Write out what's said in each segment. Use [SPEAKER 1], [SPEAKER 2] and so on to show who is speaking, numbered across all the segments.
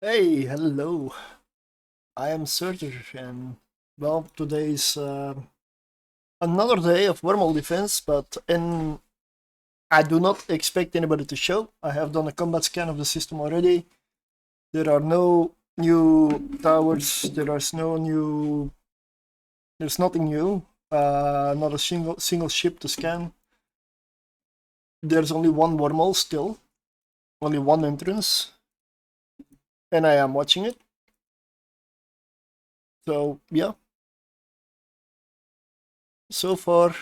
[SPEAKER 1] Hey, hello. I am Surtur, and well, today's another day of Wormhole Defence, but I do not expect anybody to show. I have done a combat scan of the system already. There are no new towers. There's nothing new. Not a single ship to scan. There's only one wormhole still, only one entrance, and I am watching it. So yeah, so far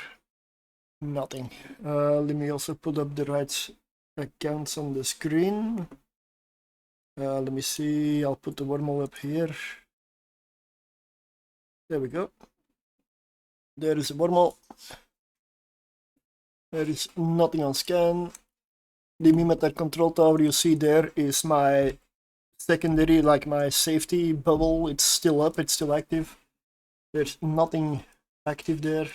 [SPEAKER 1] nothing. Let me also put up the right accounts on the screen. Let me see, I'll put the wormhole up here. There we go. There is a wormhole. There is nothing on scan. The Mimetic control tower you see there is my secondary, like my safety bubble. It's still up, it's still active. There's nothing active there.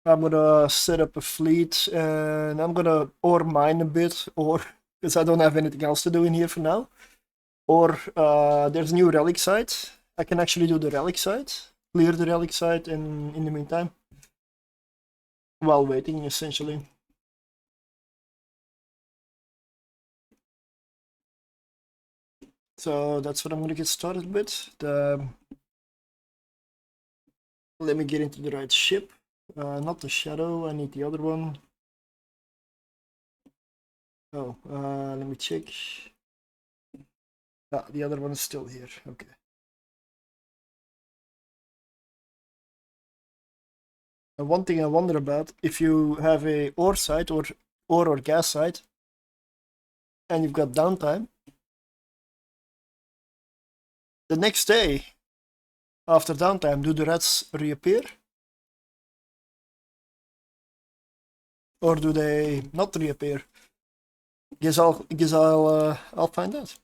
[SPEAKER 1] I'm gonna set up a fleet and I'm gonna ore mine a bit, or because I don't have anything else to do in here for now. Or there's a new relic site. I can actually do the relic site, clear the relic site in the meantime, while waiting essentially. So that's what I'm gonna get started with. Let me get into the right ship. Not the shadow, I need the other one. Oh, let me check. Ah, the other one is still here, okay. And one thing I wonder about, if you have a ore site or gas site, and you've got downtime, the next day, after downtime, do the rats reappear? Or do they not reappear? I'll find out.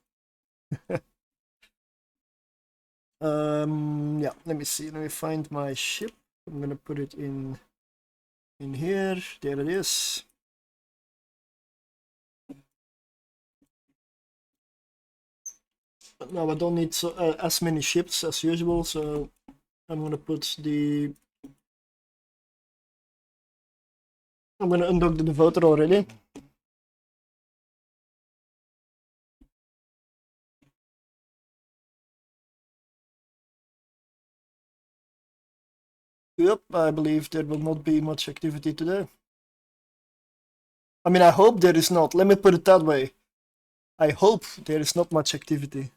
[SPEAKER 1] Yeah, let me see. Let me find my ship. I'm gonna put it in here. There it is. Now I don't need as many ships as usual, so I'm gonna put the. I'm gonna undock the devoter already. Yep, I believe there will not be much activity today. I mean, I hope there is not. Let me put it that way. I hope there is not much activity,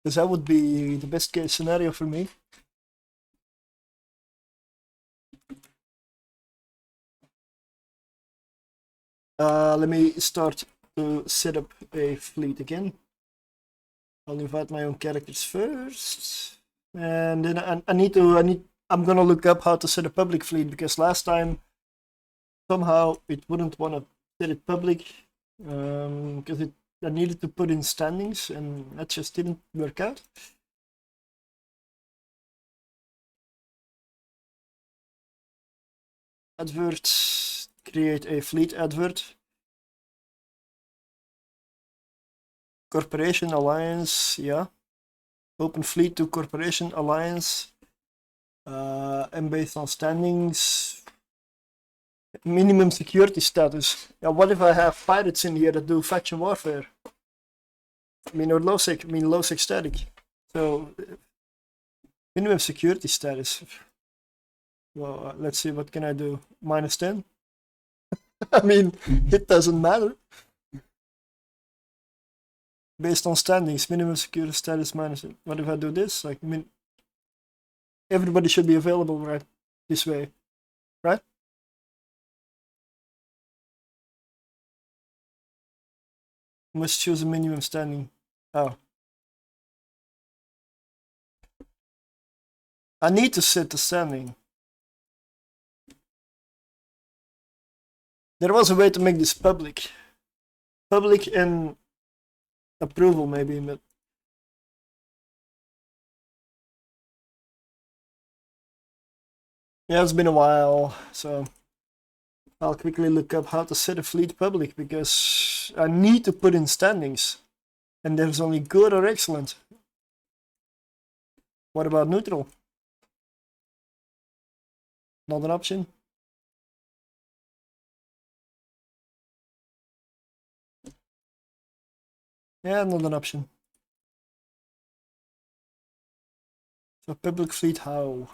[SPEAKER 1] because that would be the best case scenario for me. Let me start to set up a fleet again. I'll invite my own characters first, and then I'm gonna look up how to set a public fleet, because last time somehow it wouldn't want to set it public, because I needed to put in standings, and that just didn't work out. Advert, create a fleet advert. Corporation alliance, yeah. Open fleet to corporation alliance. And based on standings, minimum security status. Yeah, what if I have pirates in here that do faction warfare? I mean, or low sec static. So minimum security status. Well, let's see, what can I do? -10. I mean, it doesn't matter. Based on standings, minimum security status minus. What if I do this? Like, everybody should be available right this way, right? Must choose a minimum standing. Oh. I need to set the standing. There was a way to make this public. Public and approval maybe, but yeah, it's been a while, so I'll quickly look up how to set a fleet public, because I need to put in standings. And there's only good or excellent. What about neutral? Not an option. Yeah, not an option. So public fleet, how?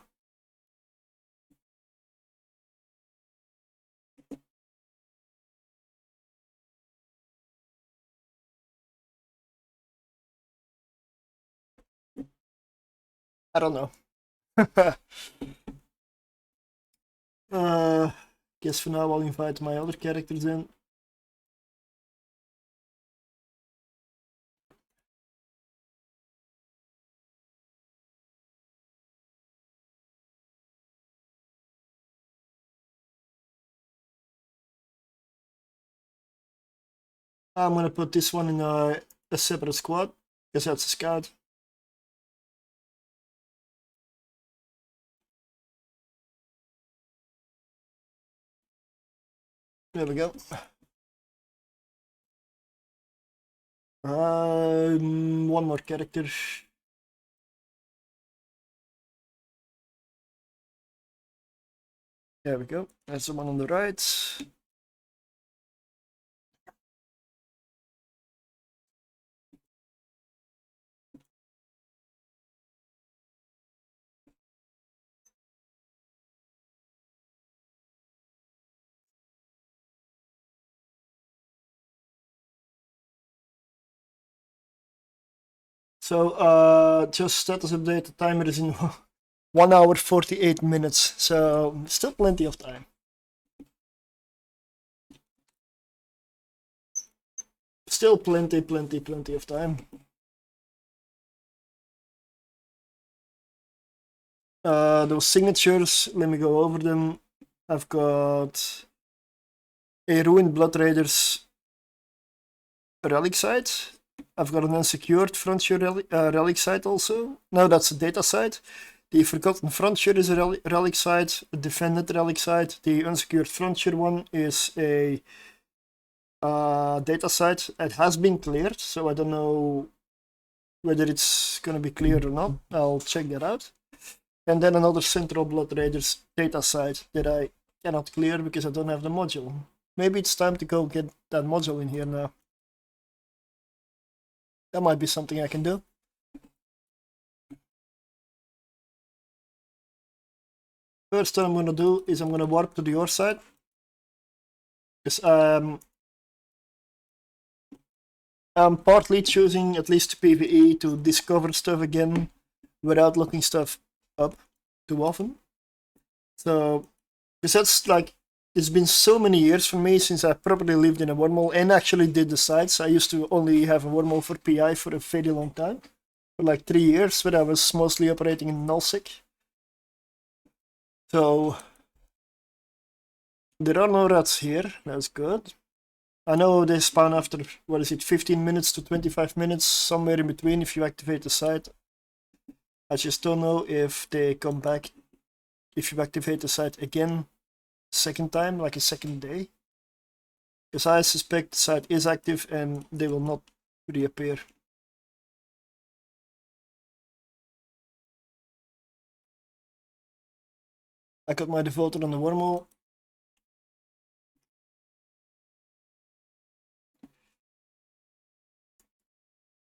[SPEAKER 1] I don't know. Guess for now I'll invite my other characters in. I'm gonna put this one in a separate squad, because that's a scout. There we go. One more character. There we go. That's the one on the right. So just status update, the timer is in 1 hour 48 minutes, so still plenty of time. Still plenty of time. Those signatures, let me go over them. I've got a Ruined Blood Raiders relic site. I've got an unsecured Frontier relic site also. No, that's a data site. The Forgotten Frontier is a relic site, a defended relic site. The unsecured Frontier one is a data site. It has been cleared, so I don't know whether it's gonna be cleared or not. I'll check that out. And then another Central Blood Raiders data site that I cannot clear because I don't have the module. Maybe it's time to go get that module in here now. That might be something I can do. First thing I'm going to do is I'm going to warp to the your side. Because I'm partly choosing, at least PvE, to discover stuff again without looking stuff up too often. So, because that's like, it's been so many years for me since I properly lived in a wormhole and actually did the sites. I used to only have a wormhole for PI for a very long time, for like 3 years, but I was mostly operating in nullsec. So there are no rats here, that's good. I know they spawn after, what is it, 15 minutes to 25 minutes, somewhere in between if you activate the site. I just don't know if they come back if you activate the site again, second time, like a second day. Because I suspect the site is active and they will not reappear. I got my devoted on the wormhole.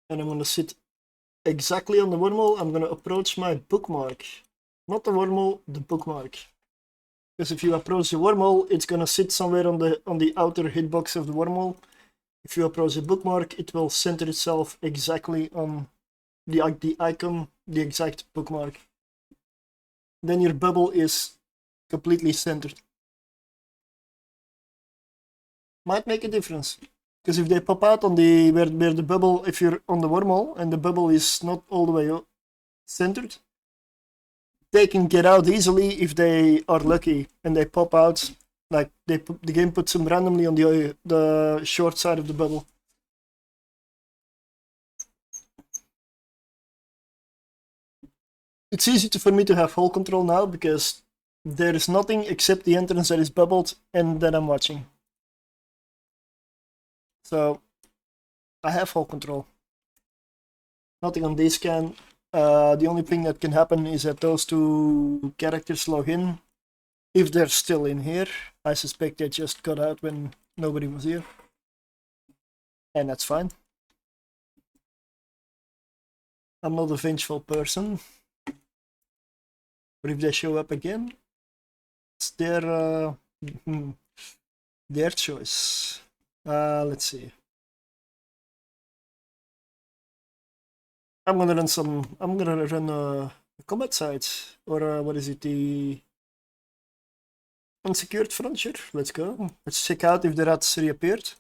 [SPEAKER 1] And I'm gonna sit exactly on the wormhole. I'm gonna approach my bookmark. Not the wormhole, the bookmark. Because if you approach the wormhole, it's gonna sit somewhere on the outer hitbox of the wormhole. If you approach the bookmark, it will center itself exactly on the icon, the exact bookmark. Then your bubble is completely centered. Might make a difference. Because if they pop out on the where the bubble, if you're on the wormhole and the bubble is not all the way centered, they can get out easily if they are lucky and they pop out. Like the game puts them randomly on the short side of the bubble. It's easy for me to have hull control now because there is nothing except the entrance that is bubbled and that I'm watching. So I have hull control. Nothing on this scan. The only thing that can happen is that those two characters log in. If they're still in here, I suspect they just got out when nobody was here. And that's fine. I'm not a vengeful person. But if they show up again, it's their choice. Let's see. I'm gonna run a combat site, or what is it, the unsecured frontier. Let's go. Let's check out if the rats reappeared.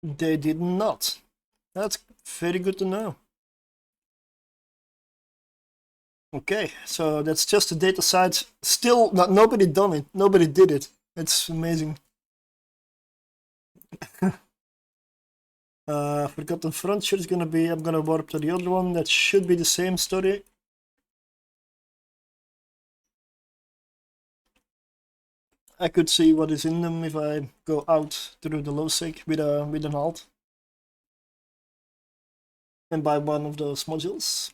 [SPEAKER 1] They did not. That's very good to know. Okay, so that's just the data site. Still, nobody done it. Nobody did it. It's amazing. Forgotten Frontier is gonna be. I'm gonna warp to the other one. That should be the same story. I could see what is in them if I go out through the low sec with an alt and buy one of those modules.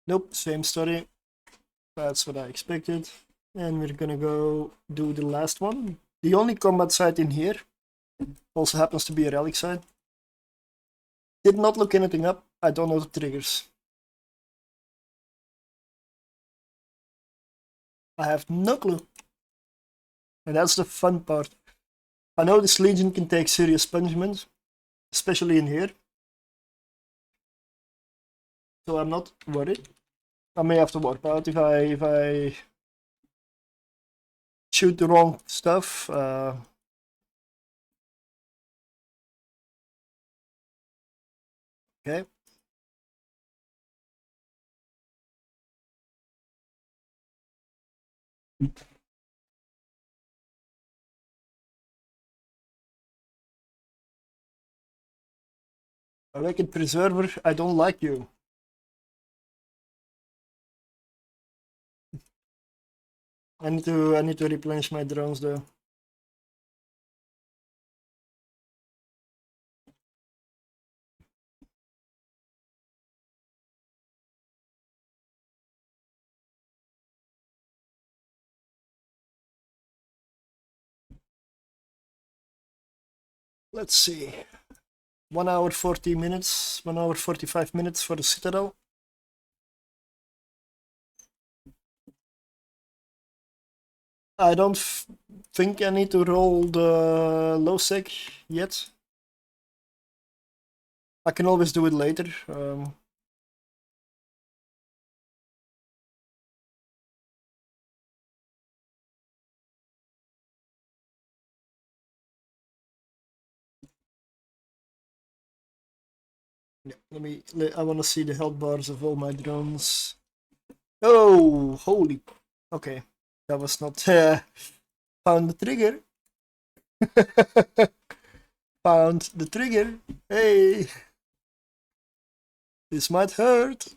[SPEAKER 1] Nope, same story. That's what I expected. And we're gonna go do the last one. The only combat site in here also happens to be a relic site. Did not look anything up. I don't know the triggers. I have no clue. And that's the fun part. I know this Legion can take serious punishment, especially in here. So I'm not worried. I may have to warp out if I shoot the wrong stuff. Okay. Awakened Preserver, I don't like you. I need to replenish my drones though. Let's see. 1 hour 40 minutes, 1 hour 45 minutes for the Citadel. I don't think I need to roll the low sec yet. I can always do it later. Yeah, I want to see the health bars of all my drones. Oh, holy. Okay, that was not. Found the trigger. Found the trigger. Hey. This might hurt.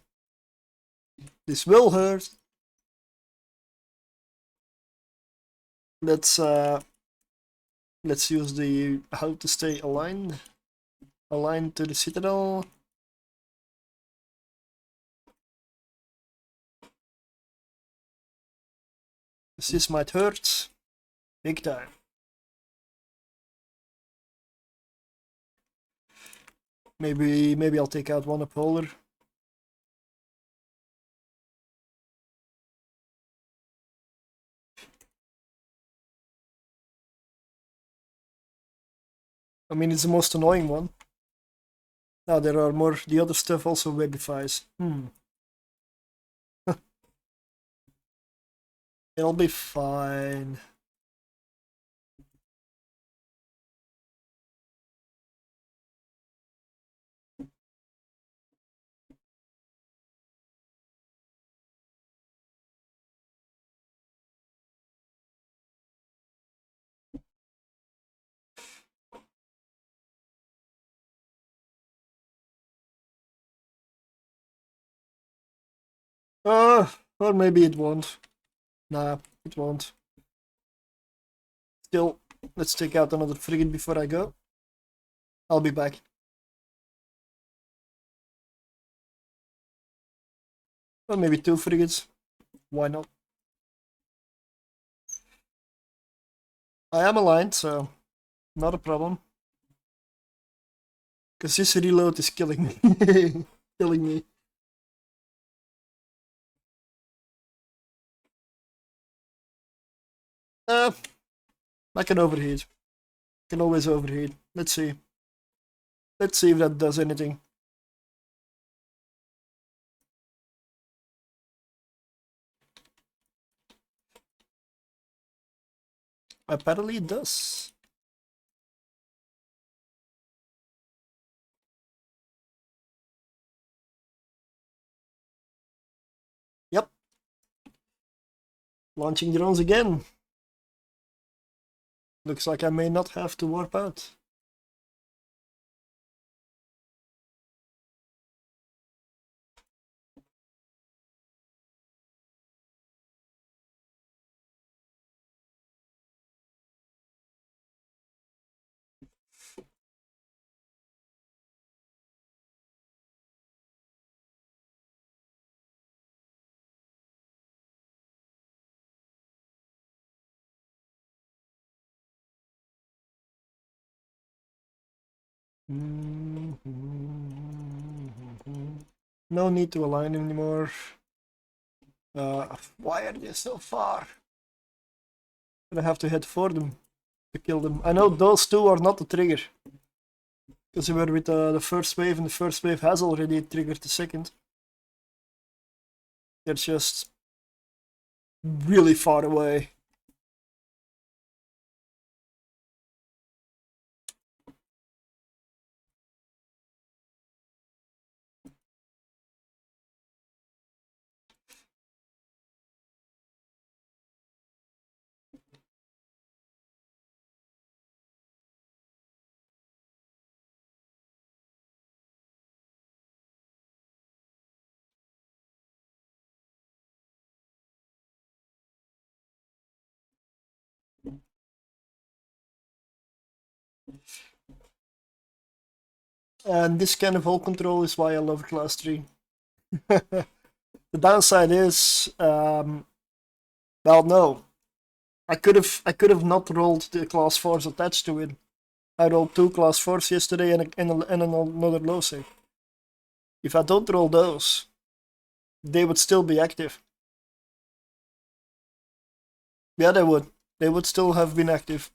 [SPEAKER 1] This will hurt. Let's use the how to stay aligned. Aligned to the Citadel. This might hurt. Big time. Maybe I'll take out one upholder. I mean, it's the most annoying one. Now there are more. The other stuff also webifies. It'll be fine. Or maybe it won't. Nah, it won't. Still, let's take out another frigate before I go. I'll be back. Or maybe 2 frigates. Why not? I am aligned, so not a problem. Because this reload is killing me. Killing me. I can overheat. Can always overheat. Let's see. Let's see if that does anything. Apparently it does. Yep. Launching drones again. Looks like I may not have to warp out. No need to align anymore. Why are they so far? I have to head for them to kill them. I know those two are not the trigger. Because we were with the first wave, and the first wave has already triggered the second. They're just really far away. And this kind of hull control is why I love Class 3. The downside is, well, no. I could have not rolled the Class 4s attached to it. I rolled 2 Class 4s yesterday and another low save. If I don't roll those, they would still be active. Yeah, they would. They would still have been active.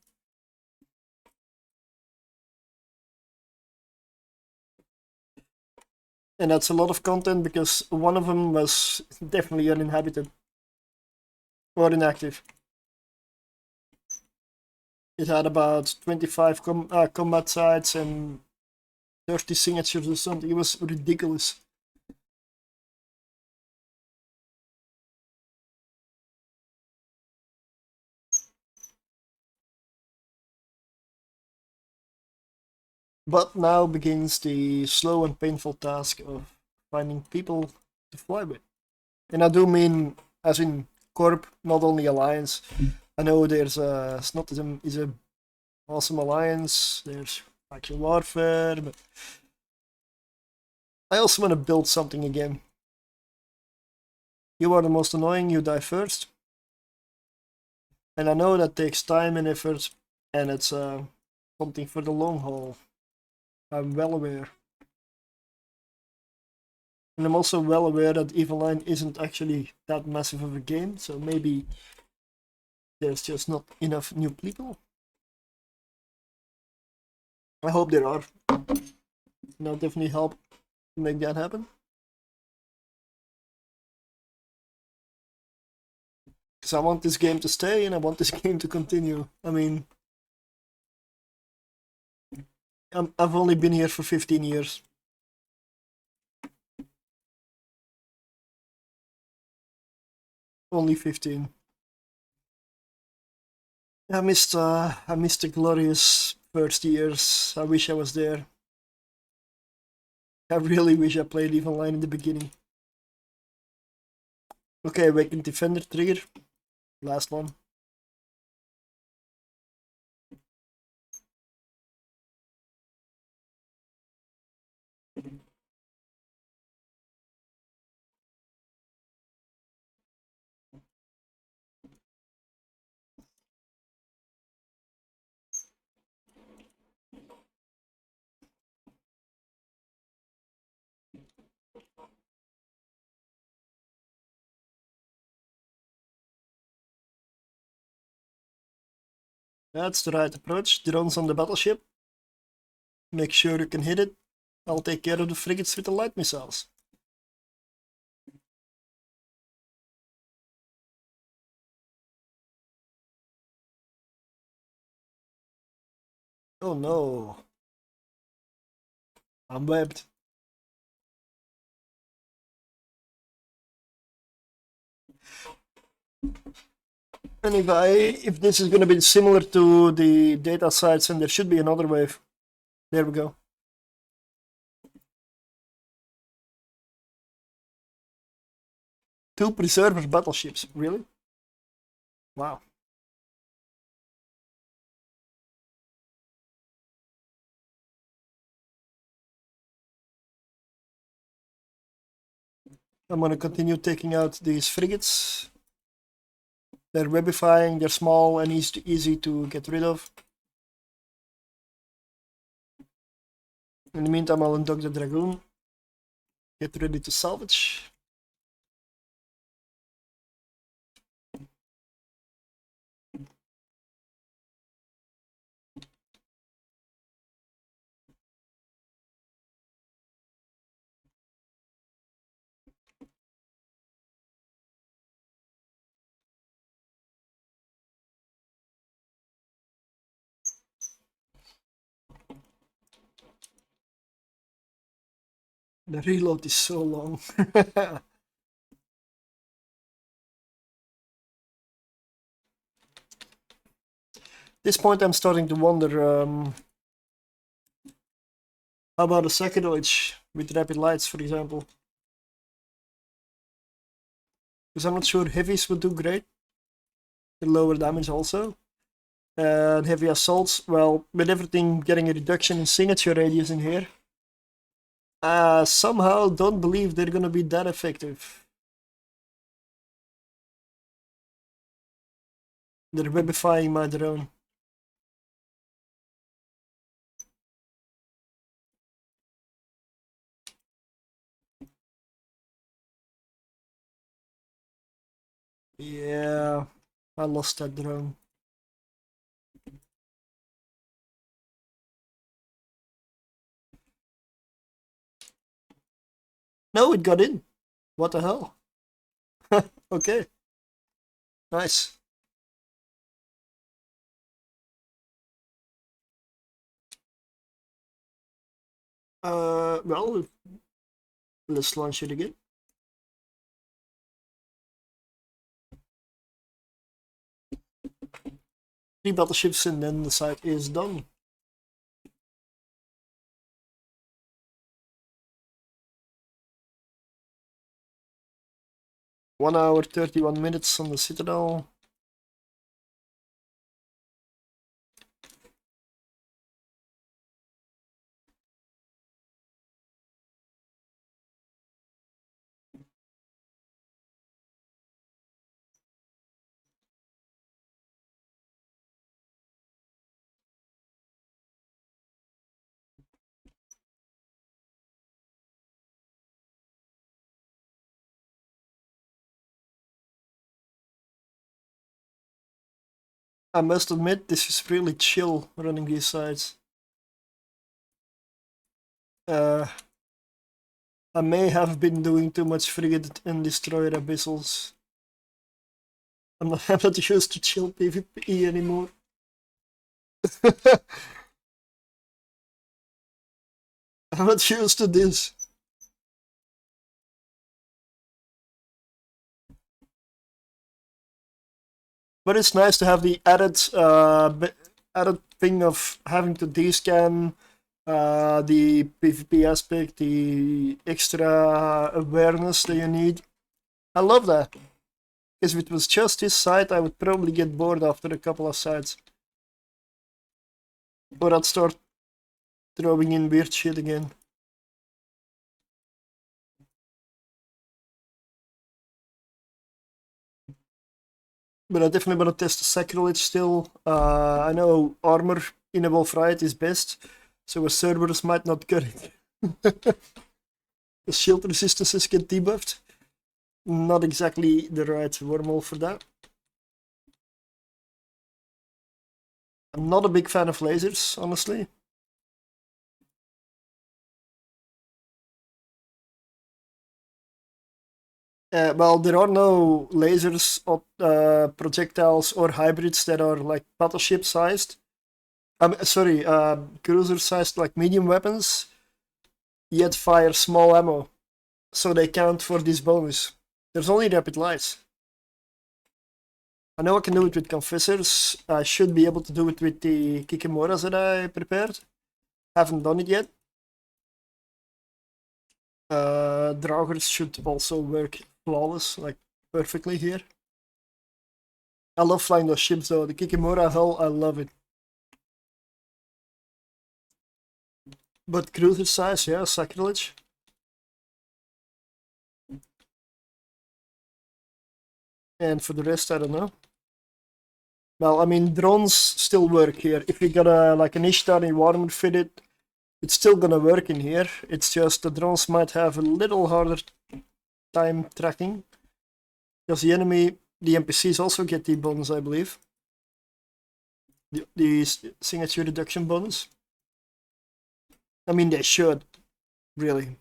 [SPEAKER 1] And that's a lot of content because one of them was definitely uninhabited or inactive. It had about 25 combat sites and 30 signatures or something. It was ridiculous. But now begins the slow and painful task of finding people to fly with. And I do mean as in Corp, not only Alliance. I know there's Snottism is a awesome alliance, there's Faction Warfare, but I also want to build something again. You are the most annoying, you die first. And I know that takes time and effort, and it's something for the long haul. I'm well aware. And I'm also well aware that Eveline isn't actually that massive of a game, so maybe there's just not enough new people. I hope there are. And I'll definitely help to make that happen. Because I want this game to stay and I want this game to continue. I mean, I've only been here for 15 years. Only 15. I missed the glorious first years. I wish I was there. I really wish I played Eveline in the beginning. Okay, Awakened Defender trigger. Last one. That's the right approach. Drones on the battleship. Make sure you can hit it. I'll take care of the frigates with the light missiles. Oh no. I'm webbed. Anyway, if this is gonna be similar to the data sites, and there should be another wave. There we go. Two preserver battleships, really? Wow. I'm gonna continue taking out these frigates. They're webifying, they're small and easy to get rid of. In the meantime, I'll undock the Dragoon. Get ready to salvage. The reload is so long. At this point, I'm starting to wonder, how about a second with rapid lights, for example? Because I'm not sure heavies would do great. The lower damage also. And heavy assaults, well, with everything getting a reduction in signature radius in here, somehow don't believe they're gonna be that effective. They're webifying my drone. Yeah, I lost that drone. No, it got in. What the hell? Okay. Nice. Well, let's launch it again. 3 battleships and then the site is done. One hour, 31 minutes on the Citadel. I must admit, this is really chill running these sites. I may have been doing too much frigate and destroyer abyssals. I'm not used to chill PvP anymore. I'm not used to this. But it's nice to have the added thing of having to descan the PvP aspect, the extra awareness that you need. I love that. If it was just this side, I would probably get bored after a couple of sides. Or I'd start throwing in weird shit again. But I definitely want to test the sacrilege still. I know armor in a Wolfriot is best, so a Cerberus might not cut it. The shield resistances get debuffed. Not exactly the right wormhole for that. I'm not a big fan of lasers, honestly. Well, there are no lasers, projectiles, or hybrids that are like battleship sized. Sorry, cruiser sized, like medium weapons, yet fire small ammo, so they count for this bonus. There's only rapid lights. I know I can do it with confessors. I should be able to do it with the Kikimoras that I prepared. Haven't done it yet. Draugrs should also work flawless, like perfectly here. I love flying those ships though. The Kikimora hull, I love it. But cruiser size, yeah, sacrilege. And for the rest, I don't know. Well, I mean, drones still work here. If you got like an Ishtar in Warmer fitted, it's still gonna work in here. It's just the drones might have a little harder time tracking. Because the NPCs also get the bonus, I believe. The signature reduction bonus. I mean, they should. Really.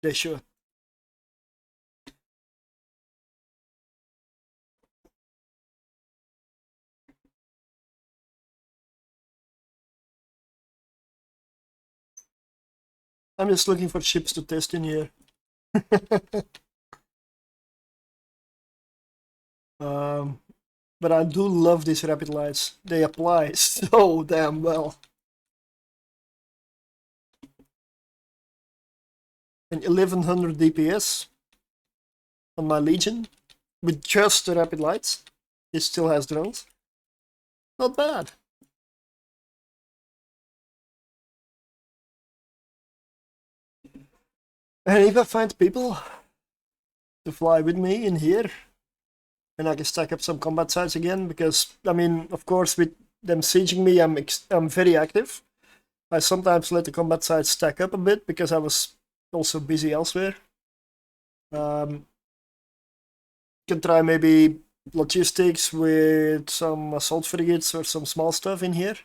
[SPEAKER 1] They should. I'm just looking for ships to test in here. But I do love these rapid lights. They apply so damn well. And 1100 DPS on my Legion with just the rapid lights. It still has drones. Not bad. And if I find people to fly with me in here, and I can stack up some combat sites again, because, I mean, of course, with them sieging me, I'm very active. I sometimes let the combat sites stack up a bit, because I was also busy elsewhere. Can try maybe logistics with some assault frigates or some small stuff in here.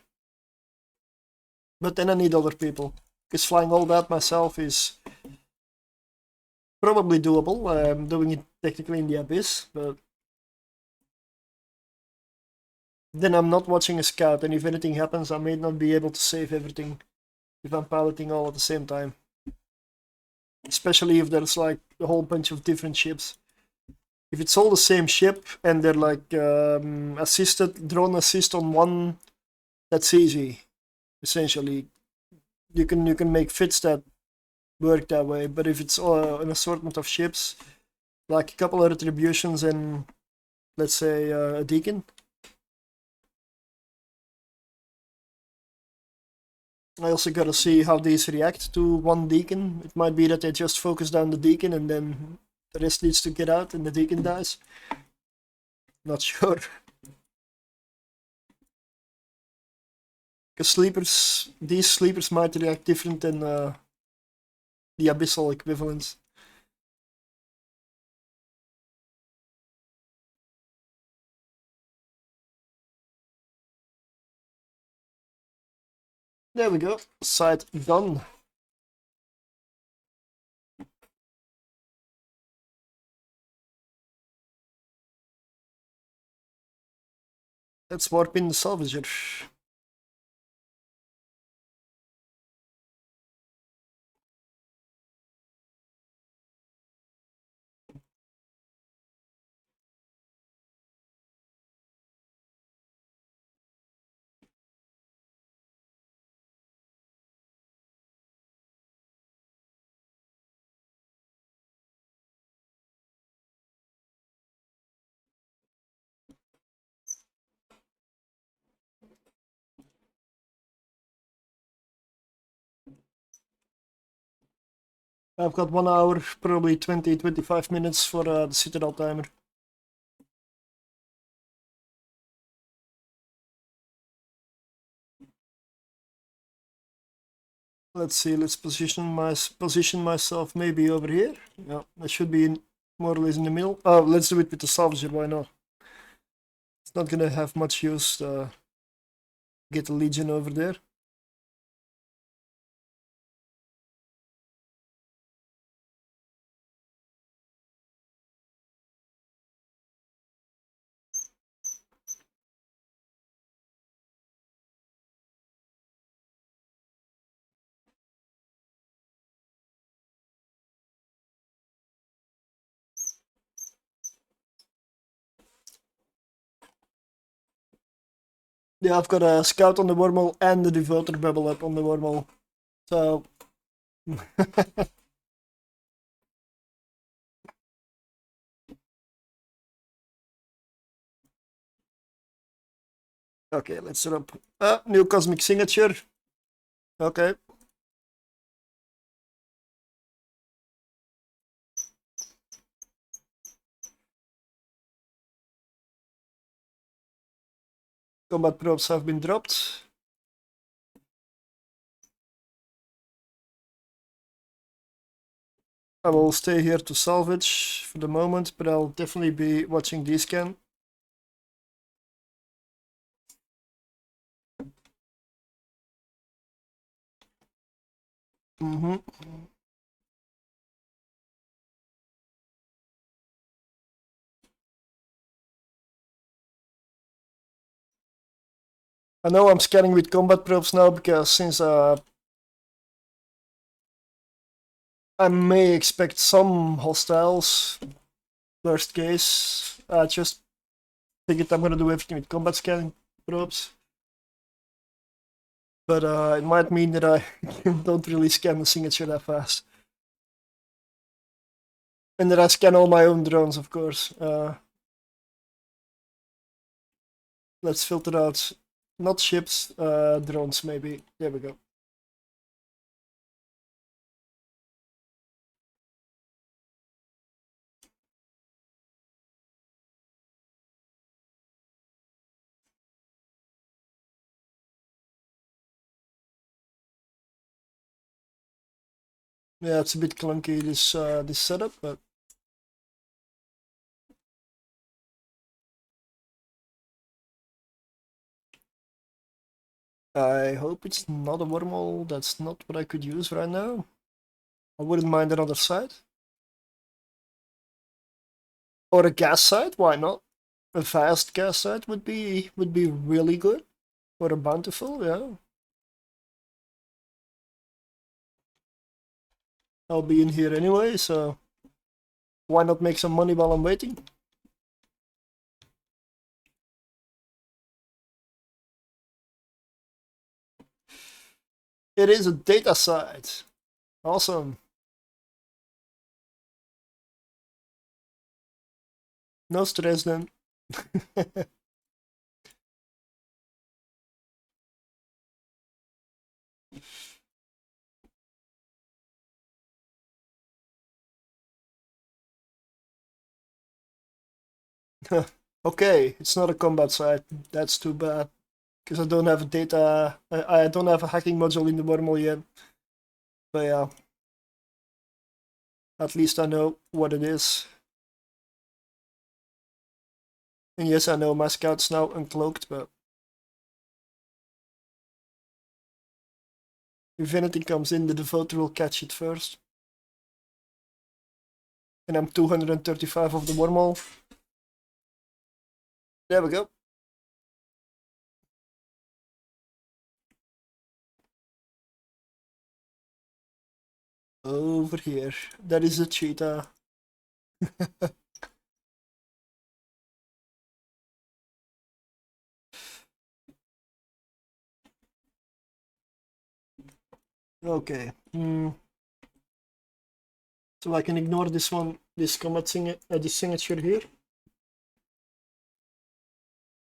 [SPEAKER 1] But then I need other people, because flying all that myself is probably doable. I'm doing it technically in the Abyss, but then I'm not watching a scout, and if anything happens, I may not be able to save everything if I'm piloting all at the same time. Especially if there's like a whole bunch of different ships. If it's all the same ship and they're like drone assist on one, that's easy. Essentially, you can make fits that work that way. But if it's an assortment of ships, like a couple of retributions and let's say a deacon, I also gotta see how these react to one deacon. It might be that they just focus down the deacon and then the rest needs to get out and the deacon dies. Not sure. Because these sleepers might react different than the abyssal equivalents. There we go. Side done. Let's warp in the salvager. I've got 1 hour, probably 20-25 minutes for the Citadel timer. Let's see, let's position myself maybe over here. Yeah, I should be more or less in the middle. Oh, let's do it with the salvager, why not? It's not gonna have much use to get the Legion over there. Yeah, I've got a scout on the wormhole and the devoter bubble up on the wormhole. So okay, let's set up new cosmic signature. Okay. Combat probes have been dropped. I will stay here to salvage for the moment, but I'll definitely be watching D-scan. I know I'm scanning with combat probes now because since I may expect some hostiles, worst case, I just figured I'm gonna do everything with combat scanning probes. But it might mean that I don't really scan the signature that fast. And that I scan all my own drones, of course. Let's filter out, not ships, drones maybe. There we go. Yeah, it's a bit clunky, this setup, but I hope it's not a wormhole. That's not what I could use right now. I wouldn't mind another side. Or a gas side, why not? A fast gas side would be really good. Or a bountiful, yeah. I'll be in here anyway, so why not make some money while I'm waiting? It is a data site. Awesome. No stress then. Okay, it's not a combat site. That's too bad. Because I don't have a data. I don't have a hacking module in the wormhole yet. But yeah. At least I know what it is. And yes, I know my scout's now uncloaked, but if anything comes in, the devoter will catch it first. And I'm 235 of the wormhole. There we go. Over here. That is a cheetah. Okay. So I can ignore this one, this combat this signature here.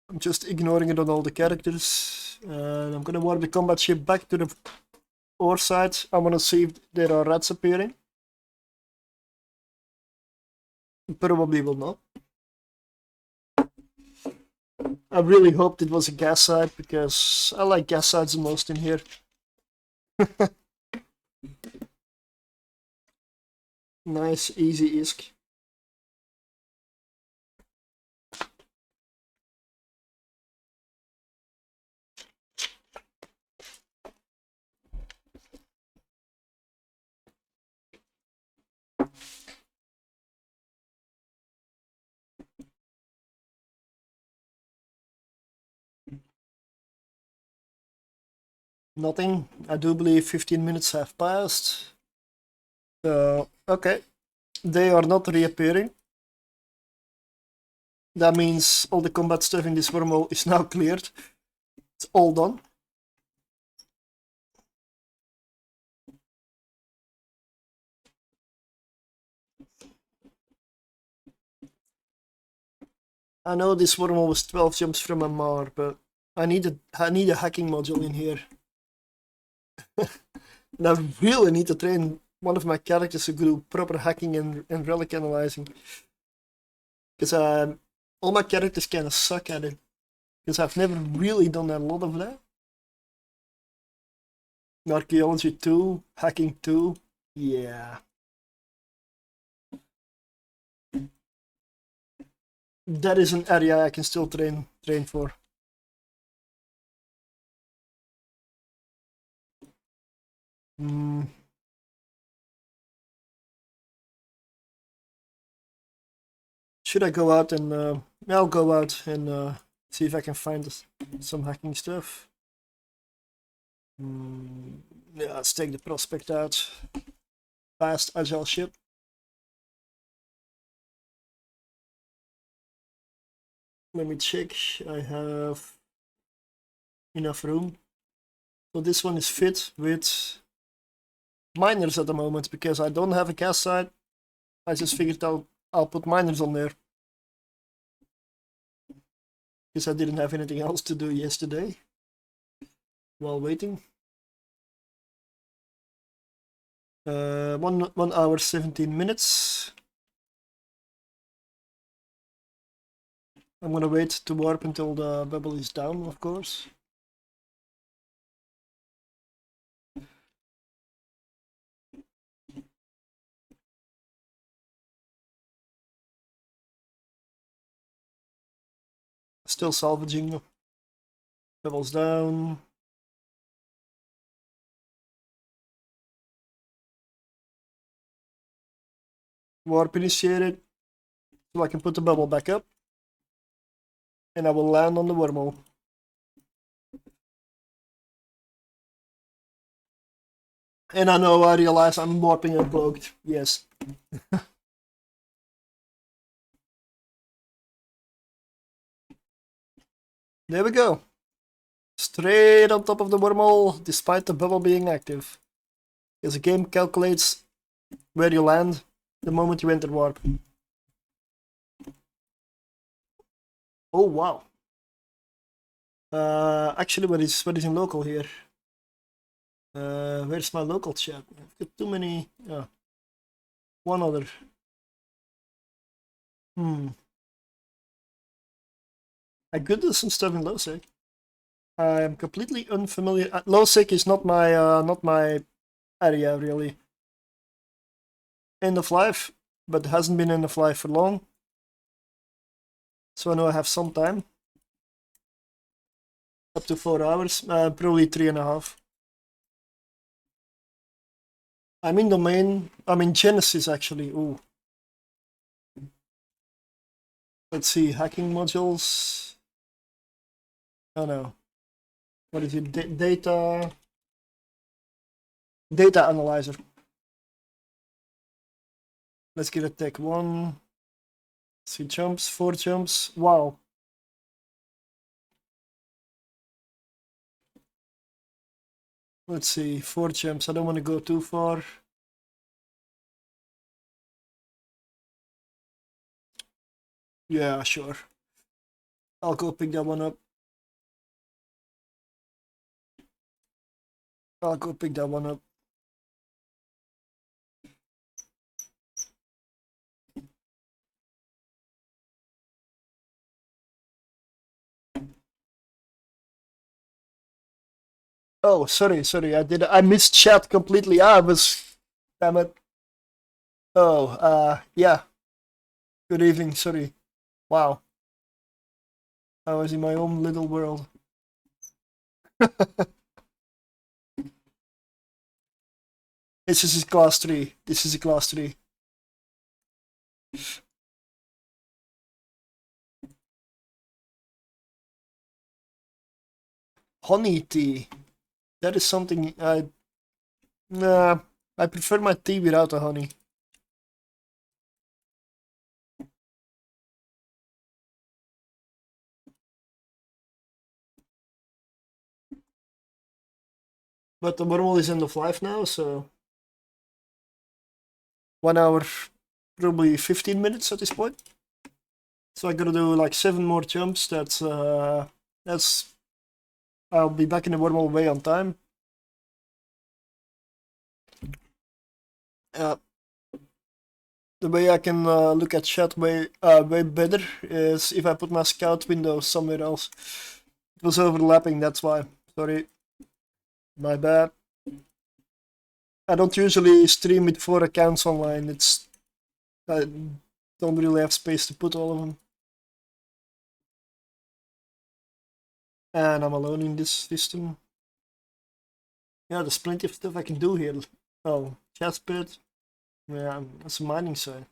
[SPEAKER 1] I'm just ignoring it on all the characters. I'm gonna warp the combat ship back to the ore side. I wanna see if there are rats appearing. Probably will not. I really hoped it was a gas side because I like gas sides the most in here. Nice, easy isk. Nothing. I do believe 15 minutes have passed. So, okay. They are not reappearing. That means all the combat stuff in this wormhole is now cleared. It's all done. I know this wormhole was 12 jumps from a Mar, but I need a hacking module in here. And I really need to train one of my characters to do proper hacking and relic analyzing. Because all my characters kind of suck at it. Because I've never really done a lot of that. Archaeology 2, hacking 2, yeah. That is an area I can still train for. Should I go out and I'll go out and see if I can find some hacking stuff. Yeah, let's take the prospect out. Fast agile ship. Let me check. I have enough room. So this one is fit with miners at the moment because I don't have a gas site. I just figured I'll put miners on there. Because I didn't have anything else to do yesterday while waiting. 1 hour 17 minutes. I'm gonna wait to warp until the bubble is down, of course. Still salvaging. Bubbles down. Warp initiated. So I can put the bubble back up. And I will land on the wormhole. And I realize I'm warping uncloaked. Yes. There we go. Straight on top of the wormhole, despite the bubble being active. Because the game calculates where you land the moment you enter warp. Oh wow. Actually, what is in local here? Where's my local chat? I've got too many. One other. I could do some stuff in Lowsec. I am completely unfamiliar. Lowsec is not my area really. End of life, but hasn't been end of life for long. So I know I have some time. Up to 4 hours, probably 3.5. I'm in domain. I'm in Genesis actually. Ooh. Let's see, hacking modules. Oh no. What is it? Data analyzer. Let's give it tech 1. 3 jumps, 4 jumps. Wow. Let's see, 4 jumps. I don't want to go too far. Yeah, sure. I'll go pick that one up. I'll go pick that one up. Oh, sorry, I missed chat completely. I was, damn it. Oh, yeah. Good evening, sorry. Wow, I was in my own little world. This is a class 3. This is a class 3. Honey tea. That is something I... Nah, I prefer my tea without the honey. But the wormhole is end of life now, so 1 hour, probably 15 minutes at this point. So I gotta do like 7 more jumps. That's I'll be back in the wormhole way on time. The way I can look at chat way better is if I put my scout window somewhere else. It was overlapping, that's why. Sorry. My bad. I don't usually stream with 4 accounts online. I don't really have space to put all of them. And I'm alone in this system. Yeah, there's plenty of stuff I can do here. Oh, chest pit. Yeah, that's a mining site.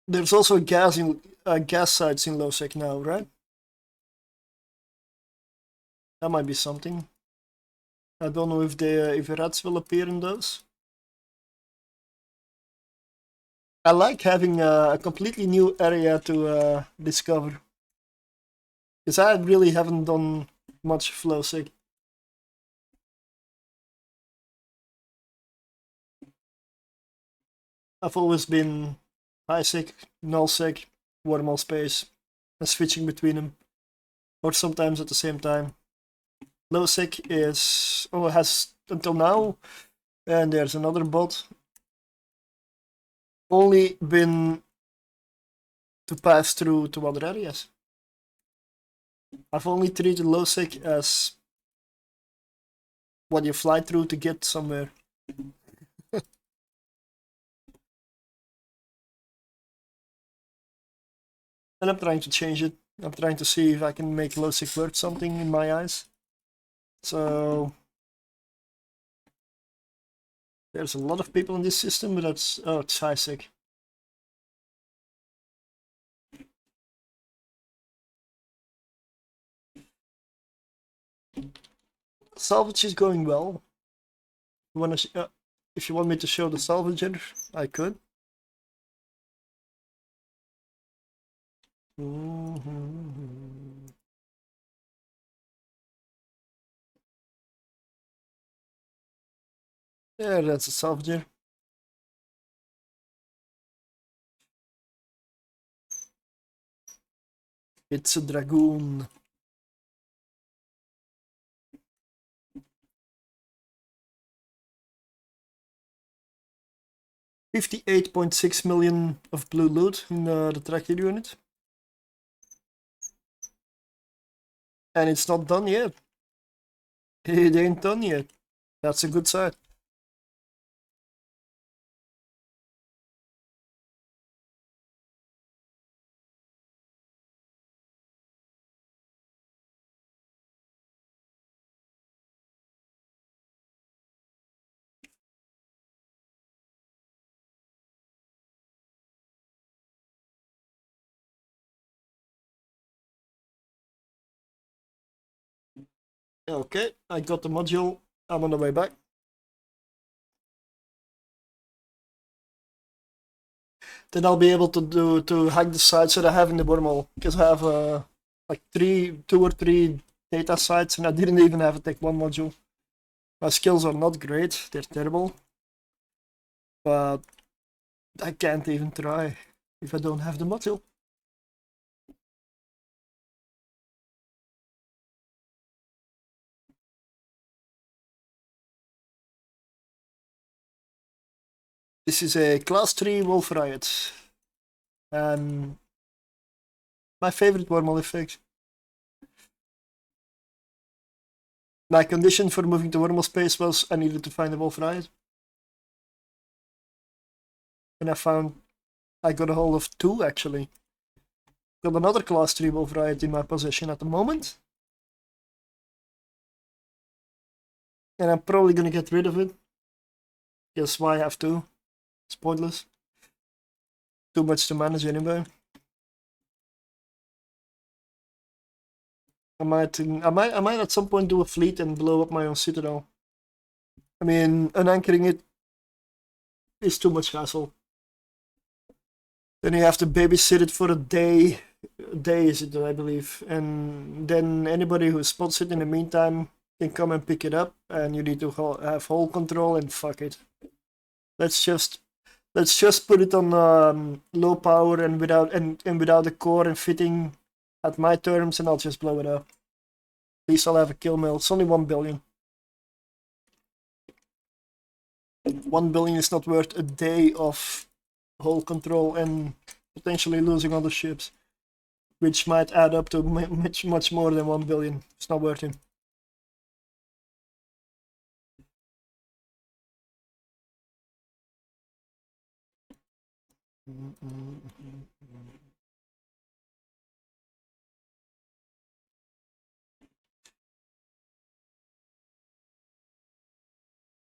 [SPEAKER 1] There's also gas sites in Losec now, right? That might be something. I don't know if rats will appear in those. I like having a completely new area to discover. Because I really haven't done much flowsec. I've always been highsec, nullsec, wormhole space, and switching between them, or sometimes at the same time. Lowsec has until now, and there's another bot, only been to pass through to other areas. I've only treated lowsec as what you fly through to get somewhere. And I'm trying to change it. I'm trying to see if I can make lowsec worth something in my eyes. So there's a lot of people in this system, but it's highsec. Salvage is going well. If you want me to show the salvager, I could. There, that's a salvager. It's a dragoon. $58.6 million of blue loot in the tracker unit. And it's not done yet. It ain't done yet. That's a good sign. Okay, I got the module. I'm on the way back. Then I'll be able to hack the sites that I have in the wormhole, because I have like 2 or 3 data sites, and I didn't even have a Tech 1 module. My skills are not great, they're terrible, but I can't even try if I don't have the module. This is a class 3 Wolf Riot, and my favorite wormhole effect. My condition for moving to Wormhole space was I needed to find a wolf riot. And I got a hold of 2 actually. Got another class 3 wolf riot in my possession at the moment. And I'm probably gonna get rid of it. Guess why I have to? It's pointless. Too much to manage anyway. I might at some point do a fleet and blow up my own citadel. I mean, unanchoring it is too much hassle. Then you have to babysit it for a day. A day is it, I believe. And then anybody who spots it in the meantime can come and pick it up, and you need to have hull control, and fuck it. Let's just put it on low power and without a core and fitting at my terms, and I'll just blow it up. At least I'll have a kill mill. It's only 1 billion. 1 billion is not worth a day of hull control and potentially losing other ships, which might add up to much more than 1 billion. It's not worth it.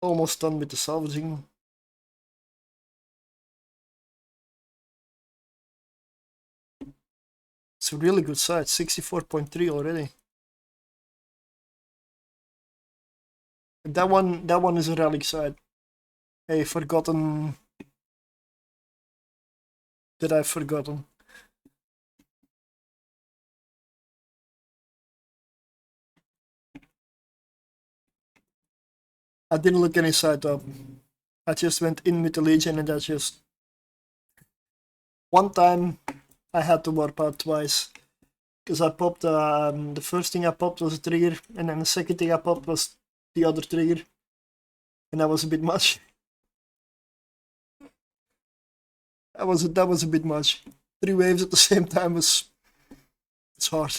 [SPEAKER 1] Almost done with the salvaging. It's a really good site, 64.3 already. That one is a relic site. Hey, forgotten. That I've forgotten. I didn't look any site up. I just went in with the Legion, and that's just one time I had to warp out twice. Because I popped, the first thing I popped was a trigger, and then the second thing I popped was the other trigger. And that was a bit much. That was a bit much. 3 waves at the same time it's hard.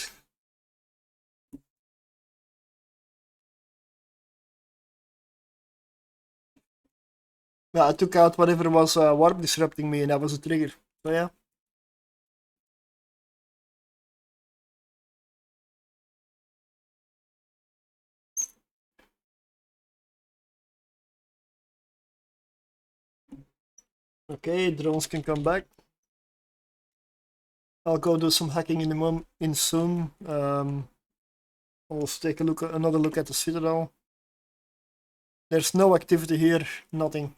[SPEAKER 1] Yeah, I took out whatever was warp disrupting me, and that was a trigger. So yeah. Okay, drones can come back. I'll go do some hacking in soon. I'll take another look at the citadel. There's no activity here, nothing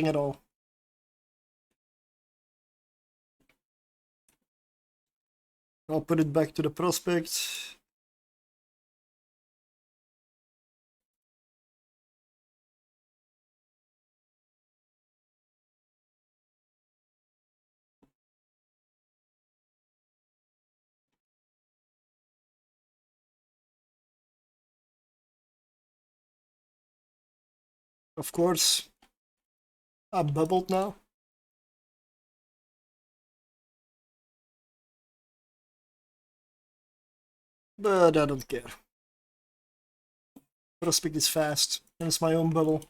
[SPEAKER 1] at all. I'll put it back to the prospect. Of course, I'm bubbled now. But I don't care. Prospect is fast, and it's my own bubble.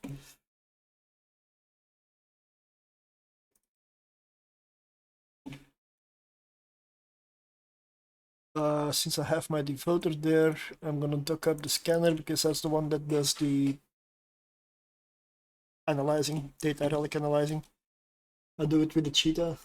[SPEAKER 1] Since I have my devoter there, I'm gonna duck up the scanner because that's the one that does the analyzing, data relic analyzing. I'll do it with the cheetah.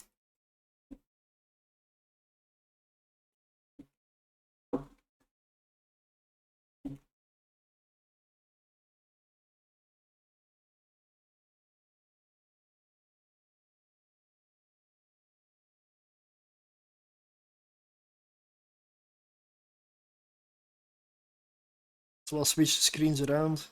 [SPEAKER 1] So I'll switch the screens around.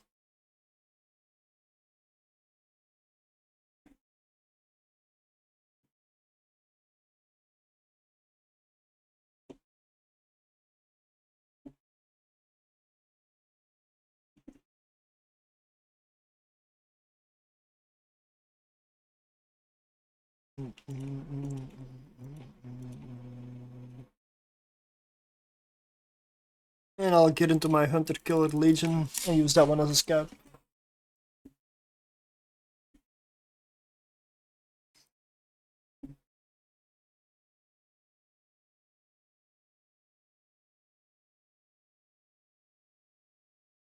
[SPEAKER 1] And I'll get into my Hunter-Killer Legion and use that one as a scout.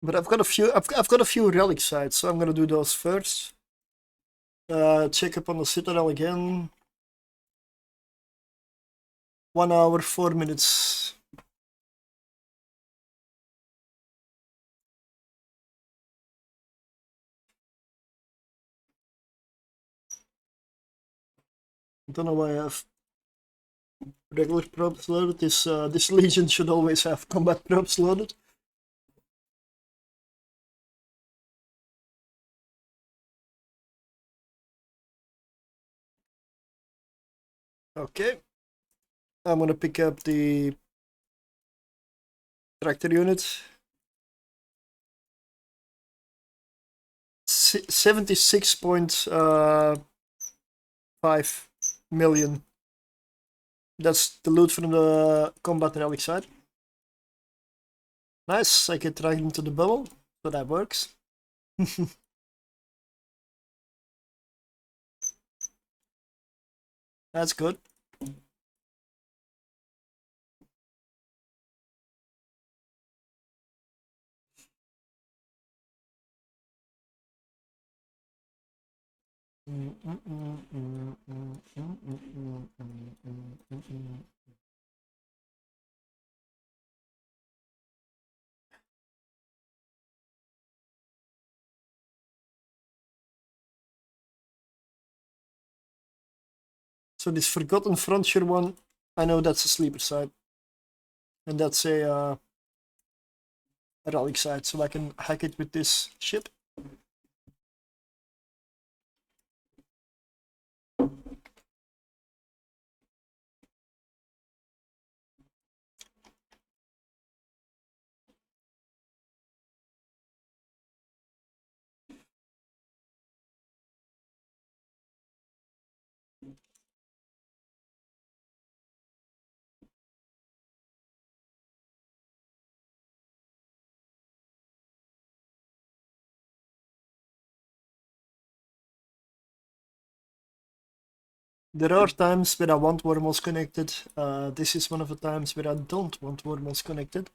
[SPEAKER 1] But I've got a few relic sites, so I'm gonna do those first. Check up on the Citadel again. 1 hour, 4 minutes. I don't know why I have regular probes loaded. This Legion should always have combat probes loaded. Okay. I'm gonna pick up the tractor unit. 76.5 million. That's the loot from the combat relic side. Nice, I get right into the bubble, so that works. That's good. So this Forgotten Frontier one, I know that's a sleeper side. And that's a relic side, so I can hack it with this ship. There are times where I want wormholes connected. This is one of the times where I don't want wormholes connected.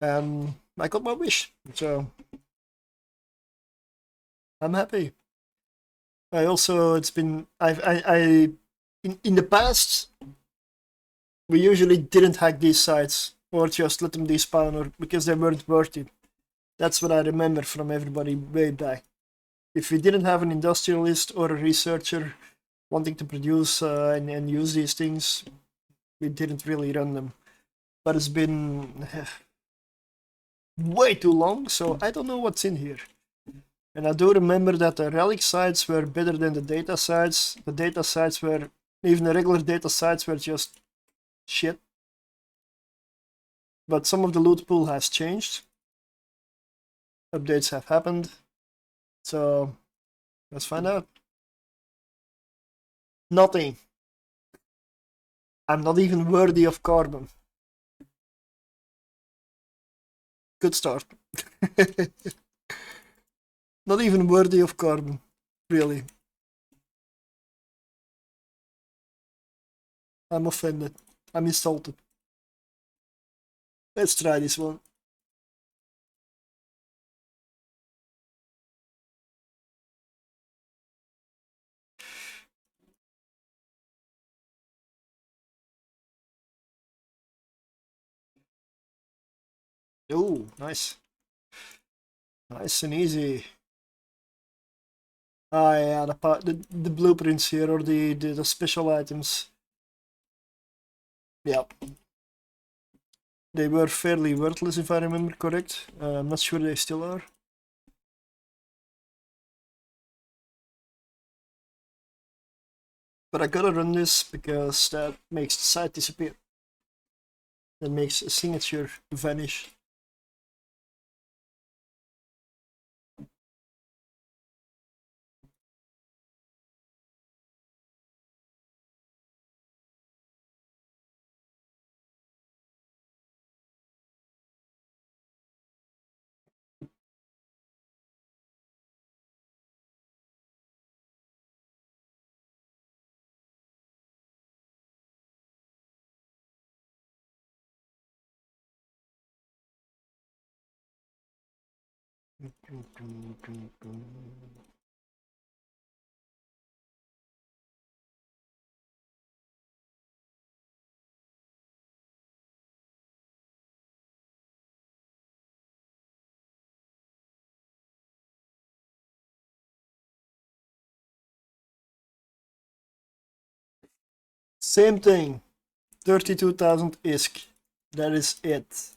[SPEAKER 1] I got my wish, so I'm happy. It's been in the past we usually didn't hack these sites or just let them despawn or because they weren't worth it. That's what I remember from everybody way back. If we didn't have an industrialist or a researcher wanting to produce and use these things, we didn't really run them. But it's been way too long, so I don't know what's in here. And I do remember that the relic sites were better than the data sites. The data sites were, even the regular data sites were just shit. But some of the loot pool has changed. Updates have happened. So let's find out. Nothing. I'm not even worthy of carbon. Good start. Not even worthy of carbon, really. I'm offended. I'm insulted. Let's try this one. Oh, nice. Nice and easy. Ah, yeah, the blueprints here, or the special items. Yeah. They were fairly worthless, if I remember correct. I'm not sure they still are. But I gotta run this because that makes the site disappear. That makes a signature vanish. Same thing. 32,000 ISK. That is it.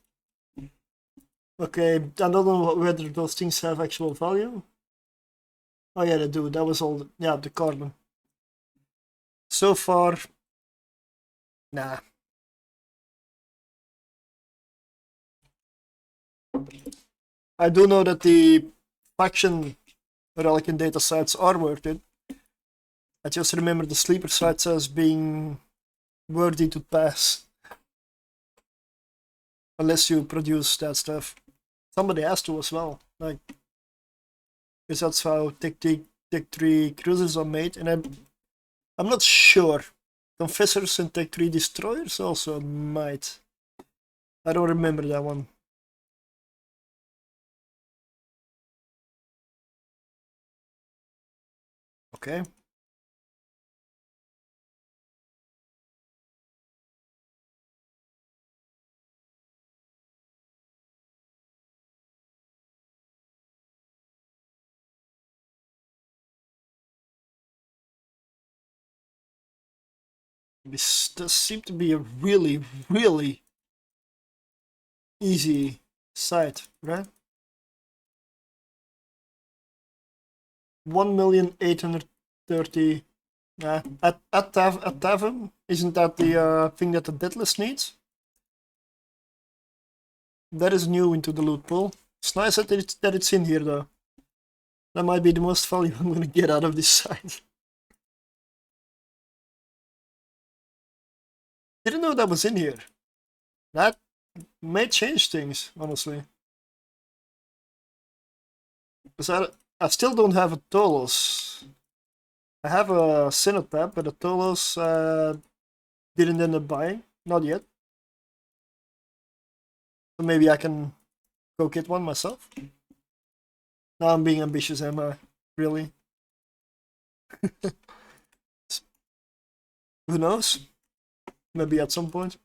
[SPEAKER 1] Okay, I don't know whether those things have actual value. Oh yeah, they do. That was all. Yeah, the carbon. So far, nah. I do know that the faction relic and data sites are worth it. I just remember the sleeper sites as being worthy to pass. Unless you produce that stuff. Somebody has to as well. Like, because that's how Tech 3 cruisers are made, and I'm not sure. Confessors and Tech 3 destroyers also might. I don't remember that one. Okay. This does seem to be a really, really easy site, right? 1,830. At Tavern, isn't that the thing that the Deathless needs? That is new into the loot pool. It's nice that it's in here though. That might be the most value I'm gonna get out of this site. Didn't know that was in here. That may change things, honestly. Because I still don't have a Tolos. I have a Cenotap, but a Tolos didn't end up buying. Not yet. So maybe I can go get one myself. Now I'm being ambitious, am I? Really? Who knows? Maybe at some point.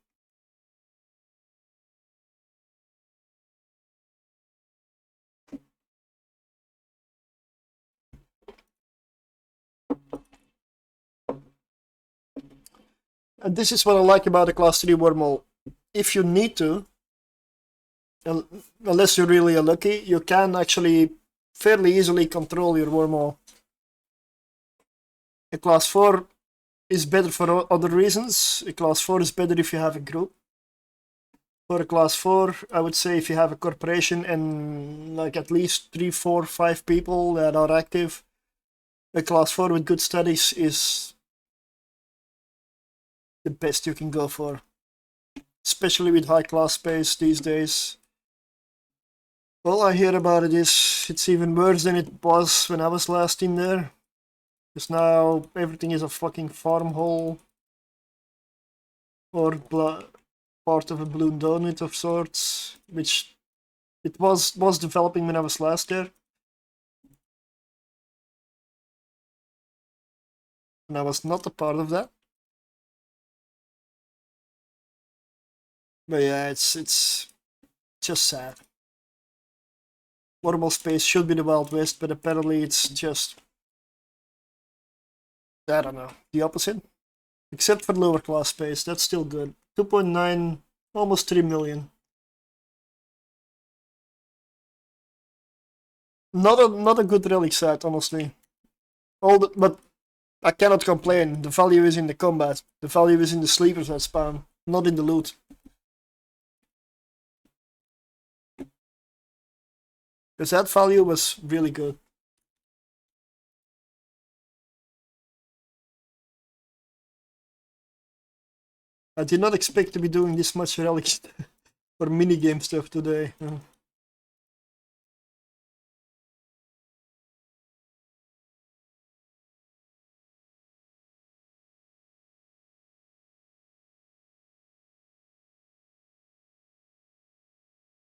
[SPEAKER 1] And this is what I like about the Class 3 wormhole. If you need to, unless you're really lucky, you can actually fairly easily control your wormhole. A Class 4 is better for other reasons. A Class 4 is better if you have a group. For a Class 4, I would say if you have a corporation and like at least 3, 4, 5 people that are active, a Class 4 with good studies is the best you can go for. Especially with high class space these days. All I hear about it is it's even worse than it was when I was last in there. Because now everything is a fucking farm hole. Or part of a balloon donut of sorts. Which it was developing when I was last there. And I was not a part of that. But yeah, it's just sad. Wormhole space should be the Wild West, but apparently it's just, I don't know, the opposite. Except for lower class space, that's still good. 2.9, almost 3 million. Not a good relic set, honestly. But I cannot complain. The value is in the combat. The value is in the sleepers that spawn, not in the loot. Because that value was really good. I did not expect to be doing this much relics or minigame stuff today.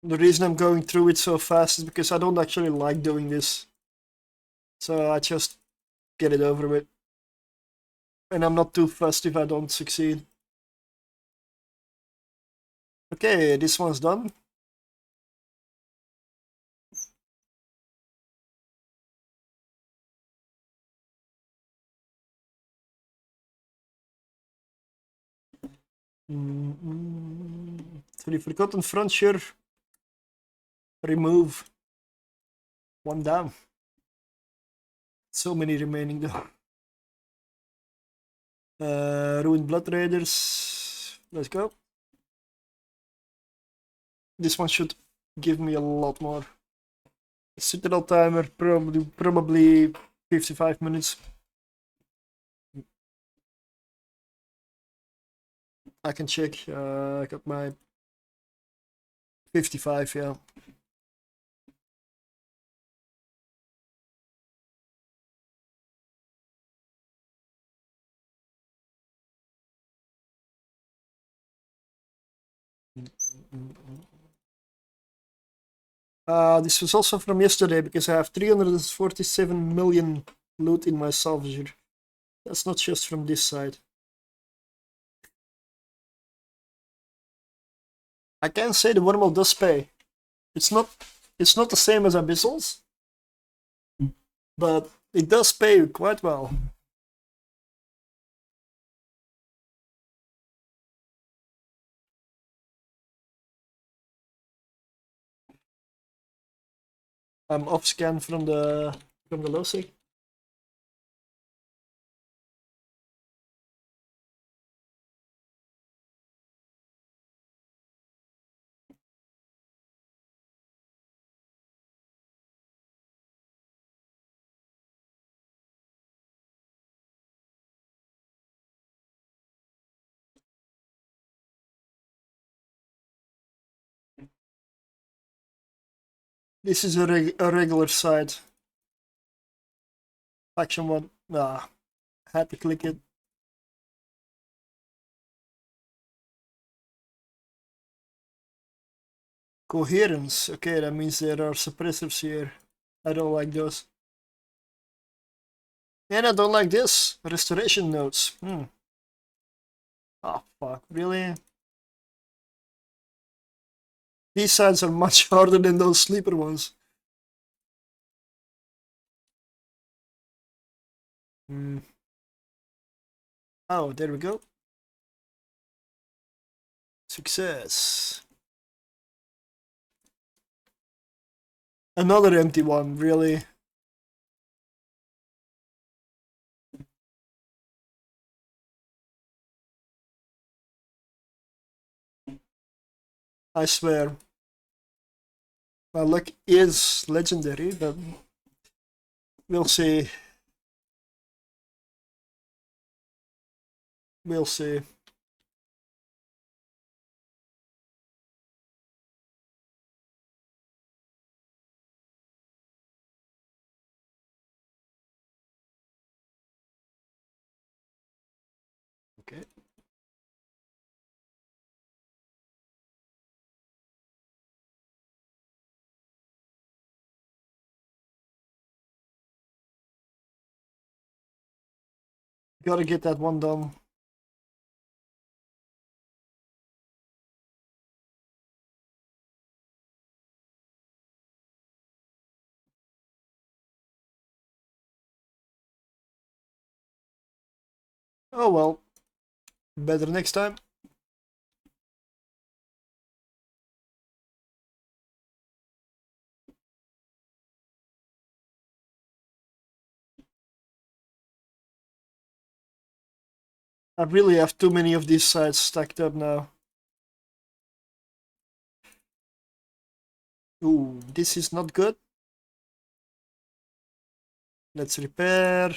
[SPEAKER 1] The reason I'm going through it so fast is because I don't actually like doing this. So I just get it over with. And I'm not too fussed if I don't succeed. Okay, this one's done. To the Forgotten Frontier, remove. One down. So many remaining though. Ruined Blood Raiders. Let's go. This one should give me a lot more. Citadel timer, probably 55 minutes. I can check. I got my 55, yeah. This was also from yesterday because I have 347 million loot in my salvager. That's not just from this side. I can say the Wormhole does pay. It's not the same as Abyssals, but it does pay quite well. I'm off scan from the low sig. This is a regular site. Faction 1. Had to click it. Coherence. Okay, that means there are suppressors here. I don't like those. And I don't like this. Restoration notes. Oh, fuck. Really? These sides are much harder than those sleeper ones. Oh, there we go. Success. Another empty one, really. I swear. My luck is legendary, but we'll see. We'll see. Okay. Gotta get that one done. Oh well. Better next time. I really have too many of these sides stacked up now. Ooh, this is not good. Let's repair.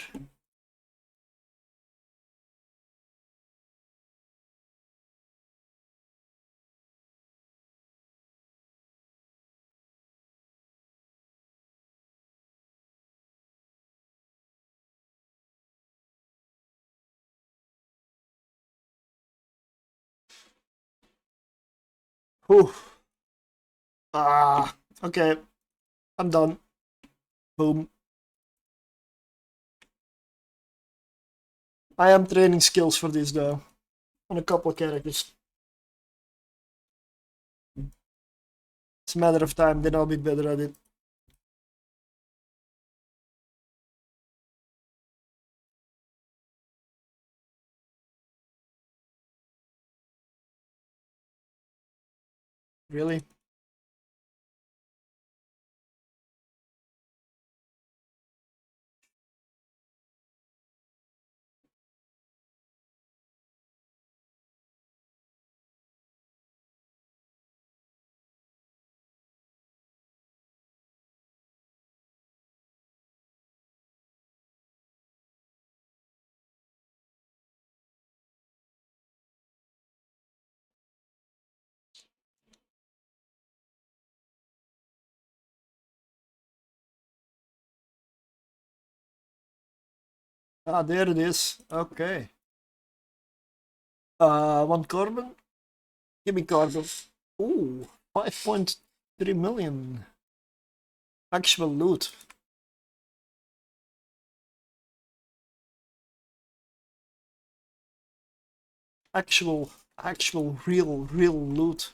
[SPEAKER 1] Whew. Ah, okay. I'm done. Boom. I am training skills for this though. On a couple of characters. It's a matter of time, then I'll be better at it. Really? Ah, there it is. Okay. One carbon? Give me carbon. Ooh, 5.3 million. Actual loot. Actual, real loot.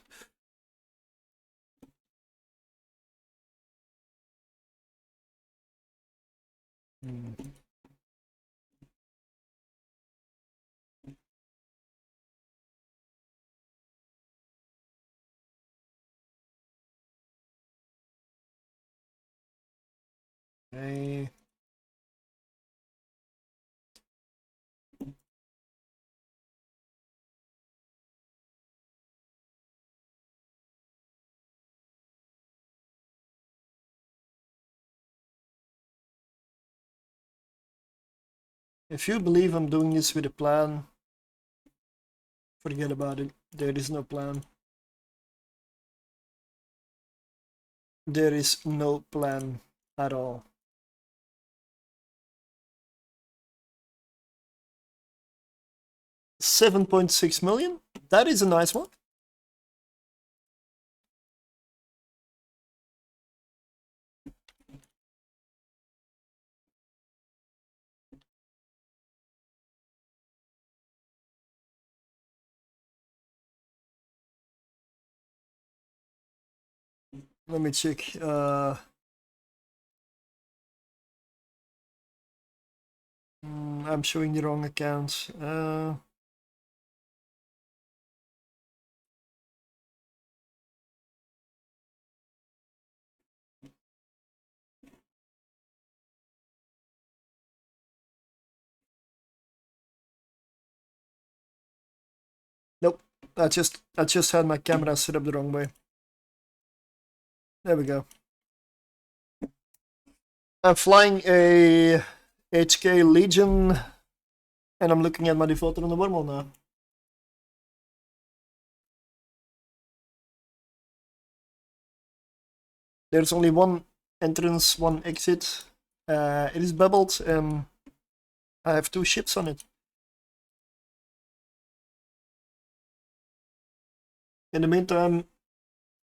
[SPEAKER 1] Hmm. Okay. If you believe I'm doing this with a plan, forget about it. There is no plan. There is no plan at all. 7.6 million? That is a nice one. Let me check. I'm showing the wrong account. Nope. I just had my camera set up the wrong way. There we go. I'm flying a HK Legion, and I'm looking at my default on the wormhole now. There's only one entrance, one exit. It is bubbled, and I have 2 ships on it. In the meantime,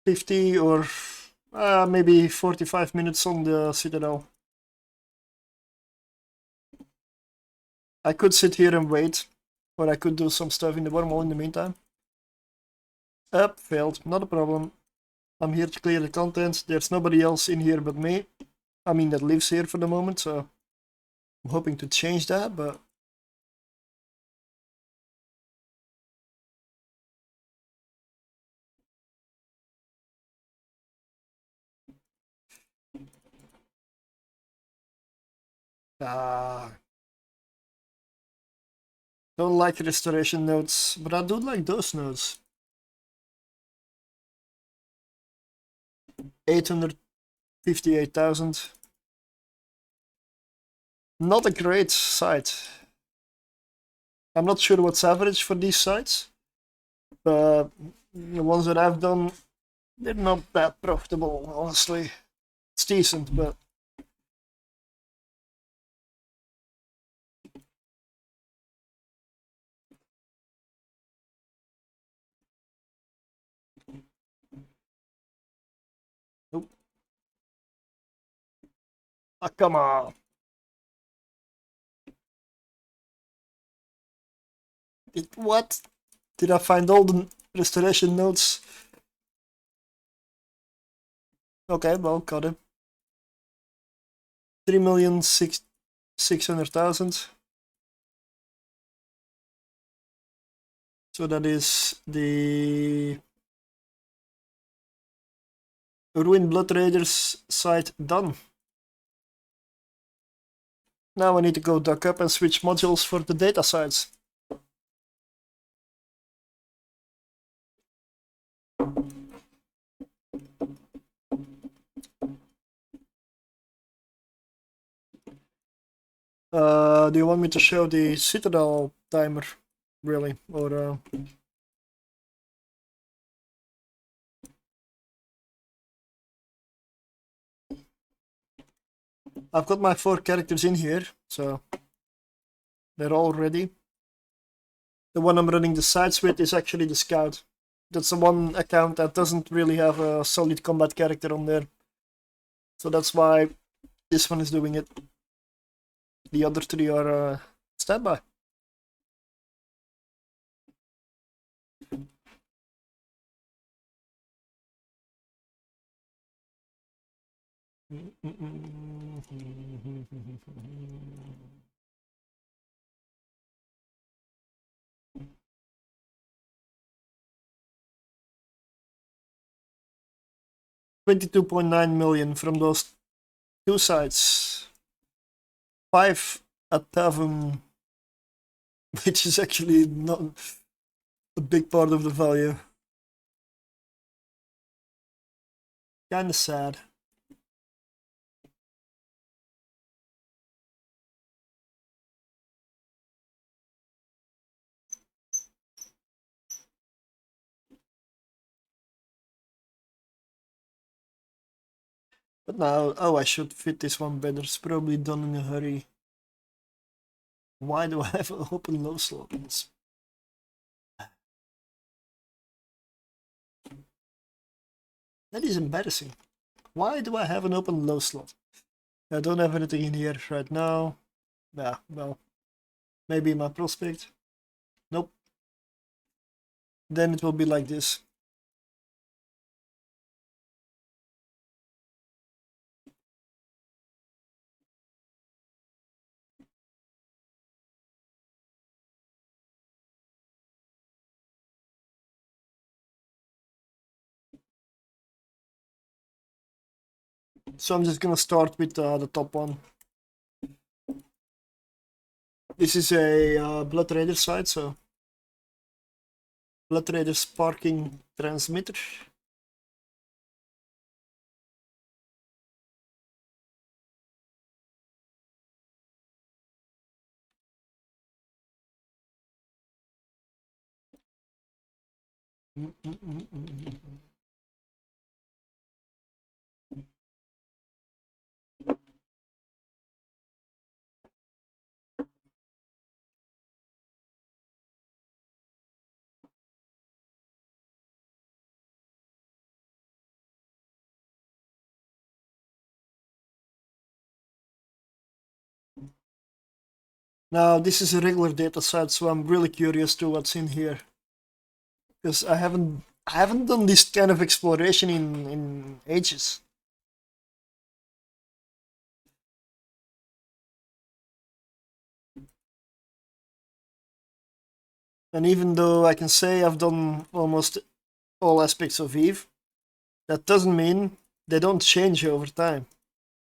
[SPEAKER 1] 50 or maybe 45 minutes on the Citadel. I could sit here and wait, or I could do some stuff in the wormhole in the meantime. Failed, not a problem. I'm here to clear the content. There's nobody else in here but me. I mean, that lives here for the moment, so I'm hoping to change that, but don't like restoration nodes, but I do like those nodes. 858,000. Not a great site. I'm not sure what's average for these sites, but the ones that I've done, they're not that profitable, honestly. It's decent, but Ah, come on. What? Did I find all the restoration notes? Okay, well, got it. 3,600,000. So that is the Ruined Blood Raiders site done. Now I need to go duck up and switch modules for the data sites. Do you want me to show the Citadel timer, really, or? I've got my 4 characters in here, so they're all ready. The one I'm running the sites with is actually the Scout. That's the one account that doesn't really have a solid combat character on there. So that's why this one is doing it. The other 3 are standby. $22.9 million from those 2 sites. 5 at Tavum, which is actually not a big part of the value. Kinda sad. But now, oh, I should fit this one better. It's probably done in a hurry. Why do I have an open low slot? That is embarrassing. Why do I have an open low slot? I don't have anything in here right now. Yeah, well, maybe my prospect. Nope. Then it will be like this. So I'm just gonna start with the top one. This is a Blood Raider site, so Blood Raider sparking transmitter. Now this is a regular data set, so I'm really curious to what's in here, because I haven't done this kind of exploration in ages. And even though I can say I've done almost all aspects of Eve, that doesn't mean they don't change over time.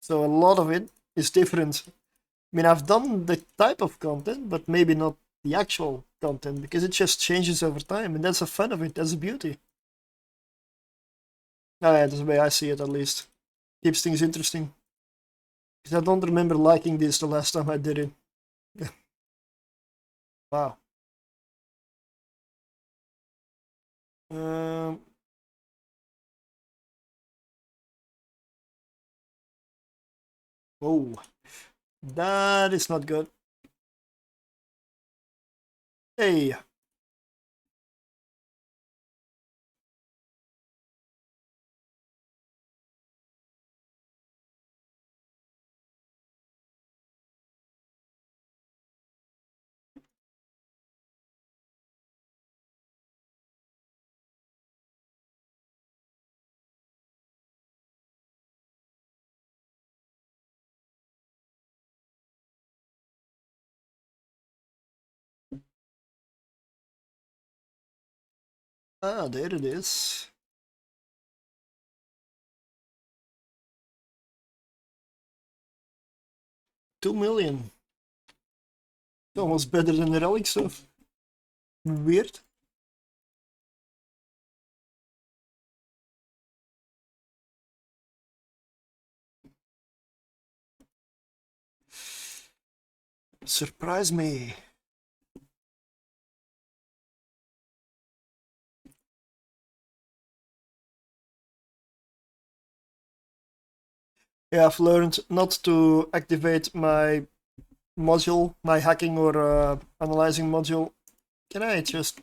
[SPEAKER 1] So a lot of it is different. I mean, I've done the type of content, but maybe not the actual content, because it just changes over time, and that's the fun of it, that's the beauty. Oh yeah, that's the way I see it, at least. Keeps things interesting. Because I don't remember liking this the last time I did it. Wow. Um, oh, that is not good. Hey, Ah, there it is. $2 million. Almost better than the relic stuff. Weird. Surprise me. Yeah, I've learned not to activate my module, my hacking or analyzing module. Can I just...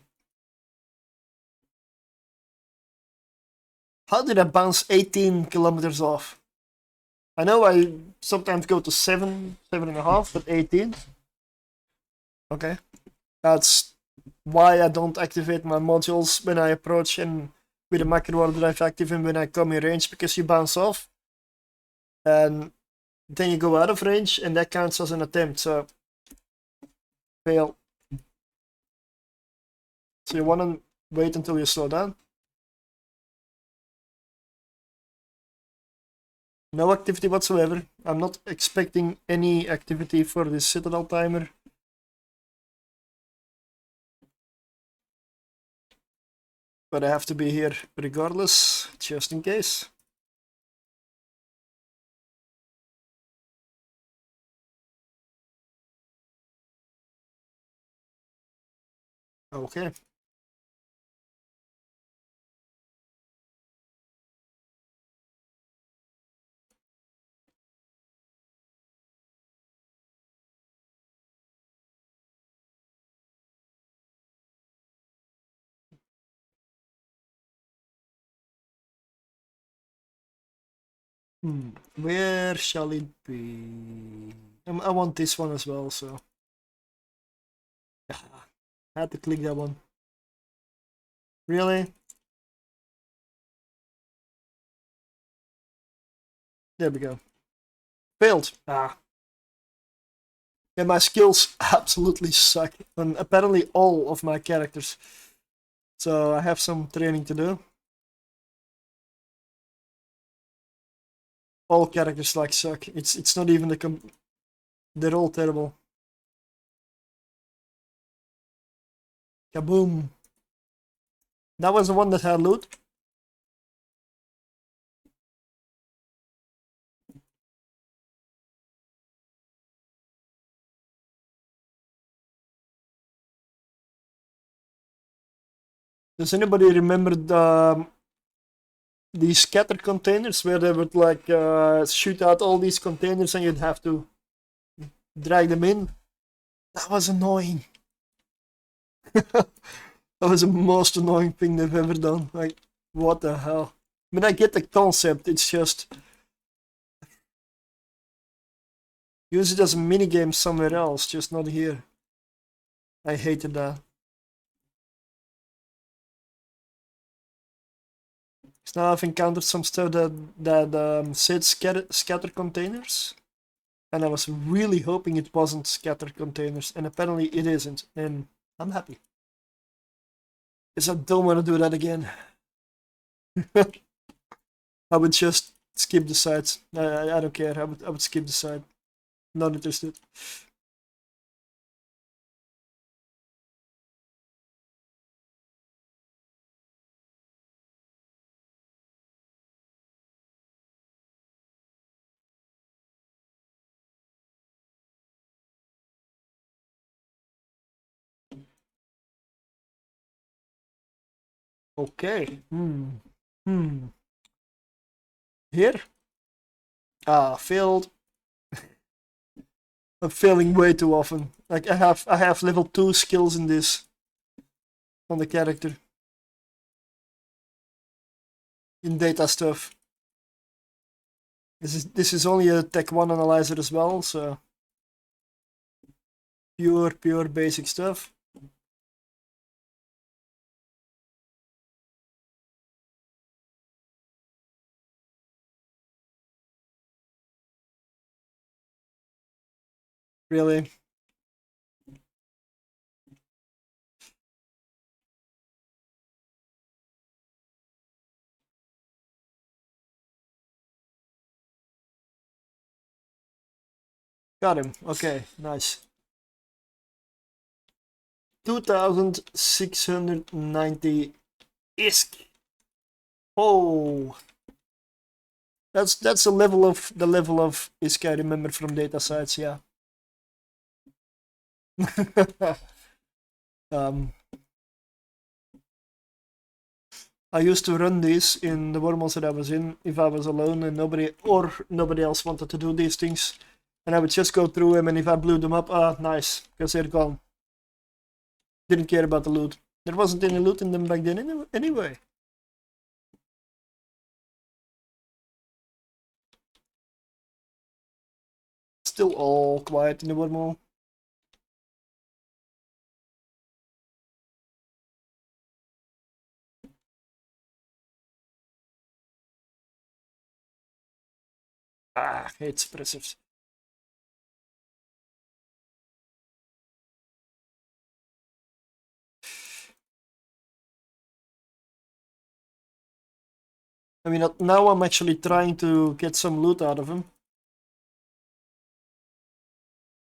[SPEAKER 1] How did I bounce 18 kilometers off? I know I sometimes go to 7.5, but 18? Okay. That's why I don't activate my modules when I approach and with a macro order drive active and when I come in range, because you bounce off. And then you go out of range and that counts as an attempt, so fail. So you want to wait until you slow down. No activity whatsoever. I'm not expecting any activity for this Citadel timer. But I have to be here regardless, just in case. Okay. Where shall it be? I want this one as well, so... I had to click that one. Really? There we go. Failed. Ah. Yeah, my skills absolutely suck. And apparently all of my characters. So I have some training to do. All characters like suck. It's not even they're all terrible. Kaboom. That was the one that had loot. Does anybody remember these scatter containers where they would like shoot out all these containers and you'd have to drag them in? That was annoying. That was the most annoying thing they've ever done. Like, what the hell? I mean, I get the concept, it's just... Use it as a minigame somewhere else, just not here. I hated that. So now I've encountered some stuff that said scatter containers. And I was really hoping it wasn't scatter containers, and apparently it isn't, and I'm happy. Because I don't want to do that again. I would just skip the sides. I don't care. I would skip the side. Not interested. Okay. Here? Ah, failed. I'm failing way too often. Like I have level 2 skills in this on the character. In data stuff. This is only a Tech 1 analyzer as well, so pure basic stuff. Really. Got him. Okay, nice. 2,690 ISK. Oh, that's the level of ISK I remember from data sites. Yeah. I used to run these in the wormholes that I was in if I was alone and nobody else wanted to do these things, and I would just go through them, and if I blew them up, nice, because they're gone. Didn't care about the loot. There wasn't any loot in them back then anyway. Still all quiet in the wormhole. I hate suppressives. I mean, now I'm actually trying to get some loot out of them.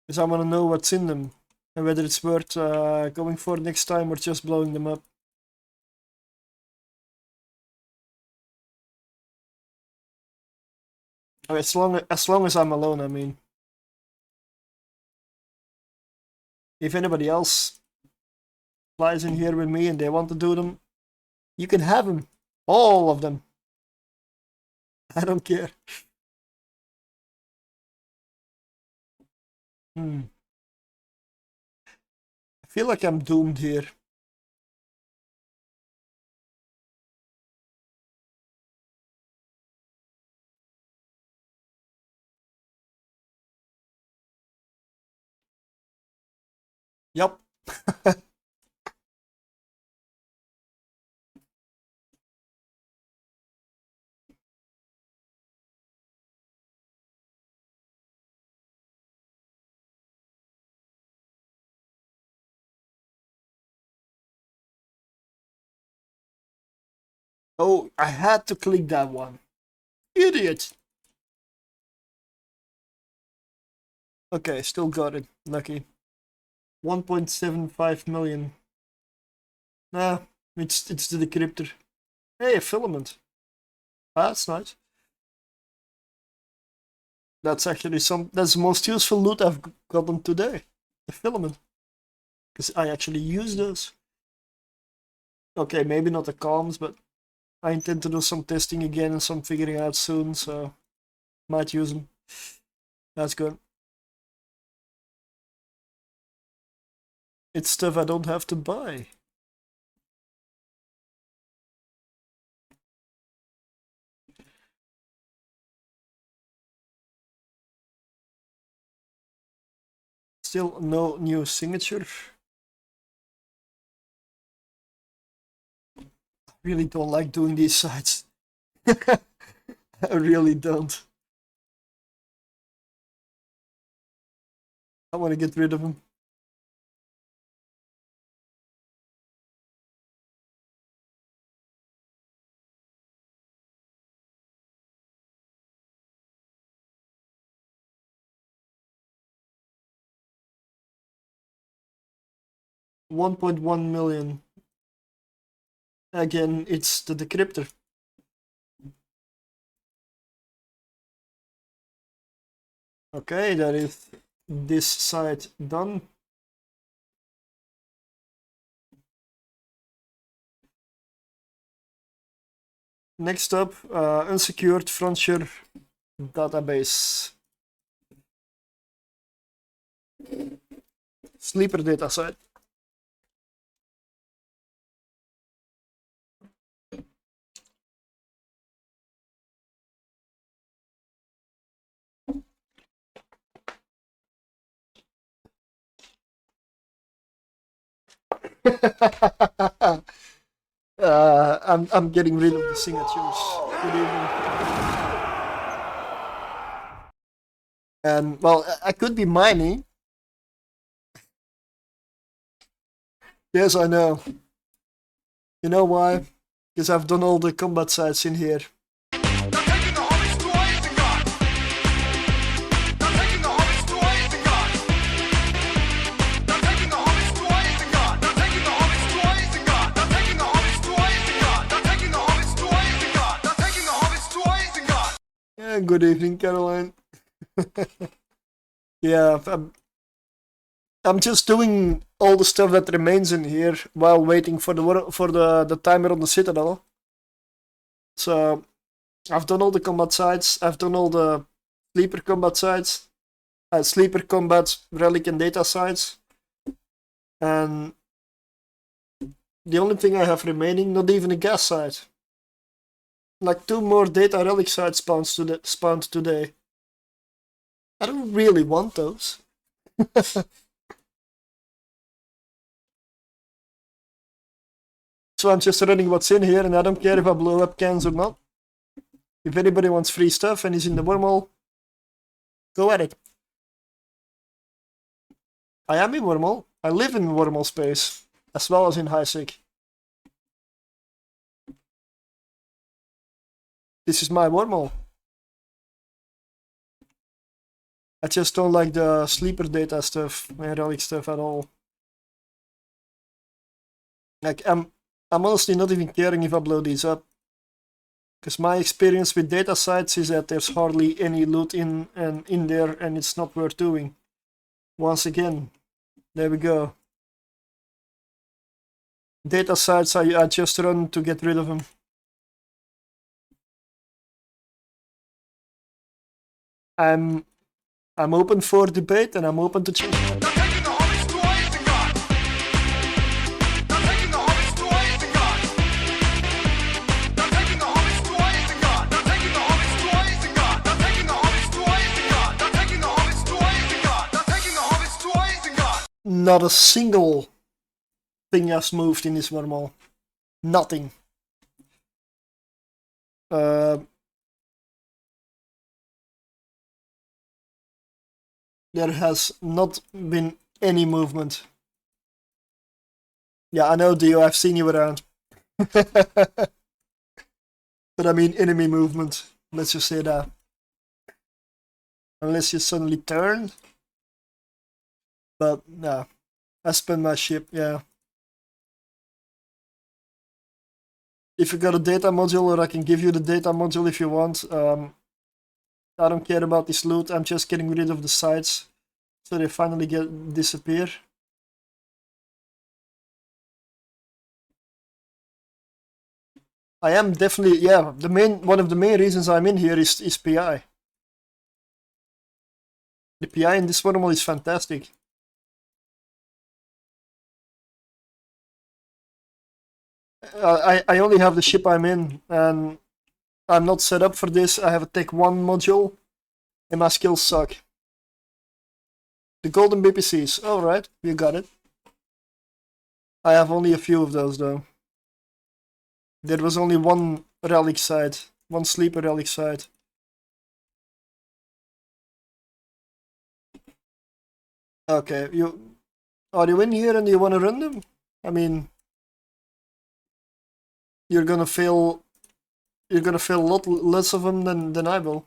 [SPEAKER 1] Because I want to know what's in them. And whether it's worth going for next time or just blowing them up. I mean, as long as I'm alone, I mean. If anybody else flies in here with me and they want to do them, you can have them. All of them. I don't care. I feel like I'm doomed here. Yup. Oh, I had to click that one. Idiot. Okay, still got it. Lucky. 1.75 million. Nah, it's the decryptor. Hey, a filament. That's nice. That's actually that's the most useful loot I've gotten today. The filament. Because I actually use those. Okay, maybe not the comms, but I intend to do some testing again and some figuring out soon, so might use them. That's good. It's stuff I don't have to buy. Still no new signature. I really don't like doing these sites. I really don't. I want to get rid of them. $1.1 million. Again, it's the decryptor. Okay, that is this side done. Next up, unsecured frontier database. Sleeper data set. I'm getting rid of the signatures. Good evening. And well, I could be mining. Yes, I know. You know why? Because I've done all the combat sites in here. Good evening, Caroline. Yeah, I'm just doing all the stuff that remains in here while waiting for the timer on the Citadel. So I've done all the combat sites. I've done all the sleeper combat sites, sleeper combat relic and data sites, and the only thing I have remaining, not even a gas site. Like 2 more data relic sites spawned today. I don't really want those. So I'm just running what's in here, and I don't care if I blow up cans or not. If anybody wants free stuff and is in the wormhole, go at it. I am in wormhole. I live in wormhole space, as well as in Highsig. This is my wormhole. I just don't like the sleeper data stuff and relic stuff at all. Like, I'm honestly not even caring if I blow these up. Because my experience with data sites is that there's hardly any loot in there, and it's not worth doing. Once again, there we go. Data sites, I just run to get rid of them. I'm open for debate, and I'm open to change. Not a single thing has moved in this wormhole. Nothing. There has not been any movement. Yeah, I know, Dio, I've seen you around. But I mean enemy movement. Let's just say that. Unless you suddenly turn. But no. I spent my ship, yeah. If you got a data module, or I can give you the data module if you want. I don't care about this loot, I'm just getting rid of the sites. So they finally disappear. I am definitely, yeah, one of the main reasons I'm in here is PI. The PI in this wormhole is fantastic. I only have the ship I'm in, and I'm not set up for this. I have a Tech 1 module, and my skills suck. The golden BPCs, alright, you got it. I have only a few of those though. There was only one relic site, one sleeper relic site. Okay, are you in here and you want to run them? I mean, you're gonna fail a lot less of them than I will.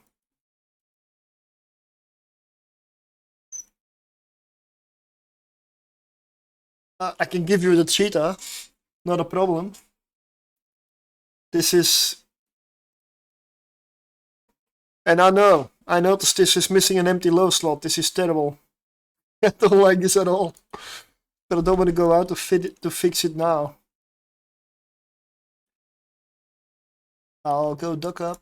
[SPEAKER 1] I can give you the cheetah, not a problem. This is... And I noticed this is missing an empty low slot. This is terrible. I don't like this at all. But I don't want to go out to fix it now. I'll go duck up.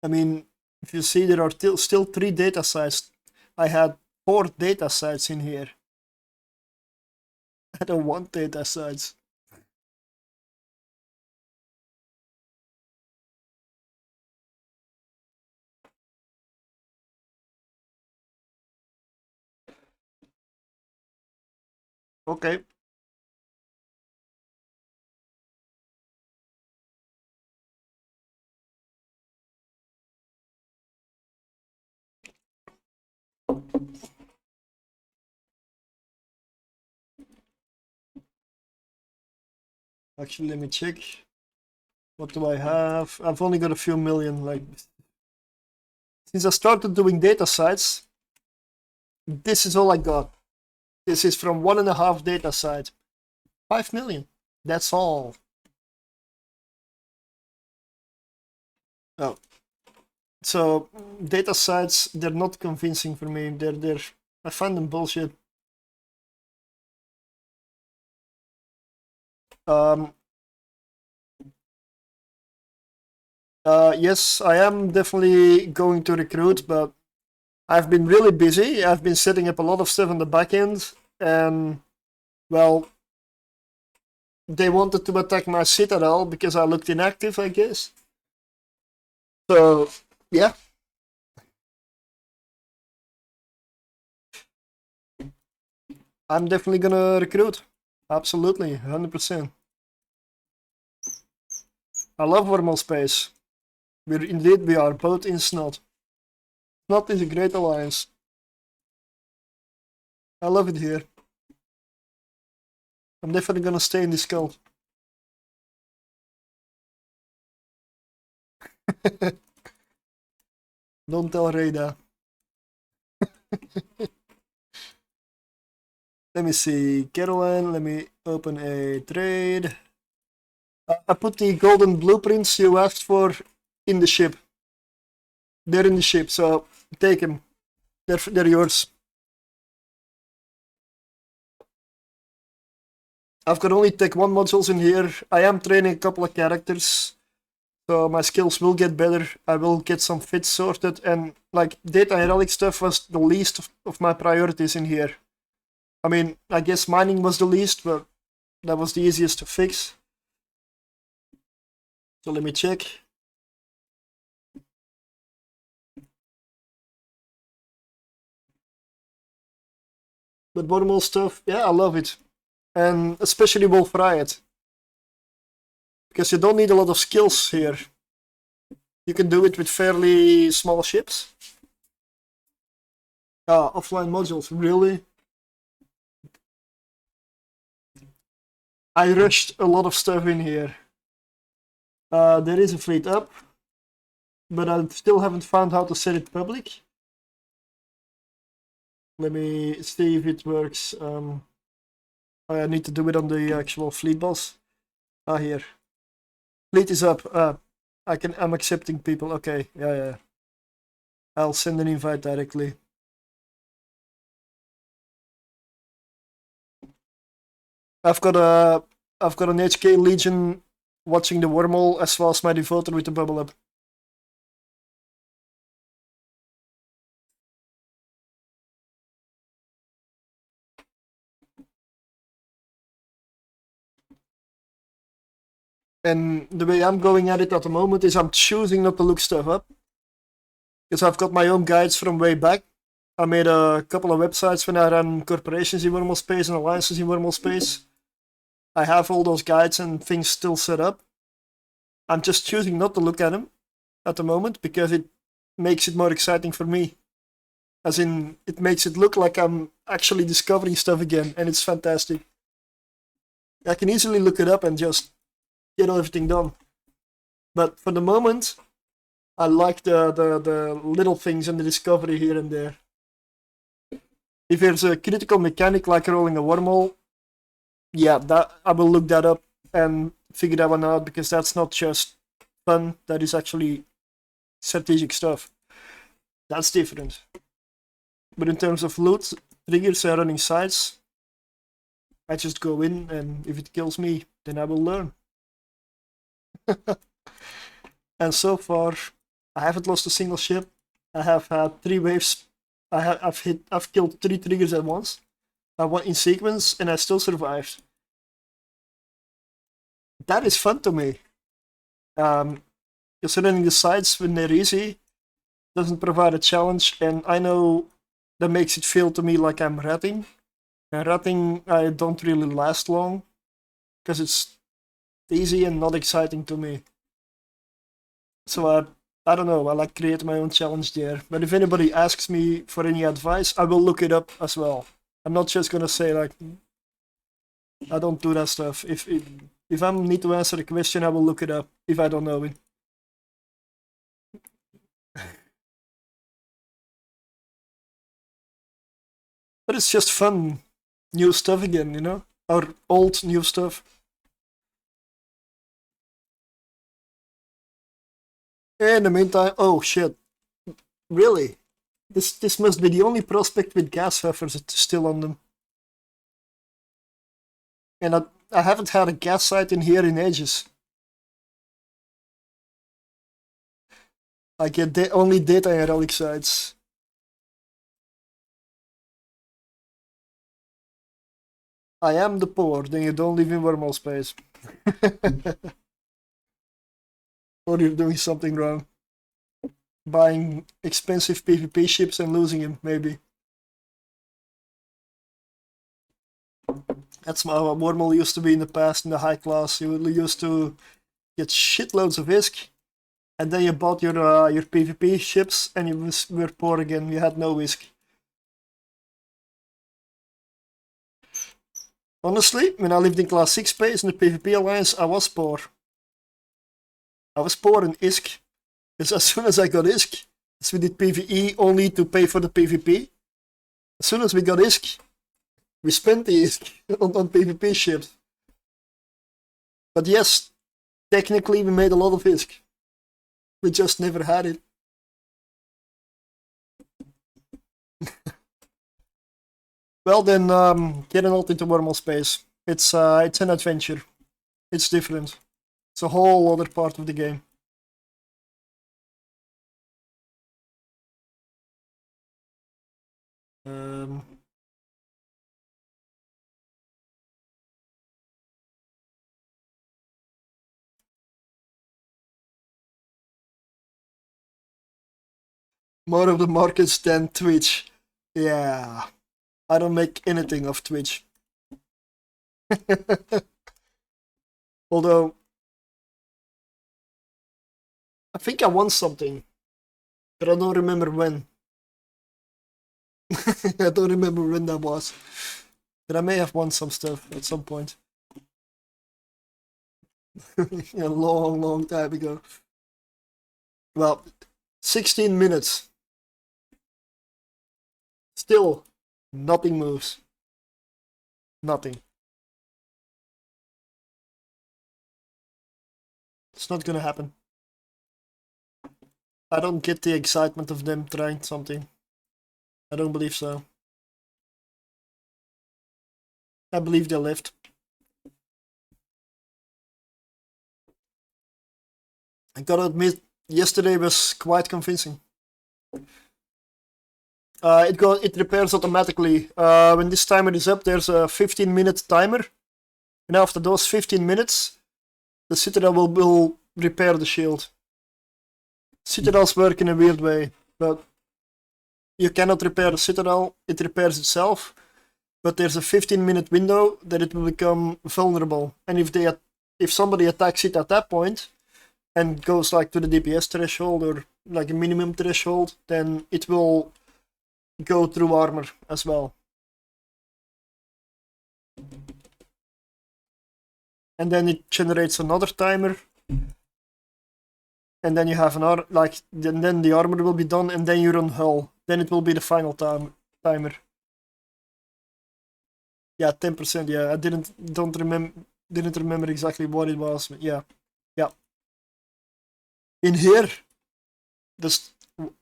[SPEAKER 1] I mean, if you see, there are still 3 data sites. I had 4 data sites in here. I don't want data sites. Okay. Actually, let me check. What do I have? I've only got a few million. Like, since I started doing data sites, this is all I got. This is from 1.5 data site. 5 million. That's all. Oh. So data sites, they're not convincing for me. I find them bullshit. Yes, I am definitely going to recruit, but I've been really busy. I've been setting up a lot of stuff on the back end, and well, they wanted to attack my citadel because I looked inactive, I guess. So, yeah. I'm definitely gonna recruit. Absolutely, 100%. I love Wormhole Space. We are both in Snot. Snot is a great alliance. I love it here. I'm definitely gonna stay in this cult. Don't tell Reda. Let me see, Caroline, let me open a trade. I put the golden blueprints you asked for in the ship. They're in the ship, so take them. They're yours. I've got only Tech 1 modules in here. I am training a couple of characters, so my skills will get better. I will get some fits sorted, and like data and relic stuff was the least of my priorities in here. I mean, I guess mining was the least, but that was the easiest to fix. So let me check. But Wormhole stuff, yeah, I love it. And especially Wolf Riot. Because you don't need a lot of skills here. You can do it with fairly small ships. Offline modules, really? I rushed a lot of stuff in here. There is a fleet up, but I still haven't found how to set it public. Let me see if it works. I need to do it on the actual fleet boss. Here. Fleet is up. I'm accepting people. Okay, yeah. I'll send an invite directly. I've got an HK Legion watching the wormhole as well as my devoter with the bubble up. And the way I'm going at it at the moment is I'm choosing not to look stuff up. Because I've got my own guides from way back. I made a couple of websites when I ran corporations in Wormhole Space and alliances in Wormhole Space. I have all those guides and things still set up. I'm just choosing not to look at them at the moment because it makes it more exciting for me. As in, it makes it look like I'm actually discovering stuff again, and it's fantastic. I can easily look it up and just get everything done. But for the moment, I like the little things and the discovery here and there. If there's a critical mechanic like rolling a wormhole, yeah, that I will look that up and figure that one out because that's not just fun, that is actually strategic stuff. That's different. But in terms of loot, triggers and running sites, I just go in and if it kills me, then I will learn. And so far, I haven't lost a single ship. I have had 3 waves. I've killed 3 triggers at once. I went in sequence and I still survived. That is fun to me. Because running the sites when they're easy doesn't provide a challenge, and I know that makes it feel to me like I'm ratting. And ratting, I don't really last long because it's easy and not exciting to me. So I don't know, I like create my own challenge there. But if anybody asks me for any advice, I will look it up as well. I'm not just gonna say like, I don't do that stuff. If I need to answer a question, I will look it up if I don't know it. But it's just fun, new stuff again, you know? Or old new stuff. In the meantime, oh shit, Really? This must be the only prospect with gas buffers still on them. And I haven't had a gas site in here in ages. I get only data and relic sites. I am the poor, then you don't live in wormhole space. Or you're doing something wrong. Buying expensive PvP ships and losing them, maybe. That's how wormhole used to be in the past in the high class. You used to get shitloads of ISK, and then you bought your PvP ships and you were poor again. You had no ISK. Honestly, when I lived in class 6 space in the PvP alliance, I was poor. I was poor in ISK. Because as soon as I got ISK, as we did PvE only to pay for the PvP, as soon as we got ISK, we spent the ISK on PvP ships. But yes, technically we made a lot of ISK. We just never had it. Well then, get an alt into wormhole space. It's an adventure. It's different. It's a whole other part of the game. More of the markets than Twitch. Yeah. I don't make anything of Twitch. Although, I think I won something, but I don't remember when. I don't remember when that was, but I may have won some stuff at some point. A long, long time ago. Well, 16 minutes. Still, nothing moves. Nothing. It's not gonna happen. I don't get the excitement of them trying something. I don't believe so. I believe they lived. I gotta admit, yesterday was quite convincing. It repairs automatically. When this timer is up, there's a 15-minute timer, and after those 15 minutes, the Citadel will repair the shield. Citadels work in a weird way, but you cannot repair the Citadel, it repairs itself, but there's a 15-minute window that it will become vulnerable, and if somebody attacks it at that point, and goes like to the DPS threshold or like a minimum threshold, then it will go through armor as well. And then it generates another timer, and then you have then the armor will be done, and then you run hull. Then it will be the final timer. Yeah, 10%. Yeah, I didn't remember exactly what it was, but yeah. In here, just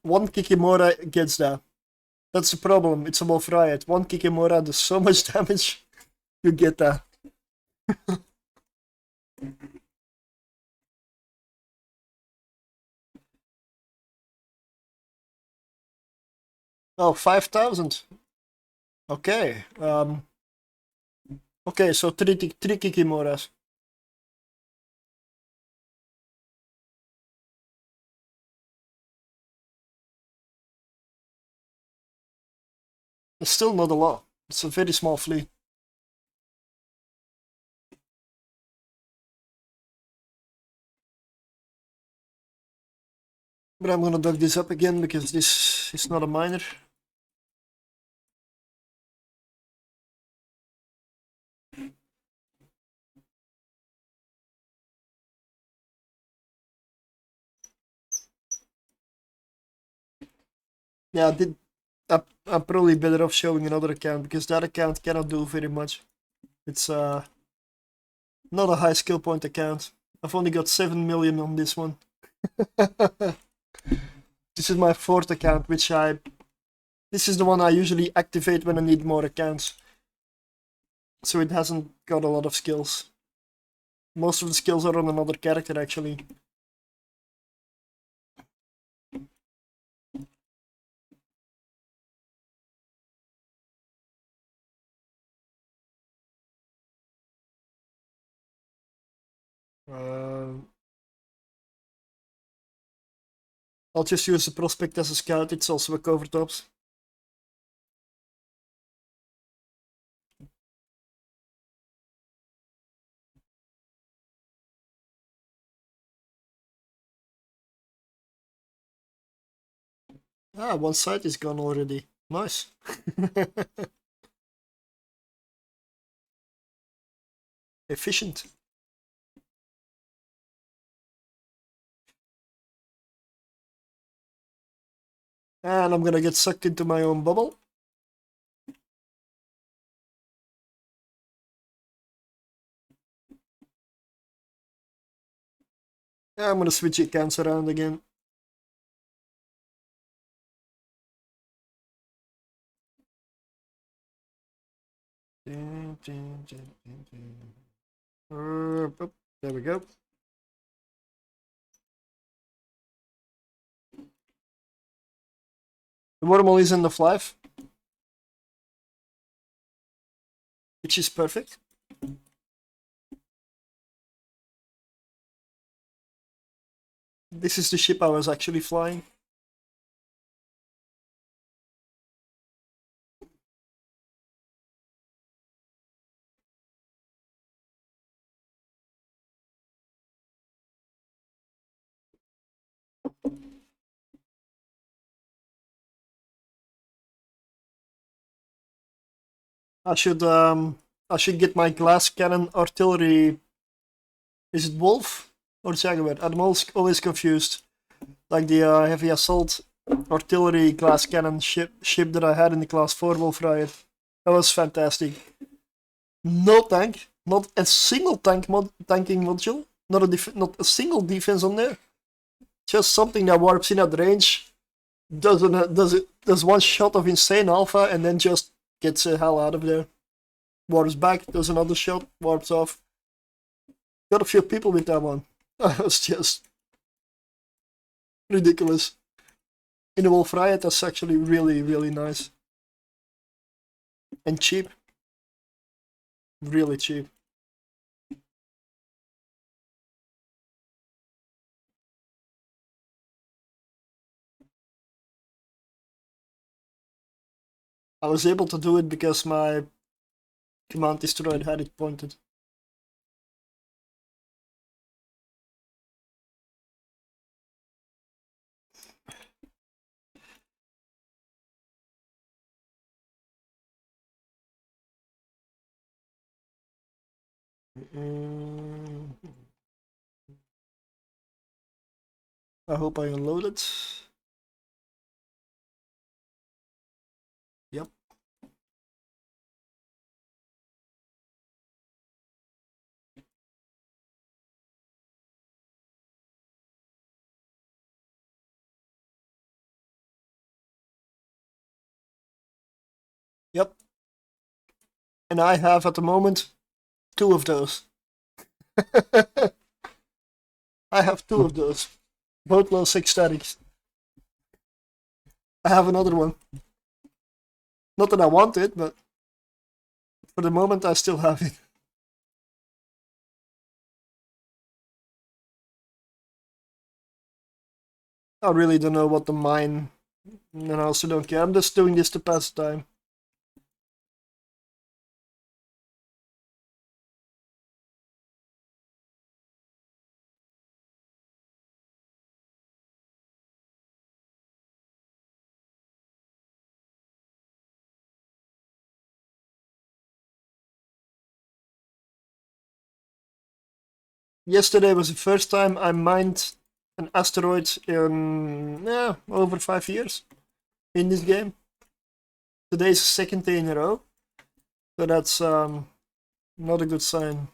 [SPEAKER 1] one Kikimora gets that. That's the problem. It's a Wolf Riot. One Kikimora does so much damage. You get that. Oh, 5,000. Okay. Okay, so three Kikimoras. It's still not a lot. It's a very small fleet. But I'm gonna dug this up again because this is not a miner. Yeah, I'm probably better off showing another account because that account cannot do very much. It's not a high skill point account. I've only got 7 million on this one. This is my 4th account, this is the one I usually activate when I need more accounts. So it hasn't got a lot of skills. Most of the skills are on another character, actually. I'll just use the prospect as a scout, it's also a cover tops. Ah, one side is gone already. Nice. Efficient. And I'm gonna get sucked into my own bubble. Yeah, I'm gonna switch accounts around again. There we go. The wormhole is end of life, which is perfect. This is the ship I was actually flying. I should get my glass cannon artillery. Is it Wolf or Jaguar? I'm always confused. Like the heavy assault artillery glass cannon ship that I had in the class 4 Wolf Riot. That was fantastic. No tank, not a single tanking module, not a single defense on there. Just something that warps in at range, does one shot of insane alpha, and then just gets the hell out of there. Warps back, does another shot, warps off. Got a few people with that one. That was just ridiculous. In the Wolf Riot, that's actually really, really nice. And cheap. Really cheap. I was able to do it because my command destroyer had it pointed. I hope I unload it. Yep. Yep. And I have at the moment 2 of those. I have 2 of those. Both low 6 statics. I have another one. Not that I want it, but for the moment I still have it. I really don't know what to mine, and I also don't care. I'm just doing this to pass time. Yesterday was the first time I mined an asteroid in over 5 years in this game. Today's the 2nd day in a row, so that's not a good sign.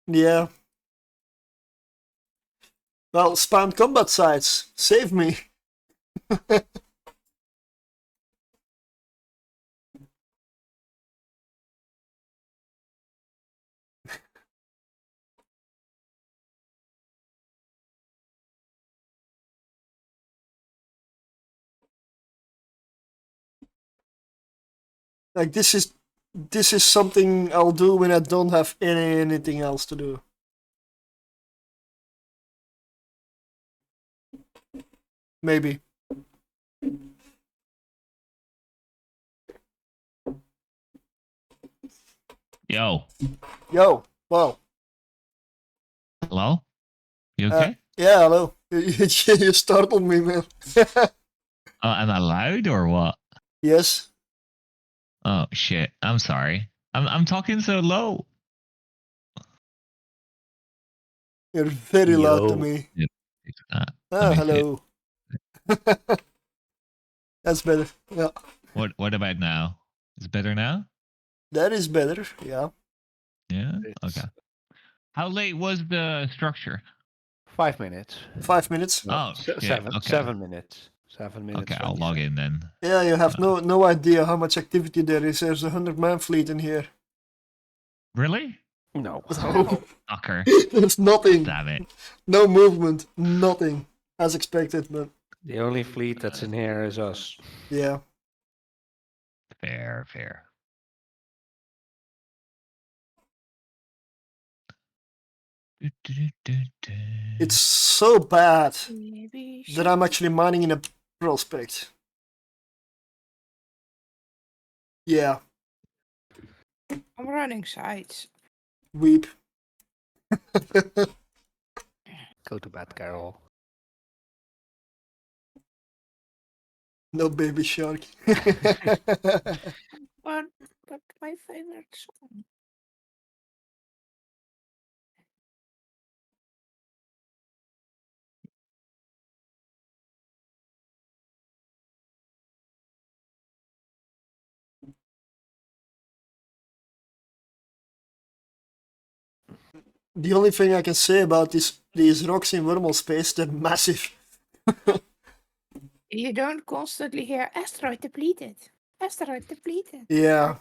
[SPEAKER 1] Yeah. Well, spawn combat sites. Save me. Like this is something I'll do when I don't have anything else to do. Maybe.
[SPEAKER 2] Yo.
[SPEAKER 1] Yo. Wow.
[SPEAKER 2] Hello? You okay?
[SPEAKER 1] Yeah, hello. You startled me, man.
[SPEAKER 2] Am I loud or what?
[SPEAKER 1] Yes.
[SPEAKER 2] Oh shit. I'm sorry. I'm talking so low.
[SPEAKER 1] You're very loud to me.
[SPEAKER 2] Let me
[SPEAKER 1] Hello. That's better. Yeah.
[SPEAKER 2] What about now? Is it better now?
[SPEAKER 1] That is better. Yeah.
[SPEAKER 2] Yeah? Okay. How late was the structure?
[SPEAKER 3] 5 minutes.
[SPEAKER 1] 5 minutes.
[SPEAKER 2] Oh, shit.
[SPEAKER 3] Seven.
[SPEAKER 2] Okay.
[SPEAKER 3] 7 minutes. 7 minutes.
[SPEAKER 2] Okay, I'll log in then.
[SPEAKER 1] Yeah, you have no idea how much activity there is. There's a 100-man fleet in here.
[SPEAKER 2] Really?
[SPEAKER 3] No.
[SPEAKER 2] Fucker.
[SPEAKER 1] There's nothing.
[SPEAKER 2] Damn it.
[SPEAKER 1] No movement. Nothing. As expected, but
[SPEAKER 3] The only fleet that's in here is us.
[SPEAKER 1] yeah.
[SPEAKER 2] Fair, fair.
[SPEAKER 1] It's so bad that I'm actually mining in a prospect. Yeah.
[SPEAKER 4] I'm running sites.
[SPEAKER 1] Weep.
[SPEAKER 3] Go to bed, Carol.
[SPEAKER 1] No baby shark.
[SPEAKER 4] But my favorite song.
[SPEAKER 1] The only thing I can say about these rocks in Wormhole space, they're massive.
[SPEAKER 4] You don't constantly hear asteroid depleted. Asteroid depleted.
[SPEAKER 1] Yeah.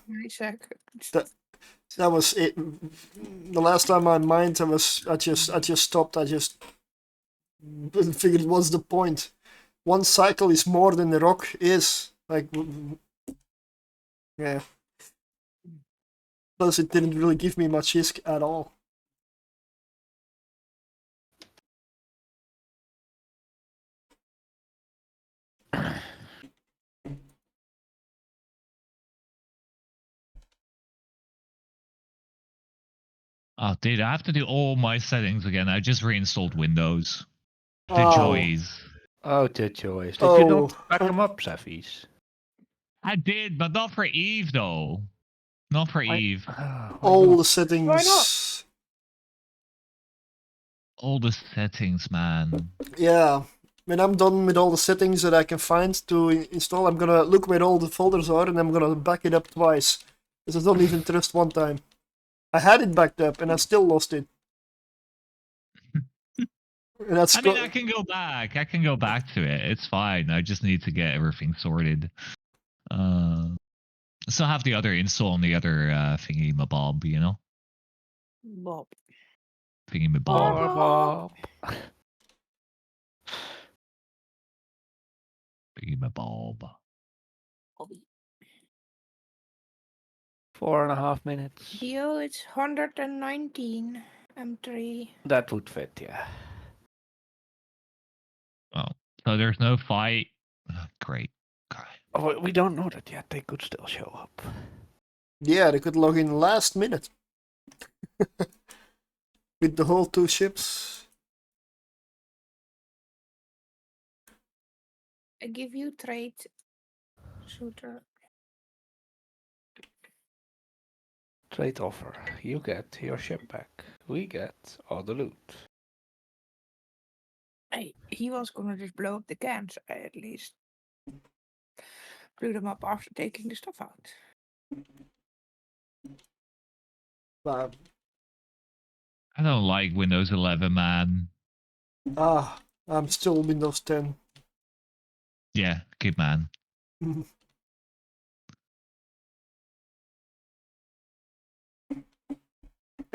[SPEAKER 4] That
[SPEAKER 1] That was it. The last time I mined, I just stopped. I just figured, what's the point? One cycle is more than the rock is. Like, yeah. Plus, it didn't really give me much risk at all.
[SPEAKER 2] Oh, dude, I have to do all my settings again. I just reinstalled Windows. The
[SPEAKER 1] Oh.
[SPEAKER 2] joys.
[SPEAKER 3] Oh, the joys. Did you not back them up, Safis?
[SPEAKER 2] I did, but not for Eve, though. Not for Eve.
[SPEAKER 1] All the settings.
[SPEAKER 4] Why not?
[SPEAKER 2] All the settings, man.
[SPEAKER 1] Yeah. When I'm done with all the settings that I can find to install, I'm gonna look where all the folders are and I'm gonna back it up twice. Because I don't even trust one time. I had it backed up and I still lost it.
[SPEAKER 2] I mean, I can go back. I can go back to it. It's fine. I just need to get everything sorted. So have the other install on the other thingy mabob, you know?
[SPEAKER 4] Bob.
[SPEAKER 2] Thingy mabob.
[SPEAKER 3] Bob.
[SPEAKER 2] Thingy mabob.
[SPEAKER 3] 4.5 minutes.
[SPEAKER 4] Yo, it's 119 M3.
[SPEAKER 3] That would fit, yeah.
[SPEAKER 2] Oh, so there's no fight. Oh, great. Okay.
[SPEAKER 3] Oh, we don't know that yet. They could still show up.
[SPEAKER 1] Yeah, they could log in last minute. With the whole 2 ships.
[SPEAKER 4] I give you trade shooter.
[SPEAKER 3] Trade offer. You get your ship back. We get all the loot.
[SPEAKER 4] Hey, he was gonna just blow up the cans. I at least blew them up after taking the stuff out.
[SPEAKER 1] Wow.
[SPEAKER 2] I don't like Windows 11, man.
[SPEAKER 1] Ah, I'm still Windows 10.
[SPEAKER 2] Yeah, good man.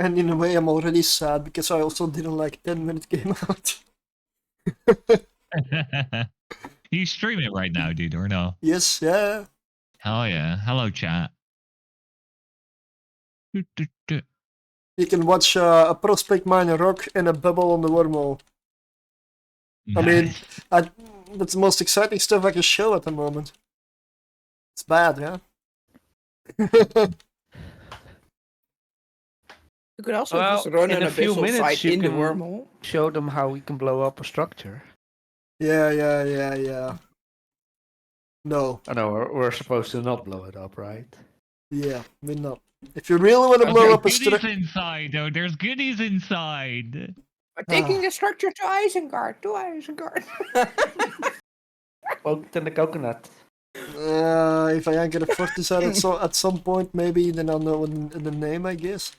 [SPEAKER 1] And in a way, I'm already sad because I also didn't like 10 when it came out.
[SPEAKER 2] You stream it right now, dude, or no?
[SPEAKER 1] Yes, yeah.
[SPEAKER 2] Hell yeah. Hello, chat.
[SPEAKER 1] You can watch a prospect mine a rock and a bubble on the wormhole. I mean, that's the most exciting stuff I can show at the moment. It's bad, yeah?
[SPEAKER 4] You could also
[SPEAKER 3] Well,
[SPEAKER 4] just run
[SPEAKER 3] in
[SPEAKER 4] an
[SPEAKER 3] a few
[SPEAKER 4] abyssal
[SPEAKER 3] minutes
[SPEAKER 4] fight
[SPEAKER 3] you
[SPEAKER 4] in the
[SPEAKER 3] can
[SPEAKER 4] wormhole.
[SPEAKER 3] show them how we can blow up a structure.
[SPEAKER 1] Yeah. No.
[SPEAKER 3] Oh no, we're supposed to not blow it up, right?
[SPEAKER 1] Yeah, we're not. If you really want to blow up a
[SPEAKER 2] There's goodies
[SPEAKER 1] structure...
[SPEAKER 2] inside, though. There's goodies inside.
[SPEAKER 4] We're taking the structure to Isengard. To Isengard.
[SPEAKER 3] Poked in the coconut.
[SPEAKER 1] If I ain't gonna afford this out at some point, maybe, then I'll know the name, I guess.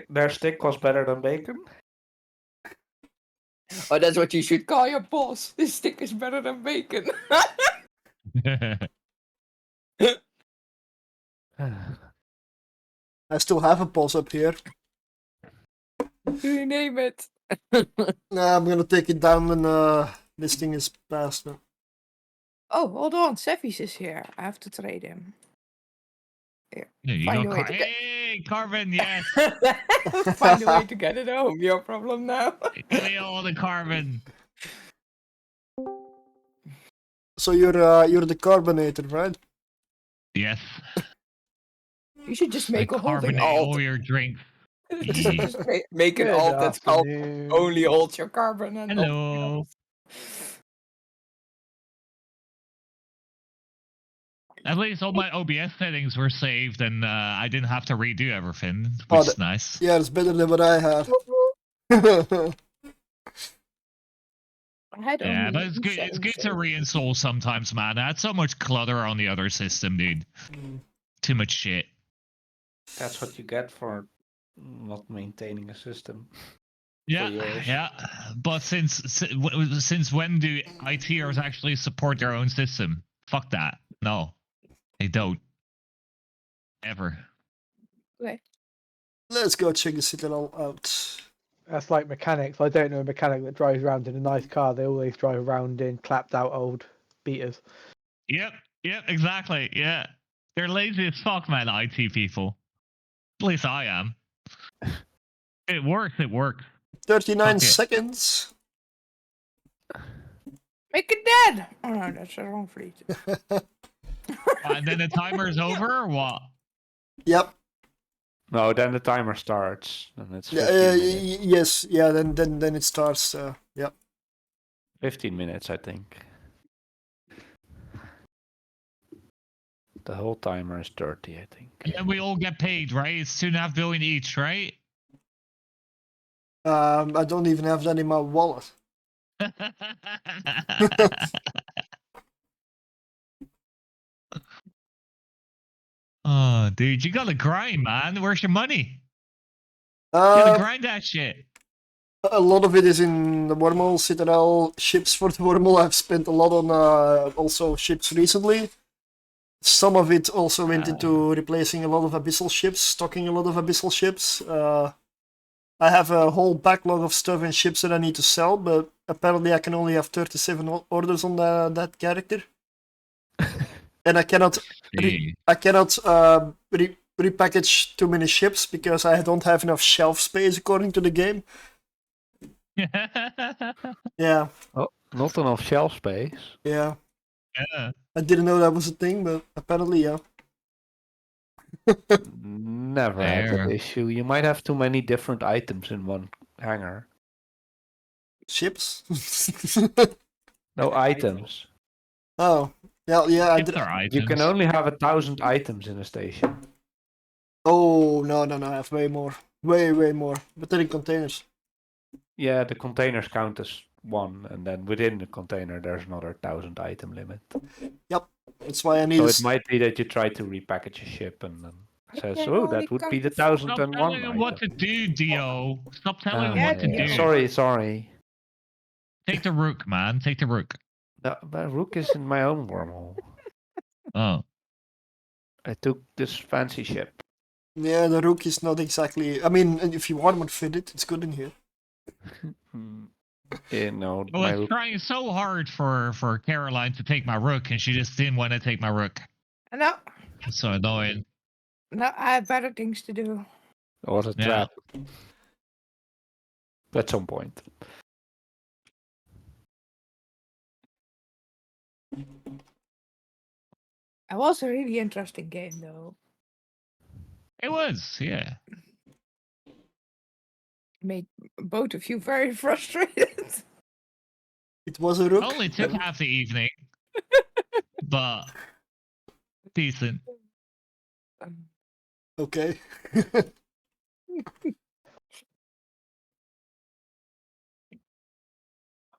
[SPEAKER 3] Their stick was better than bacon.
[SPEAKER 4] Oh, that's what you should call your boss. This stick is better than bacon.
[SPEAKER 1] I still have a boss up here.
[SPEAKER 4] Do you name it?
[SPEAKER 1] Nah, I'm gonna take it down when this thing is past.
[SPEAKER 4] Oh, hold on. Sephi's is here. I have to trade him. Here.
[SPEAKER 2] Yeah, you
[SPEAKER 4] Find
[SPEAKER 2] go
[SPEAKER 4] a way to get...
[SPEAKER 2] Hey, Carbon, yes.
[SPEAKER 4] Find a way to get it home. Your problem now.
[SPEAKER 2] Give me all the carbon.
[SPEAKER 1] So you're the carbonator, right?
[SPEAKER 2] Yes.
[SPEAKER 4] You should just make
[SPEAKER 2] I
[SPEAKER 4] a holding
[SPEAKER 2] carbonate
[SPEAKER 4] alt.
[SPEAKER 2] all your drinks.
[SPEAKER 4] Just make an
[SPEAKER 3] Good
[SPEAKER 4] alt that's called
[SPEAKER 3] afternoon.
[SPEAKER 4] only holds your carbon and nothing
[SPEAKER 2] Hello.
[SPEAKER 4] else.
[SPEAKER 2] At least all my OBS settings were saved, and I didn't have to redo everything,
[SPEAKER 1] Oh,
[SPEAKER 2] which is nice.
[SPEAKER 1] Yeah, it's better than what I had.
[SPEAKER 4] I had
[SPEAKER 2] Yeah,
[SPEAKER 4] only
[SPEAKER 2] but it's good. It's good to reinstall sometimes, man. I had so much clutter on the other system, dude. Too much shit.
[SPEAKER 3] That's what you get for not maintaining a system.
[SPEAKER 2] Yeah,
[SPEAKER 3] years.
[SPEAKER 2] yeah. But since when do ITers actually support their own system? Fuck that. No, they don't. Ever.
[SPEAKER 4] Okay.
[SPEAKER 1] Let's go check the citadel out.
[SPEAKER 5] That's like mechanics. I don't know a mechanic that drives around in a nice car. They always drive around in clapped out old beaters.
[SPEAKER 2] Yep, exactly. Yeah. They're lazy as fuck, man, IT people. At least I am. It works.
[SPEAKER 1] 39
[SPEAKER 2] Fuck it.
[SPEAKER 1] seconds.
[SPEAKER 4] Make it dead! Oh no, that's the wrong fleet.
[SPEAKER 2] And then the timer is over, or what?
[SPEAKER 1] Yep.
[SPEAKER 3] No, then the timer starts, and it's 15
[SPEAKER 1] Yeah,
[SPEAKER 3] minutes.
[SPEAKER 1] yes, yeah, then it starts, yep.
[SPEAKER 3] 15 minutes, I think. The whole timer is 30, I think.
[SPEAKER 2] And we all get paid, right? It's 2.5 billion each, right?
[SPEAKER 1] I don't even have that in my wallet.
[SPEAKER 2] Oh, dude, you gotta grind, man. Where's your money? You gotta grind that shit.
[SPEAKER 1] A lot of it is in the Wormhole Citadel ships for the Wormhole. I've spent a lot on also ships recently. Some of it also went into replacing a lot of abyssal ships, stocking a lot of abyssal ships. I have a whole backlog of stuff and ships that I need to sell, but apparently I can only have 37 orders on that character. And I cannot repackage too many ships because I don't have enough shelf space according to the game. Yeah.
[SPEAKER 3] Oh, not enough shelf space.
[SPEAKER 1] Yeah.
[SPEAKER 2] Yeah.
[SPEAKER 1] I didn't know that was a thing, but apparently, yeah.
[SPEAKER 3] Never had that issue. You might have too many different items in one hangar.
[SPEAKER 1] Ships?
[SPEAKER 3] No, items.
[SPEAKER 1] Oh. Yeah,
[SPEAKER 3] You can only have 1,000 items in a station.
[SPEAKER 1] Oh, no, I have way more. Way more. But they're in containers.
[SPEAKER 3] Yeah, the containers count as one, and then within the container there's another 1,000 item limit.
[SPEAKER 1] Yep. That's why I need
[SPEAKER 3] So it might be that you try to repackage a ship and then Says,
[SPEAKER 4] can
[SPEAKER 3] oh,
[SPEAKER 4] only
[SPEAKER 3] that would
[SPEAKER 4] count
[SPEAKER 3] be the
[SPEAKER 4] to four.
[SPEAKER 2] Stop
[SPEAKER 3] 1001
[SPEAKER 2] telling him what to
[SPEAKER 3] item.
[SPEAKER 2] do, Dio. Stop telling him
[SPEAKER 3] Ah,
[SPEAKER 2] what to
[SPEAKER 4] Yeah,
[SPEAKER 2] do.
[SPEAKER 4] Dio.
[SPEAKER 3] Sorry.
[SPEAKER 2] Take the rook, man. Take the rook.
[SPEAKER 3] The rook is in my own wormhole.
[SPEAKER 2] Oh.
[SPEAKER 3] I took this fancy ship.
[SPEAKER 1] Yeah, the rook is not exactly. I mean, if you want to fit it, it's good in here.
[SPEAKER 3] No,
[SPEAKER 2] I
[SPEAKER 3] my
[SPEAKER 2] was
[SPEAKER 3] rook.
[SPEAKER 2] trying so hard for Caroline to take my rook, and she just didn't want to take my rook.
[SPEAKER 4] No,
[SPEAKER 2] It's so annoying.
[SPEAKER 4] no, I have better things to do.
[SPEAKER 3] Was a
[SPEAKER 2] Yeah.
[SPEAKER 3] trap. At some point.
[SPEAKER 4] It was a really interesting game, though.
[SPEAKER 2] It was, yeah.
[SPEAKER 4] Made both of you very frustrated.
[SPEAKER 1] It was a rook.
[SPEAKER 2] Only took half the evening, but decent.
[SPEAKER 1] Okay.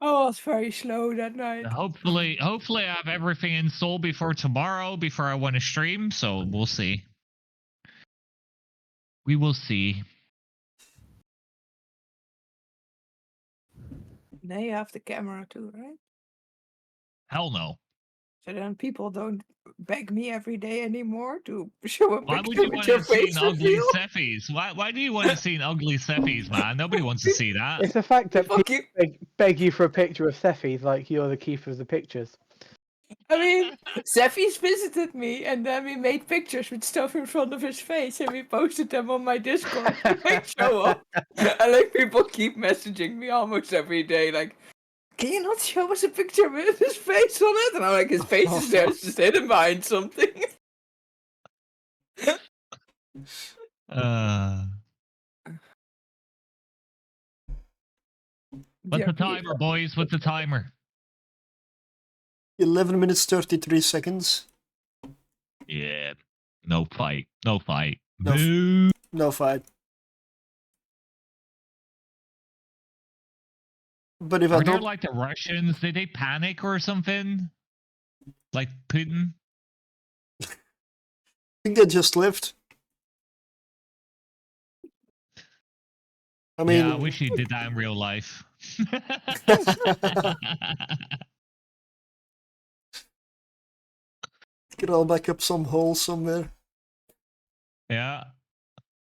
[SPEAKER 4] I was very slow that night.
[SPEAKER 2] Hopefully I have everything installed before tomorrow, before I want to stream. So we'll see. We will see.
[SPEAKER 4] Now you have the camera too, right?
[SPEAKER 2] Hell no.
[SPEAKER 4] So then people don't beg me every day anymore to show a
[SPEAKER 2] Why would
[SPEAKER 4] picture
[SPEAKER 2] you
[SPEAKER 4] with
[SPEAKER 2] want
[SPEAKER 4] your
[SPEAKER 2] to see
[SPEAKER 4] face
[SPEAKER 2] an ugly
[SPEAKER 4] reveal.
[SPEAKER 2] Seffies? Why do you want to see an ugly Seffies, man? Nobody wants to see that.
[SPEAKER 5] It's the fact that
[SPEAKER 4] People
[SPEAKER 5] people
[SPEAKER 4] keep.
[SPEAKER 5] beg you for a picture of Cephis like you're the keeper of the pictures.
[SPEAKER 4] I mean, Zeffy's visited me, and then we made pictures with stuff in front of his face, and we posted them on my Discord to make show up. And like people keep messaging me almost every day, like, "Can you not show us a picture with his face on it?" And I'm like, "His face is there, it's just hidden behind something."
[SPEAKER 2] What's the timer, boys? What's the timer?
[SPEAKER 1] 11 minutes 33 seconds.
[SPEAKER 2] Yeah. No fight. No fight.
[SPEAKER 1] No f-
[SPEAKER 2] Boo.
[SPEAKER 1] No fight. But if I
[SPEAKER 2] Are there
[SPEAKER 1] don't,
[SPEAKER 2] like the Russians? Did they panic or something? Like Putin?
[SPEAKER 1] I think they just left. I mean,
[SPEAKER 2] Yeah, I wish he did that in real life.
[SPEAKER 1] crawl back up some hole somewhere.
[SPEAKER 2] Yeah.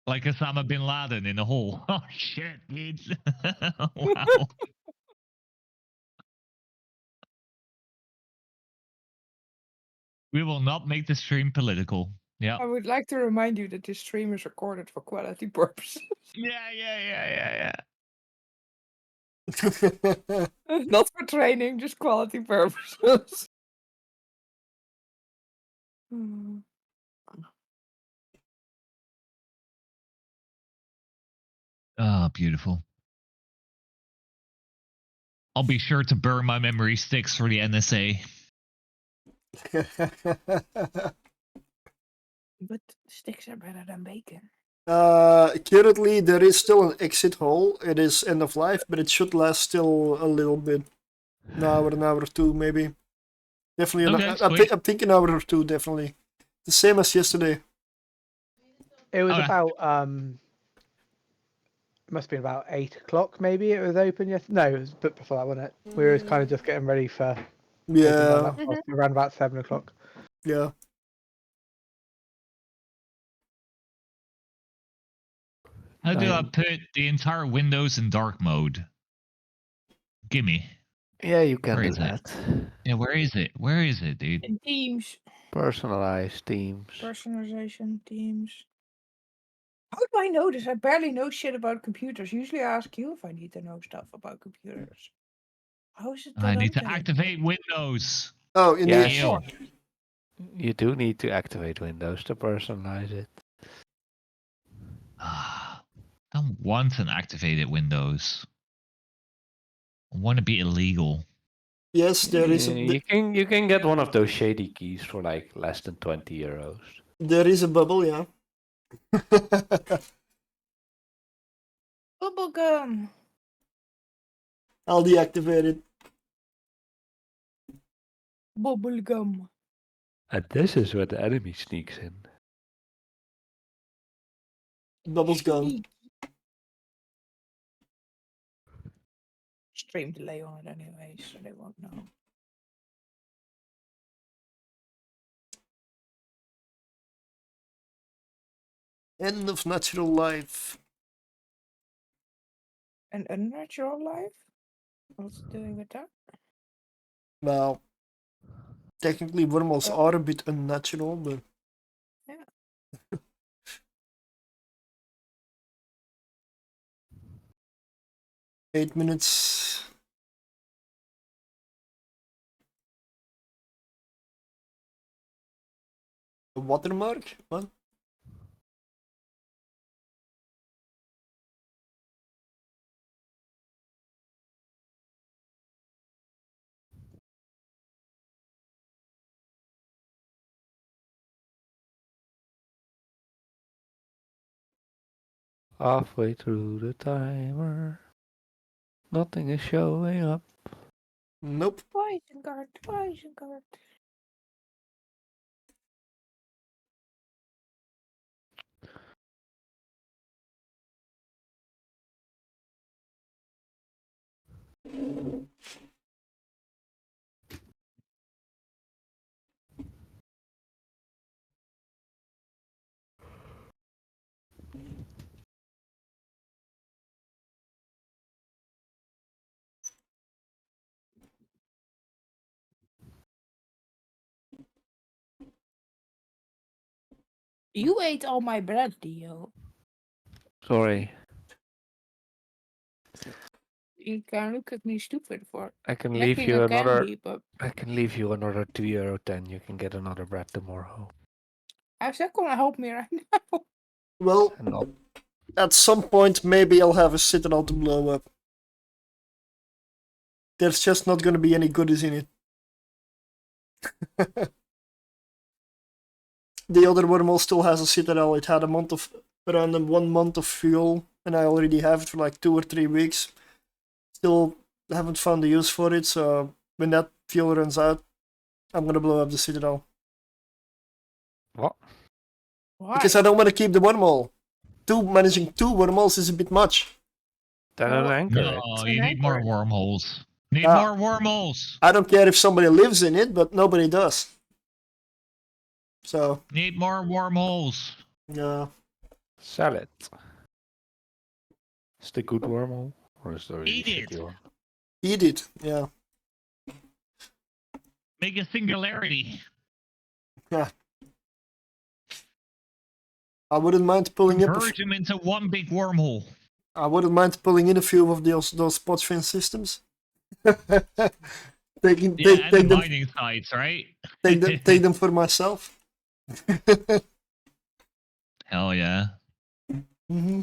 [SPEAKER 2] Like Osama bin Laden in a hole. Oh shit, dude. Wow. We will not make the stream political. Yeah.
[SPEAKER 4] I would like to remind you that this stream is recorded for quality purposes,
[SPEAKER 2] Yeah.
[SPEAKER 4] not for training, just quality purposes. Hmm.
[SPEAKER 2] Ah, beautiful. I'll be sure to burn my memory sticks for the NSA.
[SPEAKER 4] But sticks are better than bacon.
[SPEAKER 1] Currently, there is still an exit hole. It is end of life, but it should last still a little bit. An hour or two, maybe. Definitely,
[SPEAKER 2] Okay, sweet.
[SPEAKER 1] I'm thinking an hour or two, definitely. The same as yesterday.
[SPEAKER 5] It was
[SPEAKER 2] Okay.
[SPEAKER 5] about must have been about 8 o'clock maybe it was open. Yes, no, it was a bit before that, wasn't it? We were kind of just getting ready for
[SPEAKER 1] Yeah,
[SPEAKER 5] around about 7 o'clock.
[SPEAKER 1] yeah.
[SPEAKER 2] How do I put the entire Windows in dark mode? Gimme.
[SPEAKER 3] Yeah, you can
[SPEAKER 2] Where
[SPEAKER 3] do
[SPEAKER 2] is it?
[SPEAKER 3] that.
[SPEAKER 2] Yeah, where is it? Where is it, dude?
[SPEAKER 4] In Teams.
[SPEAKER 3] Personalized themes.
[SPEAKER 4] Personalization, Teams. How do I know this? I barely know shit about computers. Usually I ask you if I need to know stuff about computers. How is it that
[SPEAKER 2] I need to
[SPEAKER 4] telling me?
[SPEAKER 2] activate Windows.
[SPEAKER 1] Oh, in
[SPEAKER 3] Yeah,
[SPEAKER 1] the
[SPEAKER 2] Ew.
[SPEAKER 3] You do need to activate Windows to personalize it.
[SPEAKER 2] I don't want an activated Windows. I want to be illegal.
[SPEAKER 1] yes, there is
[SPEAKER 3] You can get one of those shady keys for like less than 20 euros.
[SPEAKER 1] there is a bubble, yeah.
[SPEAKER 4] Bubblegum.
[SPEAKER 1] I'll deactivate it.
[SPEAKER 4] Bubblegum.
[SPEAKER 3] And this is where the enemy sneaks in.
[SPEAKER 1] Bubble's gone.
[SPEAKER 4] Stream delay on it anyway, so they won't know.
[SPEAKER 1] End of natural life.
[SPEAKER 4] An unnatural life? What's it doing with that?
[SPEAKER 1] Well, technically wormholes are a bit unnatural, but...
[SPEAKER 4] Yeah.
[SPEAKER 1] 8 minutes. A watermark? What?
[SPEAKER 3] Halfway through the timer. Nothing is showing up.
[SPEAKER 1] Nope.
[SPEAKER 4] Isengard, Isengard. You ate all my bread, Dio.
[SPEAKER 3] Sorry.
[SPEAKER 4] You can look at me stupid for
[SPEAKER 3] I can leave
[SPEAKER 4] licking
[SPEAKER 3] you
[SPEAKER 4] a
[SPEAKER 3] another.
[SPEAKER 4] candy, but
[SPEAKER 3] I can leave you another €2.10. You can get another bread tomorrow.
[SPEAKER 4] how's that gonna help me right now?
[SPEAKER 1] Well,
[SPEAKER 3] And not.
[SPEAKER 1] at some point maybe I'll have a citadel to blow up. There's just not gonna be any goodies in it. The other wormhole still has a citadel. It had around 1 month of fuel, and I already have it for like 2 or 3 weeks. Still haven't found a use for it, so when that fuel runs out, I'm gonna blow up the citadel.
[SPEAKER 3] What?
[SPEAKER 4] Why?
[SPEAKER 1] Because I don't want to keep the wormhole. Managing 2 wormholes is a bit much.
[SPEAKER 3] Then
[SPEAKER 4] Well,
[SPEAKER 3] an anchor
[SPEAKER 2] No,
[SPEAKER 3] it.
[SPEAKER 2] you
[SPEAKER 4] an
[SPEAKER 2] need more
[SPEAKER 4] anchor.
[SPEAKER 2] wormholes. Need
[SPEAKER 1] Ah.
[SPEAKER 2] more wormholes.
[SPEAKER 1] I don't care if somebody lives in it, but nobody does. So,
[SPEAKER 2] Need more wormholes.
[SPEAKER 1] yeah.
[SPEAKER 3] Sell it. Is the good wormhole? Or is the really
[SPEAKER 2] Eat it.
[SPEAKER 3] shitty one?
[SPEAKER 1] Eat it, yeah.
[SPEAKER 2] Make a singularity.
[SPEAKER 1] I wouldn't mind pulling up.
[SPEAKER 2] Convert him into one big wormhole.
[SPEAKER 1] I wouldn't mind pulling in a few of those pod fin systems. Take
[SPEAKER 2] The
[SPEAKER 1] them,
[SPEAKER 2] mining sites, right?
[SPEAKER 1] take them for myself.
[SPEAKER 2] Hell yeah.
[SPEAKER 1] Mm-hmm.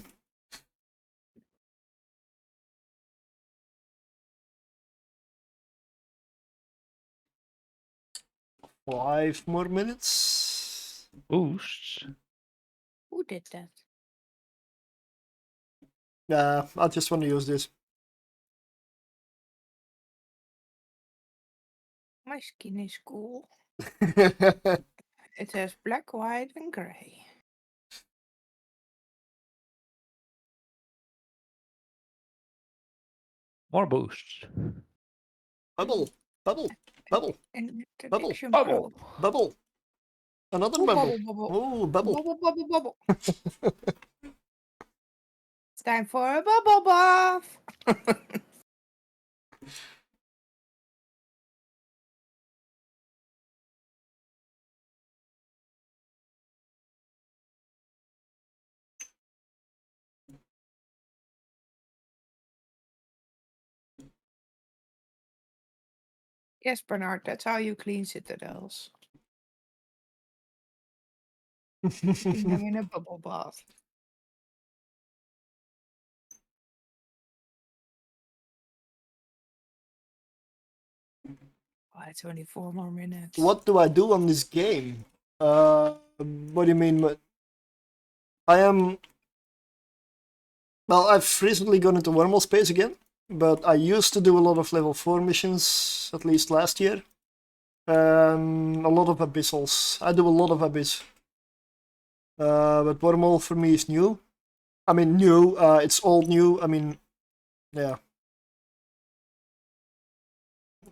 [SPEAKER 1] Five more minutes.
[SPEAKER 3] Boosts.
[SPEAKER 4] Who did that?
[SPEAKER 1] Yeah, I just want to use this.
[SPEAKER 4] My skin is cool. It has black, white, and grey.
[SPEAKER 3] More boosts.
[SPEAKER 1] Bubble, bubble, bubble,
[SPEAKER 4] And
[SPEAKER 1] Bubble.
[SPEAKER 4] addiction
[SPEAKER 3] Bubble.
[SPEAKER 4] pro.
[SPEAKER 1] bubble. Another
[SPEAKER 4] Ooh,
[SPEAKER 1] bubble.
[SPEAKER 4] bubble.
[SPEAKER 1] Oh, bubble.
[SPEAKER 4] Bubble, bubble, bubble. It's time for a bubble bath. Yes, Bernard, that's how you clean citadels. Clean them in a bubble bath. Oh, it's only 4 more minutes.
[SPEAKER 1] What do I do on this game? What do you mean? I am. Well, I've recently gone into wormhole space again, but I used to do a lot of level 4 missions, at least last year. A lot of abyssals. I do a lot of abyss. But wormhole for me is new. I mean, new. It's all new. I mean, yeah.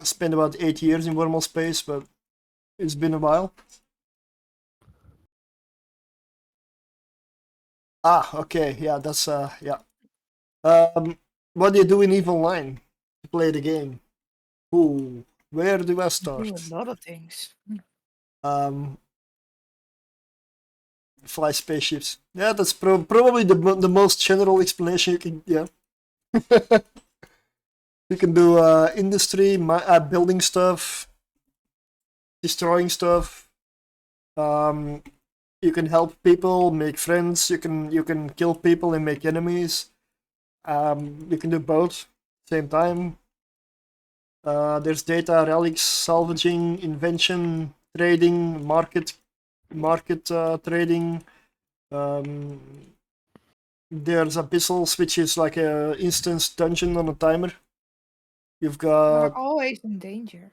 [SPEAKER 1] I spent about 8 years in Wormhole space, but it's been a while. Ah, okay, yeah, that's yeah. What do you do in Eve Online to play the game? Ooh, where do I
[SPEAKER 4] Do
[SPEAKER 1] start?
[SPEAKER 4] a lot of things.
[SPEAKER 1] Um, fly spaceships. Yeah, that's probably the most general explanation you can. Yeah. You can do industry, building stuff, destroying stuff. You can help people, make friends. You can kill people and make enemies. You can do both same time. There's data, relics, salvaging, invention, trading, market trading. There's abyssals, which is like a instance dungeon on a timer. You've
[SPEAKER 4] We're
[SPEAKER 1] got
[SPEAKER 4] always in danger.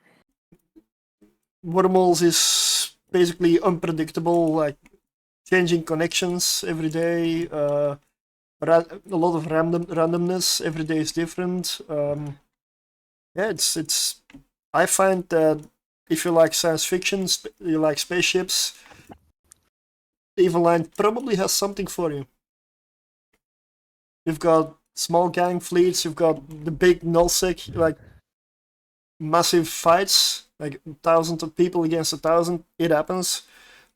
[SPEAKER 1] wormholes is basically unpredictable, like changing connections every day. A lot of randomness. Every day is different. Yeah, it's. I find that if you like science fiction, you like spaceships, Evil Line probably has something for you. You've got small gang fleets. You've got the big nullsec, like massive fights, like thousands of people against 1,000. It happens.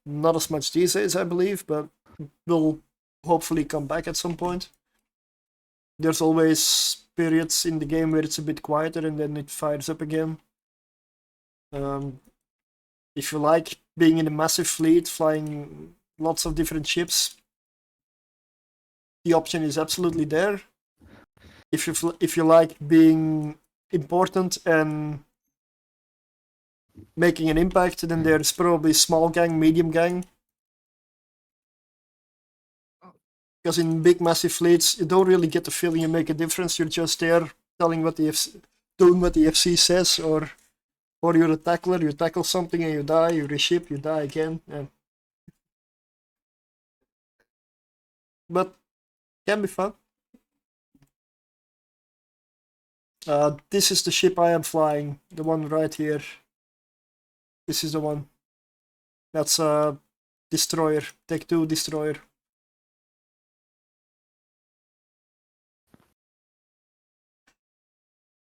[SPEAKER 1] Not as much these days, I believe, but will hopefully come back at some point. There's always periods in the game where it's a bit quieter and then it fires up again. If you like being in a massive fleet, flying lots of different ships, the option is absolutely there. If you like being important and making an impact, then there's probably small gang, medium gang. Because in big massive fleets, you don't really get the feeling you make a difference. You're just there telling what the doing what the FC says, or you're a tackler. You tackle something and you die. You reship, you die again. Yeah. But can be fun. This is the ship I am flying. The one right here. This is the one. That's a destroyer. Tech 2 destroyer.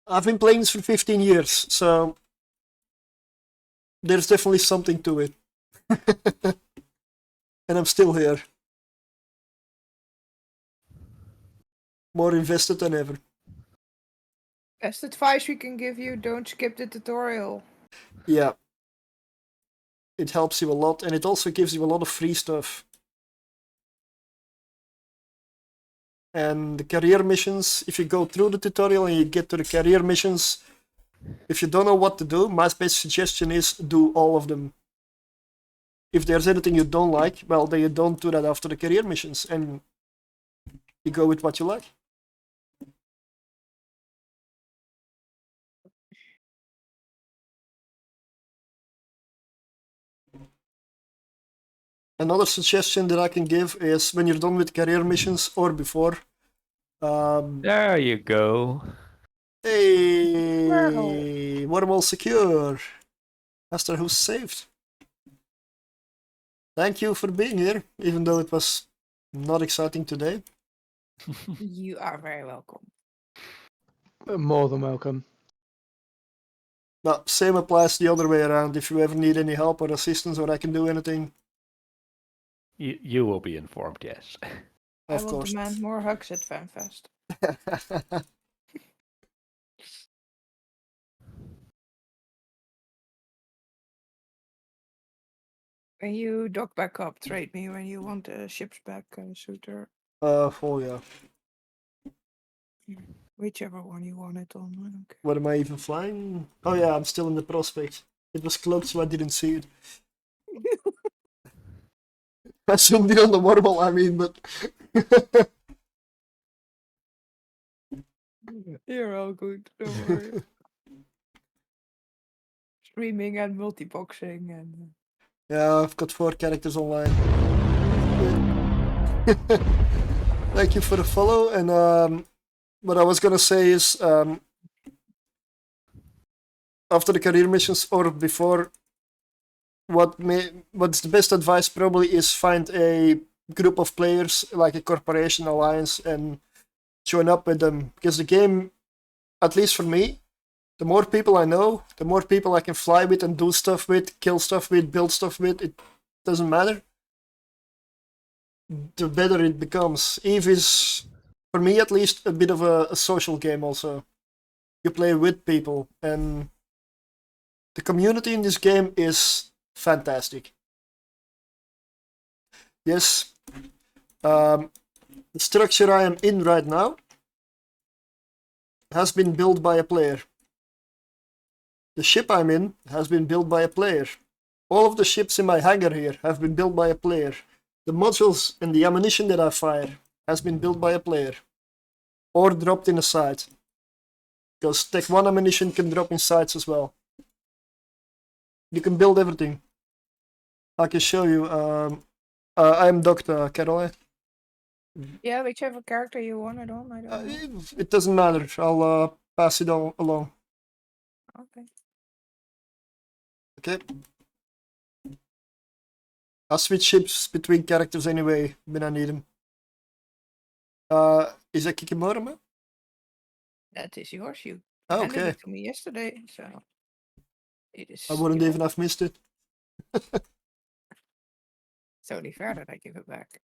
[SPEAKER 1] I've been playing this for 15 years, so there's definitely something to it. And I'm still here. More invested than ever.
[SPEAKER 4] Best advice we can give you, don't skip the tutorial.
[SPEAKER 1] Yeah. It helps you a lot, and it also gives you a lot of free stuff. And the career missions, if you go through the tutorial and you get to the career missions, if you don't know what to do, my best suggestion is do all of them. If there's anything you don't like, well, then you don't do that after the career missions, and you go with what you like. Another suggestion that I can give is when you're done with career missions or before.
[SPEAKER 3] There you go.
[SPEAKER 1] Hey, wormhole secure. Astrahus saved. Thank you for being here, even though it was not exciting today.
[SPEAKER 4] You are very welcome.
[SPEAKER 5] More than welcome.
[SPEAKER 1] No, same applies the other way around. If you ever need any help or assistance or I can do anything,
[SPEAKER 3] You will be informed, yes.
[SPEAKER 4] I
[SPEAKER 1] of
[SPEAKER 4] will
[SPEAKER 1] course.
[SPEAKER 4] demand more hugs at FanFest. When you dock back up, trade me when you want the ships back, Suitor.
[SPEAKER 1] Oh yeah.
[SPEAKER 4] Whichever one you want it on, I don't care.
[SPEAKER 1] What am I even flying? Oh yeah, I'm still in the prospect. It was cloaked, so I didn't see it. I zoomed in on the wormhole, I mean, but
[SPEAKER 4] You're all good, don't worry. Streaming and multiboxing and...
[SPEAKER 1] yeah, I've got 4 characters online. Thank you for the follow. And what I was gonna say is, after the career missions or before, what's the best advice probably is find a group of players like a corporation alliance and join up with them, because the game, at least for me, the more people I know, the more people I can fly with and do stuff with, kill stuff with, build stuff with, it doesn't matter, the better it becomes. Eve is, for me at least, a bit of a social game also. You play with people, and the community in this game is fantastic. Yes, the structure I am in right now has been built by a player. The ship I'm in has been built by a player. All of the ships in my hangar here have been built by a player. The modules and the ammunition that I fire has been built by a player. Or dropped in a site. Because Tech 1 ammunition can drop in sites as well. You can build everything. I can show you. I'm Dr. Caroline.
[SPEAKER 4] Yeah, whichever character you want it on, I don't know.
[SPEAKER 1] It doesn't matter. I'll pass it along.
[SPEAKER 4] Okay.
[SPEAKER 1] Okay. I'll switch ships between characters anyway when I need them. Is that Kikimora, man?
[SPEAKER 4] That is yours. You
[SPEAKER 1] Oh,
[SPEAKER 4] handed
[SPEAKER 1] okay.
[SPEAKER 4] it to me yesterday, so it is.
[SPEAKER 1] I wouldn't
[SPEAKER 4] yours.
[SPEAKER 1] even have missed it.
[SPEAKER 4] It's only fair that I give it back.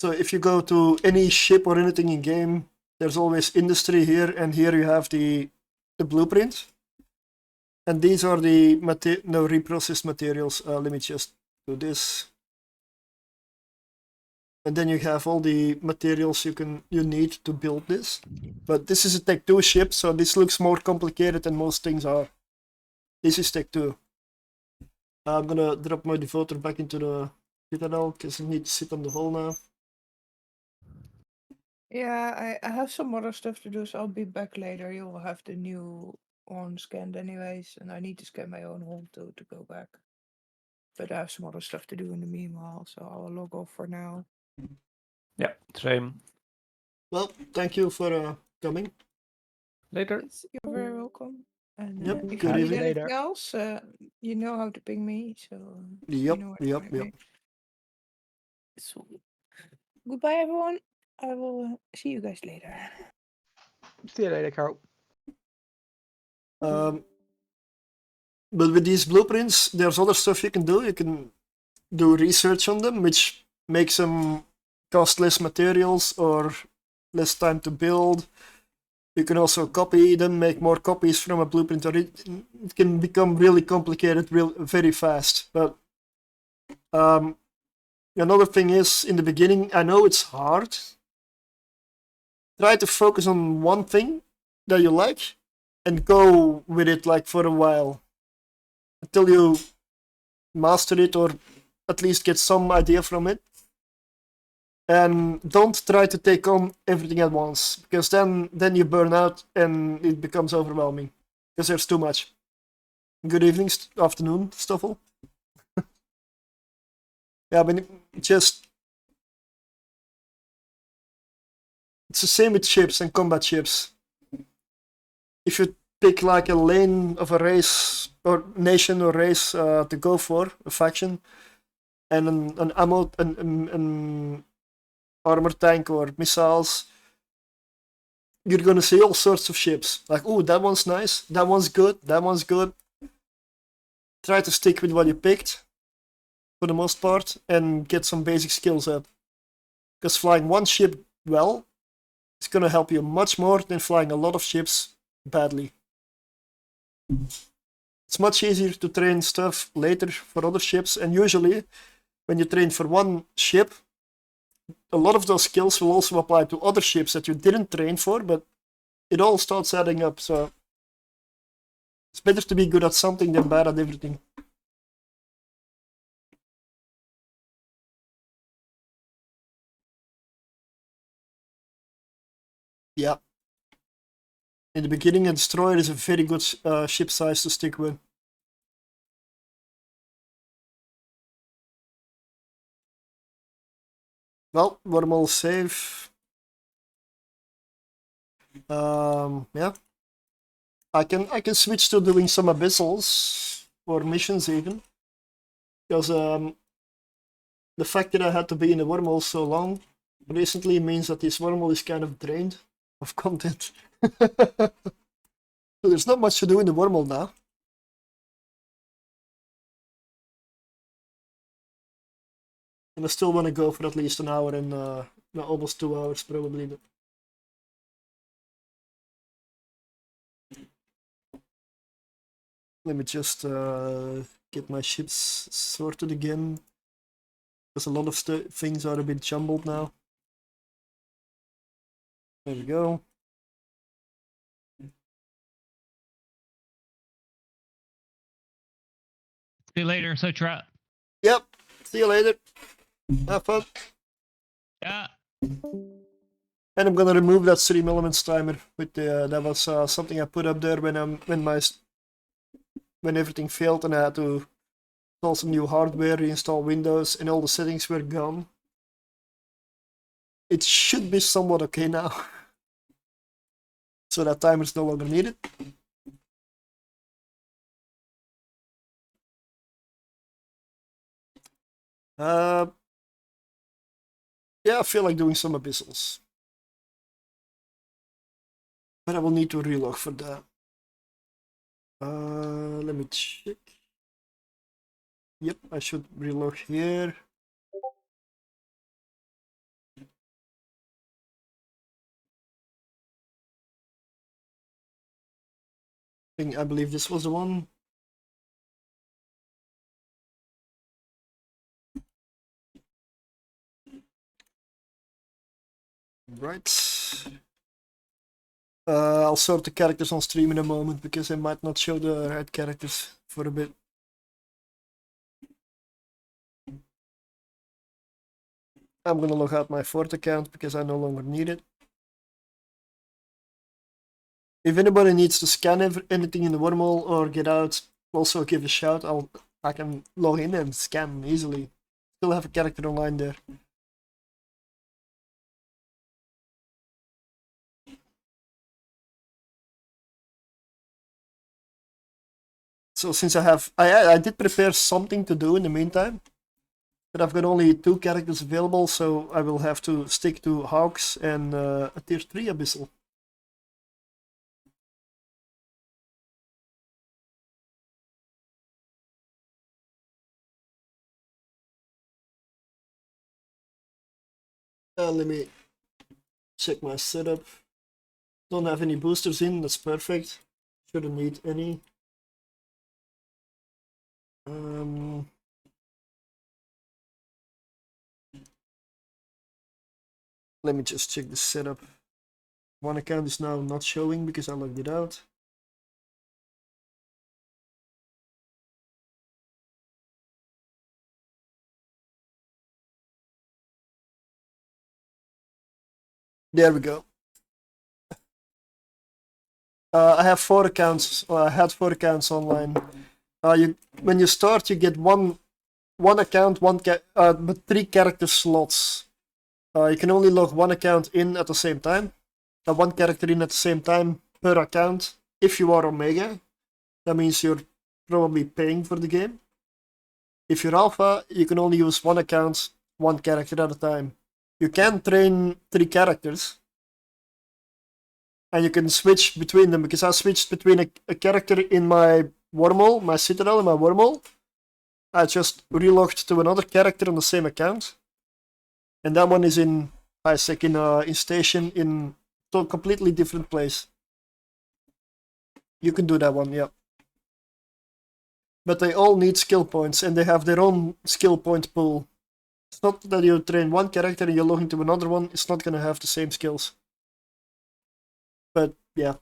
[SPEAKER 1] So if you go to any ship or anything in game, there's always industry here, and here you have the blueprint. And these are the reprocessed materials. Let me just do this. And then you have all the materials you need to build this. But this is a Tech 2 ship, so this looks more complicated than most things are. This is Tech 2. I'm gonna drop my devoter back into the Citadel because I need to sit on the hull now.
[SPEAKER 4] Yeah, I have some other stuff to do, so I'll be back later. You'll have the new one scanned anyways, and I need to scan my own home too to go back. But I have some other stuff to do in the meanwhile, so I'll log off for now.
[SPEAKER 3] Yeah, same.
[SPEAKER 1] Well, thank you for coming.
[SPEAKER 3] Later.
[SPEAKER 4] Yes, you're very welcome. And
[SPEAKER 1] Yep,
[SPEAKER 4] if
[SPEAKER 1] good
[SPEAKER 4] you need
[SPEAKER 1] evening.
[SPEAKER 4] anything else, you know how to ping me, so you
[SPEAKER 1] Yep,
[SPEAKER 4] know where to
[SPEAKER 1] yep,
[SPEAKER 4] find
[SPEAKER 1] yep.
[SPEAKER 4] me. So, goodbye, everyone. I will see you guys later.
[SPEAKER 5] See you later, Carol.
[SPEAKER 1] But with these blueprints, there's other stuff you can do. You can do research on them, which makes them cost less materials or less time to build. You can also copy them, make more copies from a blueprint, or it can become really complicated very fast. But another thing is, in the beginning, I know it's hard. Try to focus on one thing that you like and go with it like for a while until you master it or at least get some idea from it. And don't try to take on everything at once, because then you burn out and it becomes overwhelming because there's too much. Good evening, afternoon, Stoffel. Yeah, but just it's the same with ships and combat ships. If you pick like a lane of a race or nation or race to go for a faction, and an ammo, an armor tank or missiles, you're gonna see all sorts of ships. Like, oh, that one's nice, that one's good, that one's good. Try to stick with what you picked for the most part and get some basic skills up. Because flying one ship well is gonna help you much more than flying a lot of ships badly. It's much easier to train stuff later for other ships, and usually when you train for one ship, a lot of those skills will also apply to other ships that you didn't train for, but it all starts adding up, so it's better to be good at something than bad at everything. Yeah. In the beginning, a destroyer is a very good ship size to stick with. Well, wormhole save. Yeah. I can switch to doing some abyssals or missions even. Because the fact that I had to be in the wormhole so long recently means that this wormhole is kind of drained of content. So there's not much to do in the wormhole now. And I still want to go for at least an hour and almost 2 hours probably. But let me just get my ships sorted again. Because a lot of things are a bit jumbled now. There we go.
[SPEAKER 2] See you later, Sutra.
[SPEAKER 1] Yep. See you later. Have fun.
[SPEAKER 2] Yeah.
[SPEAKER 1] And I'm gonna remove that stream elements timer. With the that was something I put up there when everything failed and I had to install some new hardware, reinstall Windows, and all the settings were gone. It should be somewhat okay now. So that timer is no longer needed. Yeah, I feel like doing some abyssals. But I will need to relog for that. Let me check. Yep, I should relog here. I believe this was the one. Right. I'll sort the characters on stream in a moment because I might not show the right characters for a bit. I'm gonna log out my Fort account because I no longer need it. If anybody needs to scan anything in the wormhole or get out, also give a shout. I can log in and scan easily. Still have a character online there. So since I did prepare something to do in the meantime, but I've got only 2 characters available, so I will have to stick to Hawks and a tier 3 Abyssal. Let me check my setup. Don't have any boosters in, that's perfect. Shouldn't need any. Let me just check the setup. One account is now not showing because I logged it out. There we go. I have 4 accounts. I had 4 accounts online. When you start, you get one account, but 3 character slots. You can only log 1 account in at the same time. 1 character in at the same time per account. If you are Omega, that means you're probably paying for the game. If you're Alpha, you can only use 1 account, 1 character at a time. You can train 3 characters. And you can switch between them, because I switched between a character in my wormhole, my citadel in my wormhole. I just relogged to another character on the same account. And that one is in ISEC, in station, in a completely different place. You can do that one, yeah. But they all need skill points, and they have their own skill point pool. It's not that you train 1 character and you log into another one, it's not gonna have the same skills. But yeah,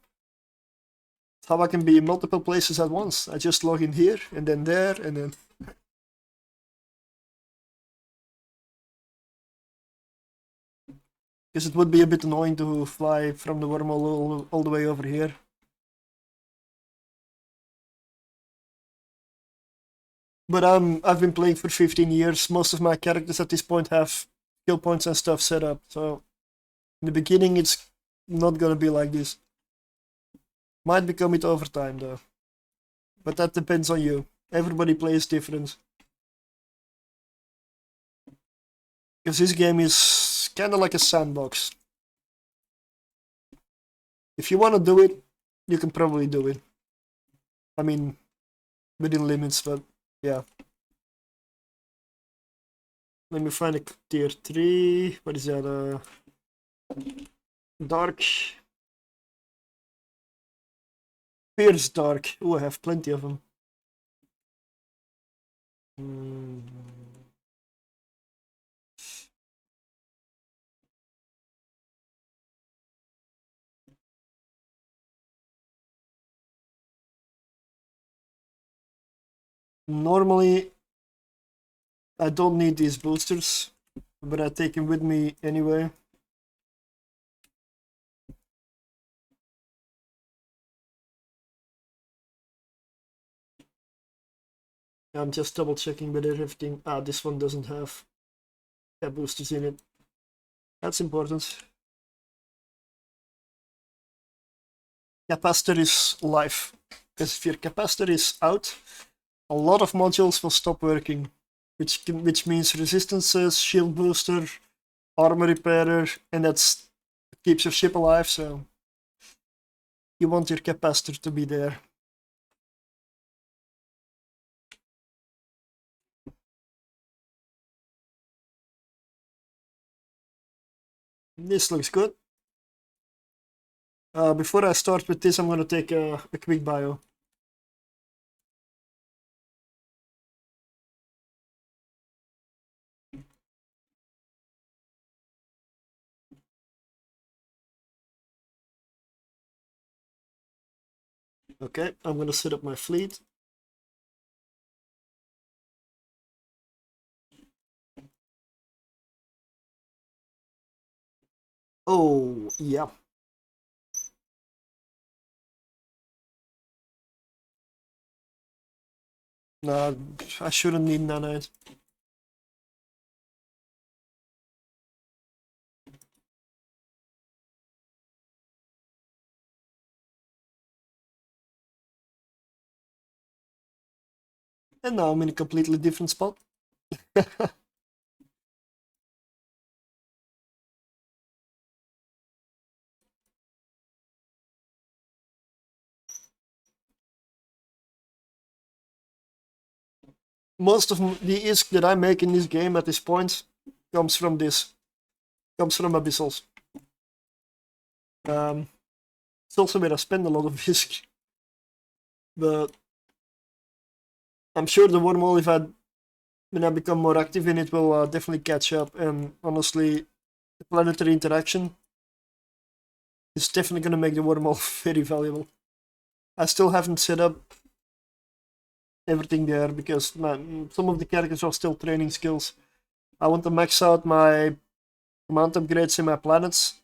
[SPEAKER 1] it's how I can be in multiple places at once. I just log in here and then there and then. Because it would be a bit annoying to fly from the wormhole all the way over here. But I've been playing for 15 years. Most of my characters at this point have skill points and stuff set up. So in the beginning, it's not gonna be like this. Might become it over time though, but that depends on you. Everybody plays different. Because this game is kind of like a sandbox. If you want to do it, you can probably do it. I mean, within limits, but yeah. Let me find a tier 3. What is that? Dark. Fierce Dark. Oh, I have plenty of them. Normally, I don't need these boosters, but I take them with me anyway. I'm just double checking whether everything. This one doesn't have boosters in it. That's important. Capacitor is live, because if your capacitor is out, a lot of modules will stop working, which means resistances, shield booster, armor repairer, and that keeps your ship alive. So you want your capacitor to be there. This looks good. Before I start with this, I'm going to take a quick bio. Okay, I'm going to set up my fleet. Oh, yeah. No, I shouldn't need nanite. And now I'm in a completely different spot. Most of the ISK that I make in this game at this point comes from this. Comes from Abyssals. It's also where I spend a lot of ISK. But I'm sure the wormhole, when I become more active in it, will definitely catch up. And honestly, the planetary interaction is definitely going to make the wormhole very valuable. I still haven't set up everything there because some of the characters are still training skills. I want to max out my command upgrades in my planets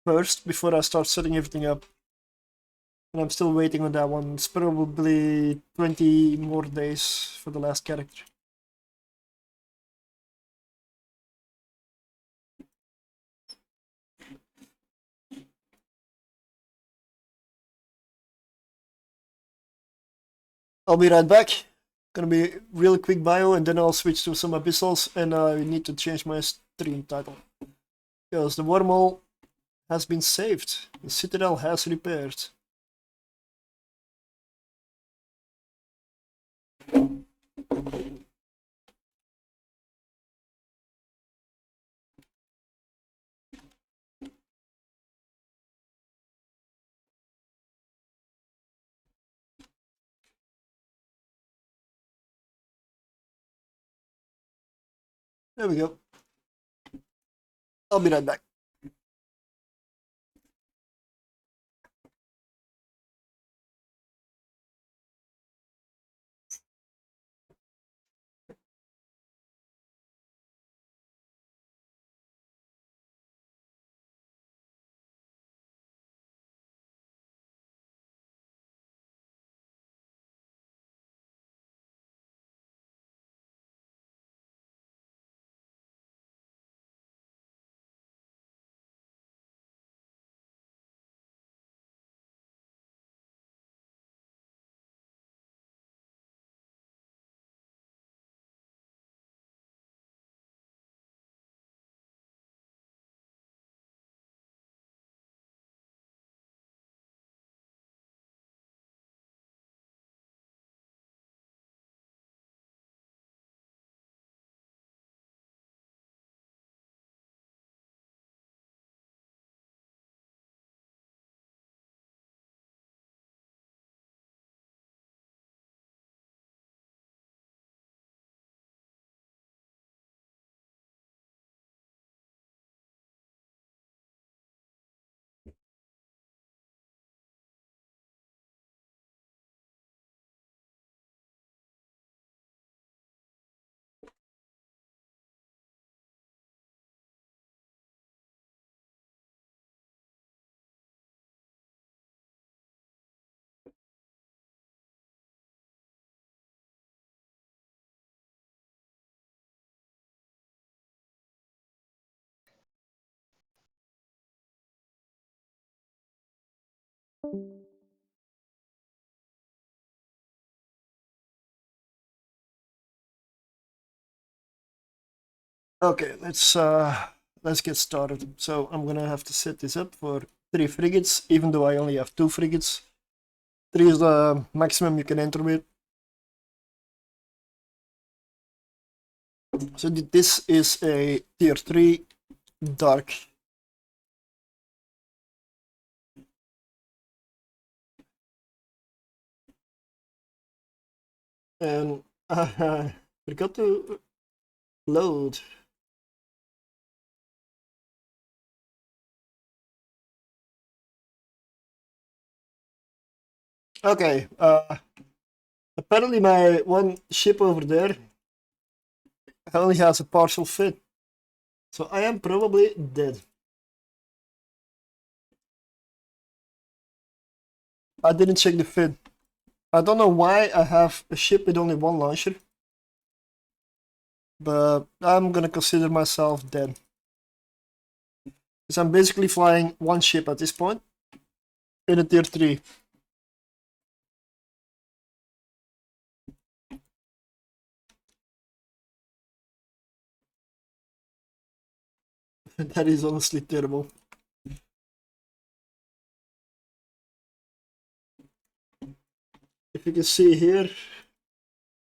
[SPEAKER 1] first before I start setting everything up. And I'm still waiting on that one. It's probably 20 more days for the last character. I'll be right back. Gonna be real quick bio and then I'll switch to some abyssals, and I need to change my stream title. Because the wormhole has been saved. The citadel has repaired. There we go. I'll be right back. Okay, let's get started. So I'm gonna have to set this up for 3 frigates, even though I only have 2 frigates. 3 is the maximum you can enter with. So this is a tier 3 dark. And I forgot to load. Okay, apparently my one ship over there only has a partial fit. So I am probably dead. I didn't check the fit. I don't know why I have a ship with only 1 launcher. But I'm gonna consider myself dead. Because I'm basically flying 1 ship at this point. In a tier 3. That is honestly terrible. If you can see here,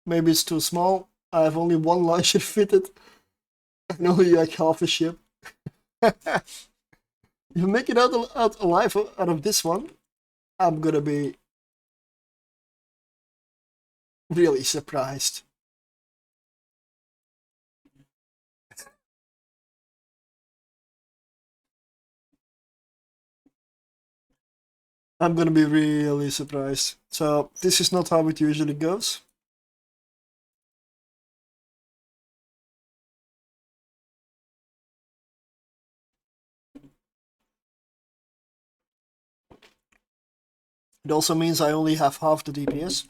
[SPEAKER 1] maybe it's too small. I have only 1 launcher fitted. And only like half a ship. If you make it out alive out of this one, I'm gonna be really surprised. I'm gonna be really surprised. So this is not how it usually goes. It also means I only have half the DPS.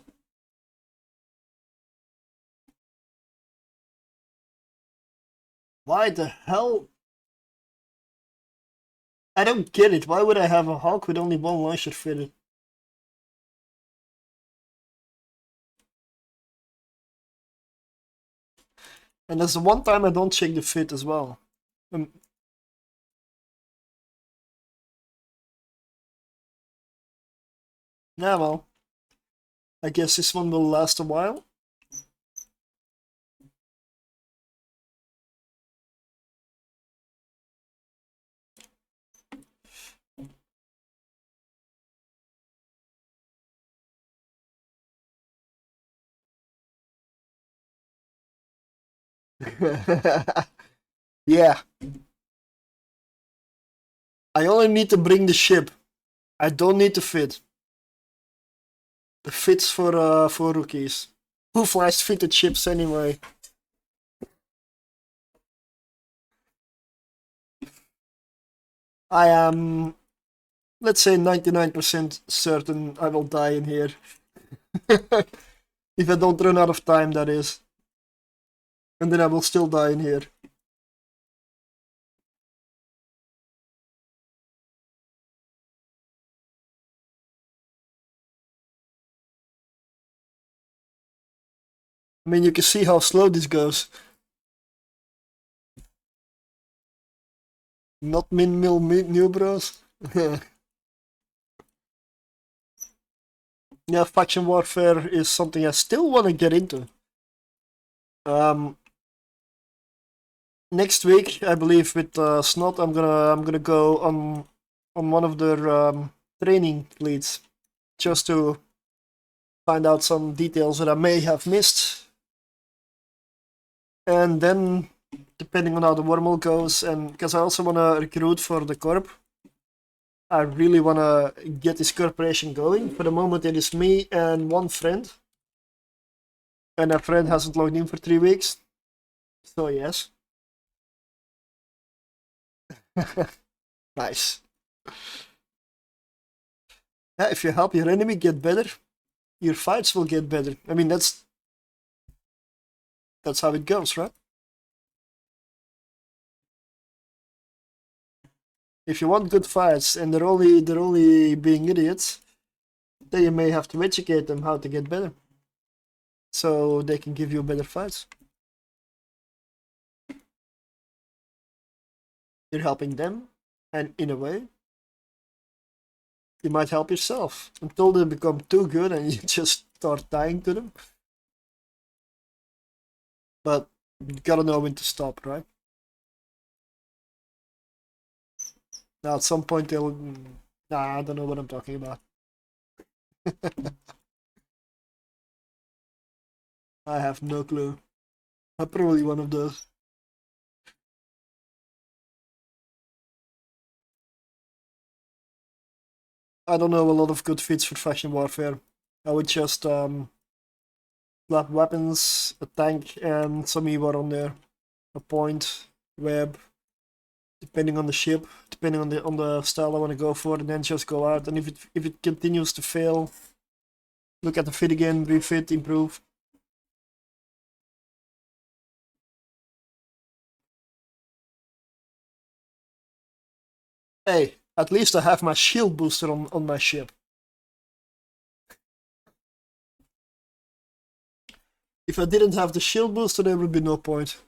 [SPEAKER 1] Why the hell? I don't get it. Why would I have a Hawk with only 1 launcher fitted? And that's the one time I don't check the fit as well. Yeah, well. I guess this one will last a while. Yeah. I only need to bring the ship. I don't need to fit. The fit's for rookies. Who flies fitted ships anyway? I am, let's say, 99% certain I will die in here. If I don't run out of time, that is. And then I will still die in here. I mean, you can see how slow this goes. Not min-mil new bros. Yeah, faction warfare is something I still want to get into. Next week, I believe, with Snot, I'm gonna go on one of their training leads, just to find out some details that I may have missed. And then, depending on how the wormhole goes, and because I also want to recruit for the corp, I really want to get this corporation going. For the moment, it is me and 1 friend. And that friend hasn't logged in for 3 weeks. So, yes. Nice. Yeah, if you help your enemy get better, your fights will get better. I mean, that's how it goes, right? If you want good fights and they're only being idiots, then you may have to educate them how to get better, so they can give you better fights. You're helping them, and in a way, you might help yourself until they become too good and you just start dying to them. But you gotta know when to stop, right? Now at some point they'll... Nah, I don't know what I'm talking about. I have no clue. I'm probably one of those. I don't know a lot of good fits for faction warfare. I would just slap weapons, a tank, and some EWAR on there. A point, web, depending on the ship, depending on the style I want to go for, and then just go out. And if it continues to fail, look at the fit again, refit, improve. Hey, at least I have my shield booster on my ship. If I didn't have the shield booster, there would be no point.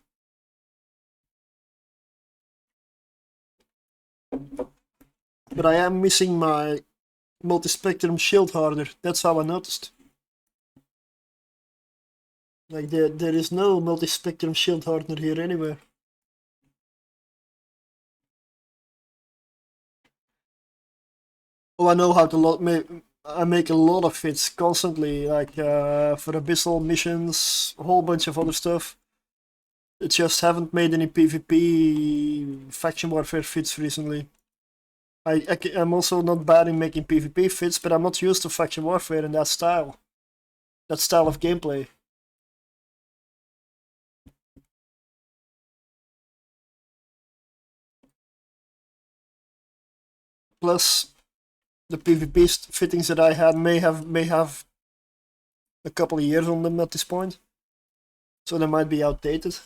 [SPEAKER 1] But I am missing my multi-spectrum shield harder. That's how I noticed. Like there is no multi-spectrum shield hardener here anywhere. Oh, I know how to I make a lot of fits constantly, like for abyssal missions, a whole bunch of other stuff. I just haven't made any PvP faction warfare fits recently. I'm also not bad in making PvP fits, but I'm not used to faction warfare in that style of gameplay. Plus, the PvP fittings that I had may have a couple of years on them at this point, so they might be outdated.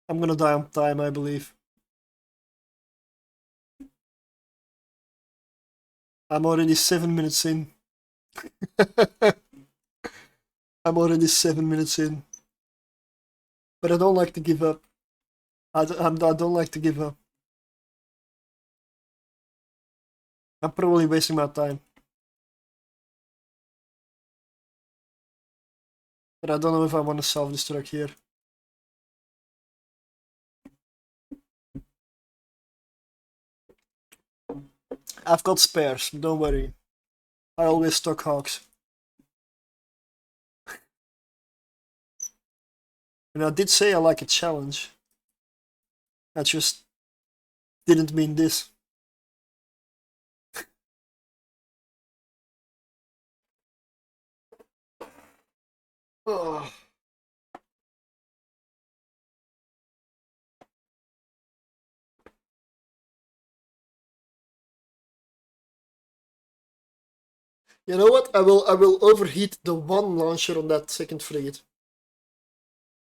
[SPEAKER 1] I'm gonna die on time, I believe. I'm already 7 minutes in. I'm already 7 minutes in. But I don't like to give up. I don't like to give up. I'm probably wasting my time. But I don't know if I want to self-destruct here. I've got spares, don't worry. I always stock hogs. And I did say I like a challenge. I just didn't mean this. Oh. You know what? I will overheat the one launcher on that second frigate.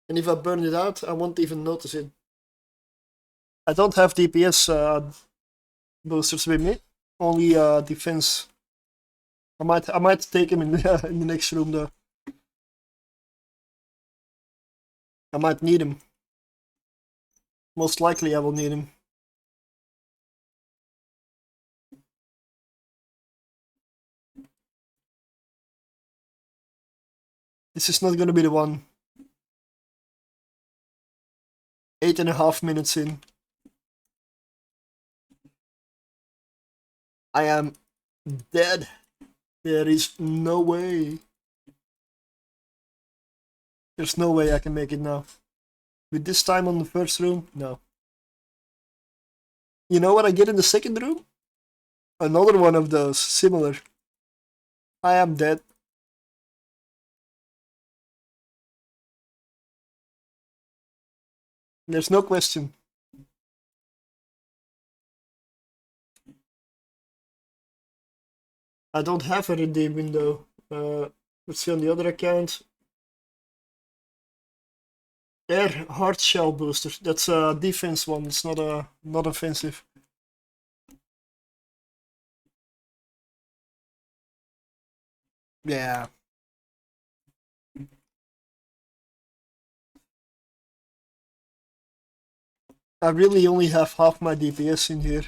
[SPEAKER 1] And if I burn it out, I won't even notice it. I don't have DPS boosters with me. Only defense. I might take him in the next room though. I might need him. Most likely I will need him. This is not gonna be the one. 8.5 minutes in. I am dead. There is no way. There's no way I can make it now. With this time on the first room, no. You know what I get in the second room? Another one of those, similar. I am dead. There's no question. I don't have a redeem window. Let's see on the other account. They're hard shell boosters. That's a defense one. It's not offensive. Yeah. I really only have half my DPS in here.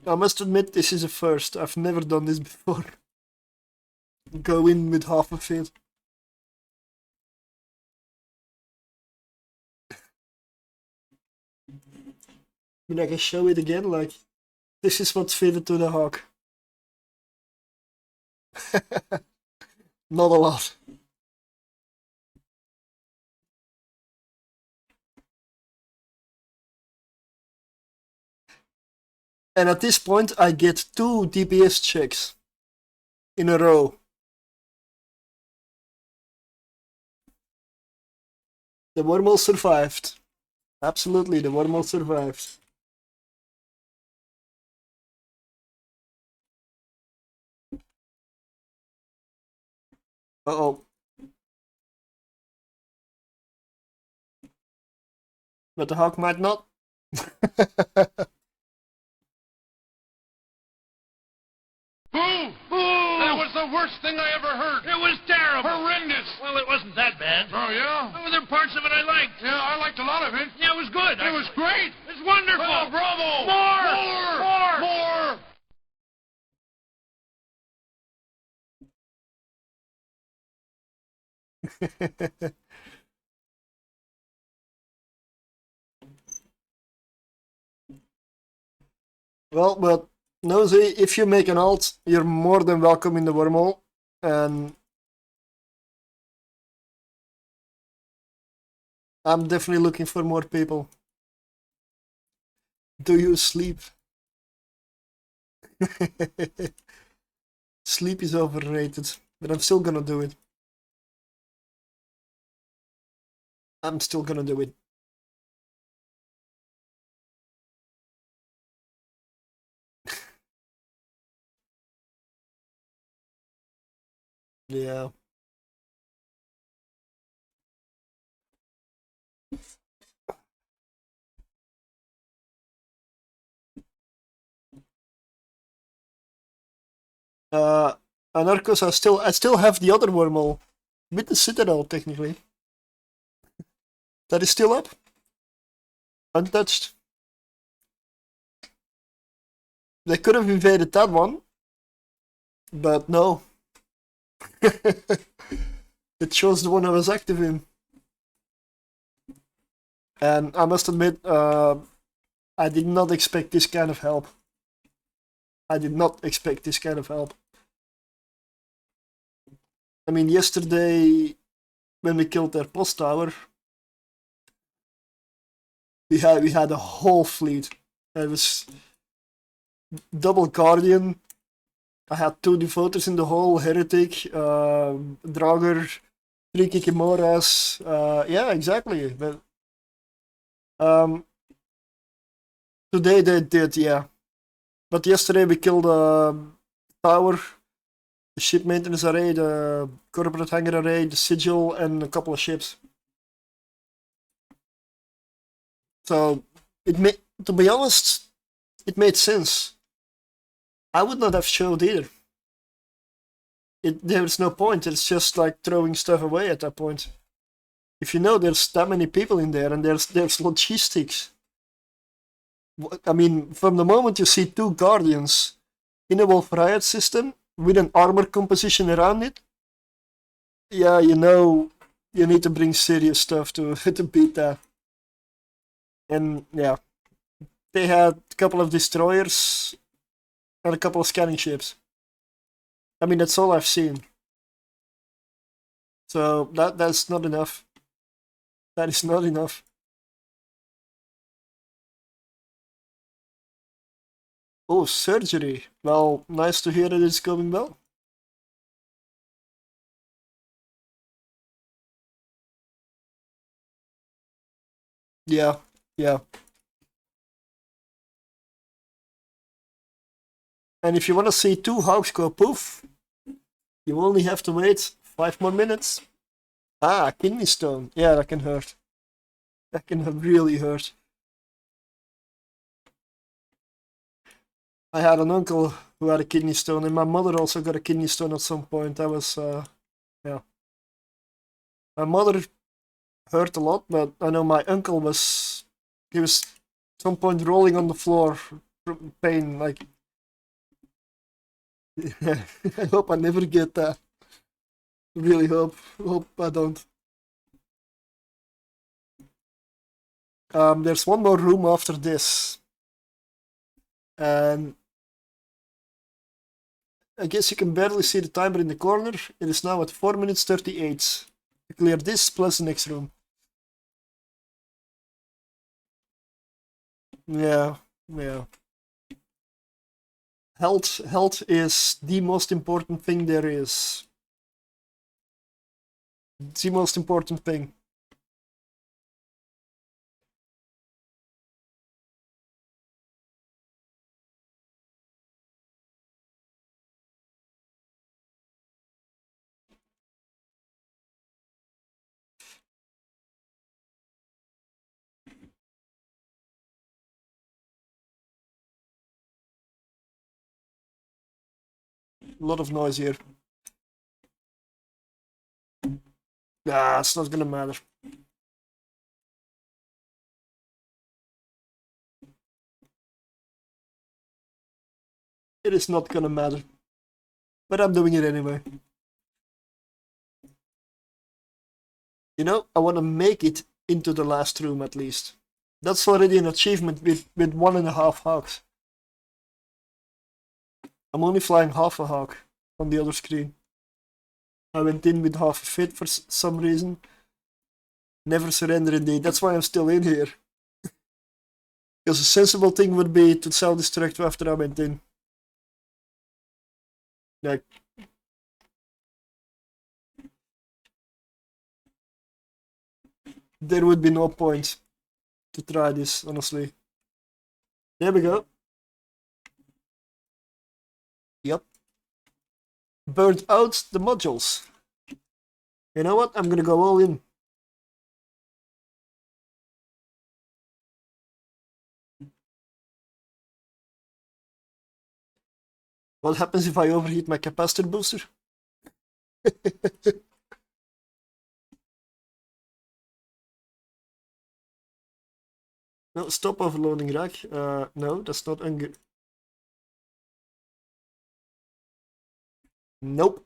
[SPEAKER 1] I must admit, this is a first. I've never done this before. Go in with half a field. But I can show it again, like, this is what's fitted to the hawk. Not a lot. And at this point, I get 2 DPS checks in a row. The wormhole survived. Absolutely, the wormhole survived. Uh-oh. But the hawk might not.
[SPEAKER 6] Boom! Boom! That was the worst thing I ever heard. It was terrible. Horrendous. Well, it wasn't that bad. Oh, yeah? There were parts of it I liked. Yeah, I liked a lot of it. Yeah, it was good. It was great. It's wonderful. Oh, bravo. More! More! More! More!
[SPEAKER 1] Well, but Nosy, if you make an alt, you're more than welcome in the wormhole. And I'm definitely looking for more people. Do you sleep? Sleep is overrated, but I'm still gonna do it. I'm still gonna do it. Yeah. Anarchos, I still have the other wormhole with the Citadel technically. That is still up, untouched. They could have invaded that one, but no. It shows the one I was active in. And I must admit, I did not expect this kind of help. I did not expect this kind of help. I mean, yesterday, when we killed their post tower, we had a whole fleet. It was double Guardian. I had 2 Devoters in the hole, Heretic, Draugr, 3 Kikimoras. Yeah, exactly. But today they did, yeah. But yesterday we killed a tower, the ship maintenance array, the corporate hangar array, the sigil, and a couple of ships. So to be honest, it made sense. I would not have showed either. There's no point. It's just like throwing stuff away at that point. If you know there's that many people in there and there's logistics. I mean, from the moment you see 2 Guardians in a Wolf Riot system with an armor composition around it, yeah, you know you need to bring serious stuff to beat that. And yeah, they had a couple of destroyers and a couple of scanning ships. I mean, that's all I've seen. So that's not enough. That is not enough. Oh, surgery. Well, nice to hear that it's going well. Yeah, yeah. And if you want to see 2 hogs go poof, you only have to wait 5 more minutes. Ah, kidney stone. Yeah, that can hurt. That can really hurt. I had an uncle who had a kidney stone, and my mother also got a kidney stone at some point. That was, yeah. My mother hurt a lot, but I know my uncle was, he was at some point rolling on the floor from pain, like, I hope I never get that. Really hope I don't. There's one more room after this. And I guess you can barely see the timer in the corner. It is now at 4 minutes 38. To clear this plus the next room. Yeah, yeah. Health is the most important thing there is. The most important thing. A lot of noise here. Nah, it's not gonna matter. It is not gonna matter. But I'm doing it anyway. You know, I want to make it into the last room at least. That's already an achievement with 1.5 hogs. I'm only flying half a hog on the other screen. I went in with half a fit for some reason. Never surrender indeed. That's why I'm still in here. Because a sensible thing would be to self-destruct after I went in. Like, there would be no point to try this, honestly. There we go. Yep. Burned out the modules. You know what? I'm gonna go all in. What happens if I overheat my capacitor booster? No, stop overloading rack. No, that's not Nope.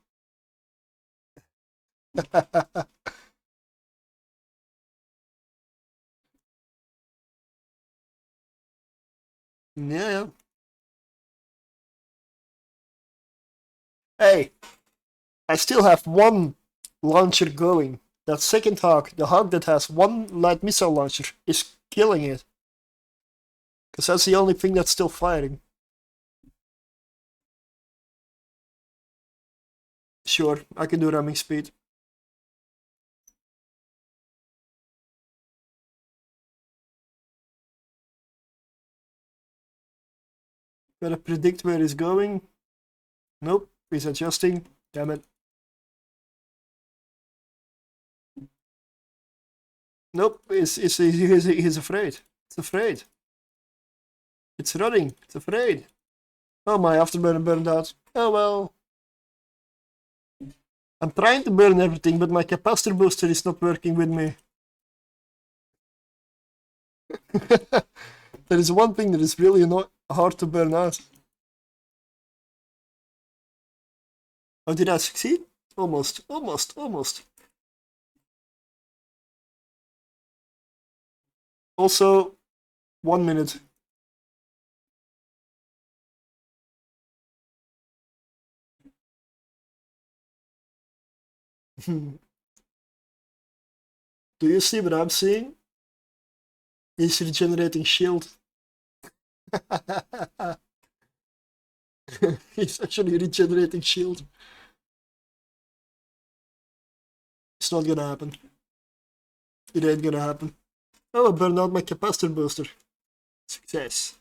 [SPEAKER 1] Yeah. Hey, I still have one launcher going. That second hog, the hog that has one light missile launcher, is killing it. Because that's the only thing that's still firing. Sure, I can do ramming speed. Gotta predict where he's going. Nope, he's adjusting. Damn it. Nope, he's afraid. It's afraid. It's running. It's afraid. Oh, my afterburner burned out. Oh well. I'm trying to burn everything, but my capacitor booster is not working with me. There is one thing that is really hard to burn out. Oh, did I succeed? Almost, almost, almost. Also, 1 minute. Do you see what I'm seeing? He's regenerating shield. He's actually regenerating shield. It's not gonna happen. It ain't gonna happen. Oh, I burned out my capacitor booster. Success.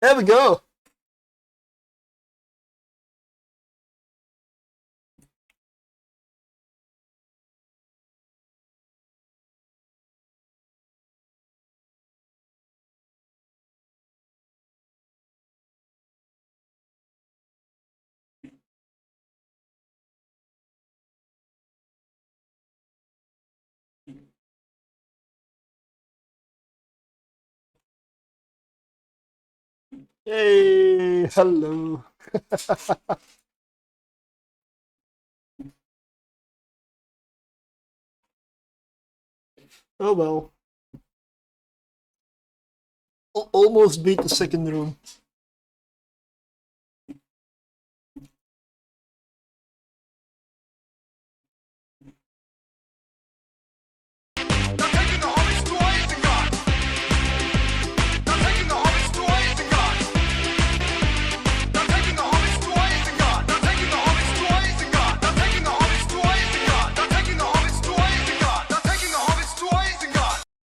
[SPEAKER 1] There we go! Hey, hello. Oh well. Almost beat the second room.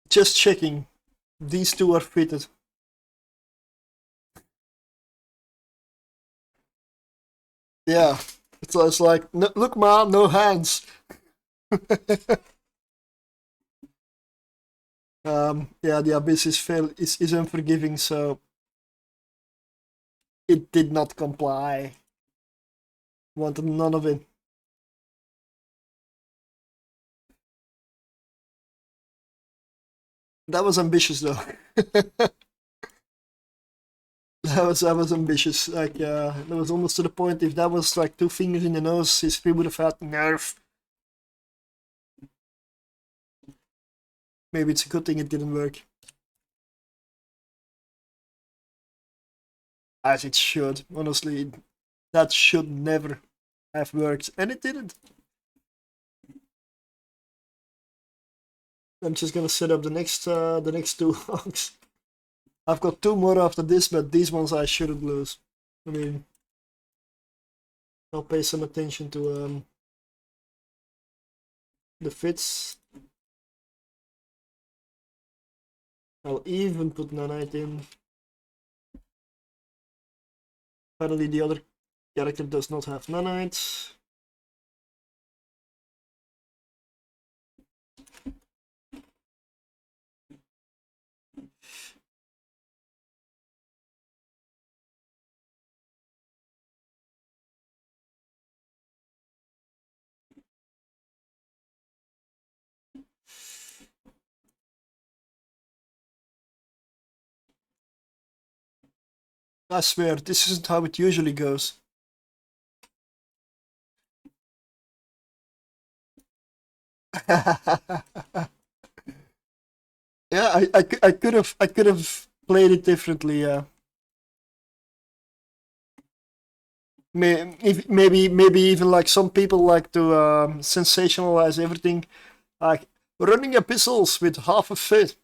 [SPEAKER 1] Just checking. These two are fitted. Yeah. It's like, no, look man, no hands. Yeah, the abyss is unforgiving, so it did not comply. Wanted none of it. That was ambitious though. That was ambitious. Like that was almost to the point. If that was like 2 fingers in the nose, his speed would have had nerve. Maybe it's a good thing it didn't work. As it should. Honestly, that should never have worked, and it didn't. I'm just gonna set up the next 2 honks. I've got 2 more after this, but these ones I shouldn't lose. I mean, I'll pay some attention to the fits. I'll even put nanite in. Apparently the other character does not have nanite. I swear, this isn't how it usually goes. Yeah, I could have played it differently. Yeah, maybe even like some people like to sensationalize everything, like running epistles with half a fit,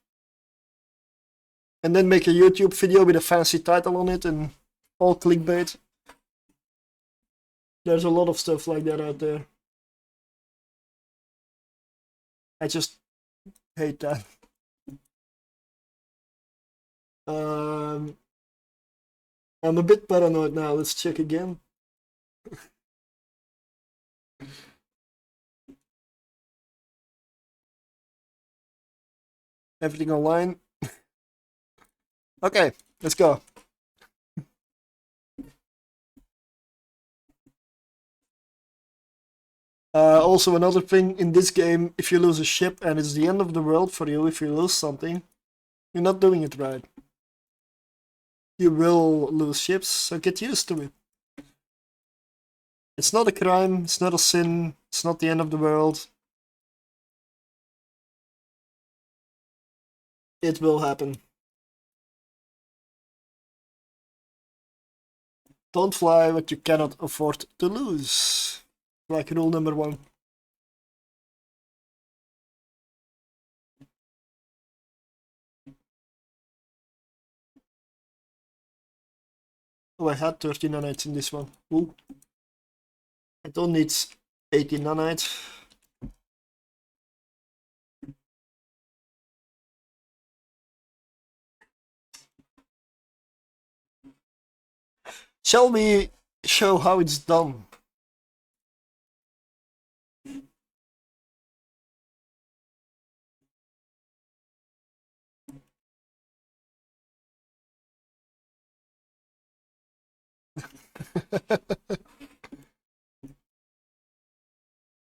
[SPEAKER 1] and then make a YouTube video with a fancy title on it and all clickbait. There's a lot of stuff like that out there. I just hate that. I'm a bit paranoid now. Let's check again. Everything online. Okay, let's go. Also, another thing in this game, if you lose a ship and it's the end of the world for you, if you lose something, you're not doing it right. You will lose ships, so get used to it. It's not a crime, it's not a sin, it's not the end of the world. It will happen. Don't fly what you cannot afford to lose. Like rule number 1. Oh, I had 30 nanites in this one. Ooh. I don't need 80 nanites. Shall we show how it's done?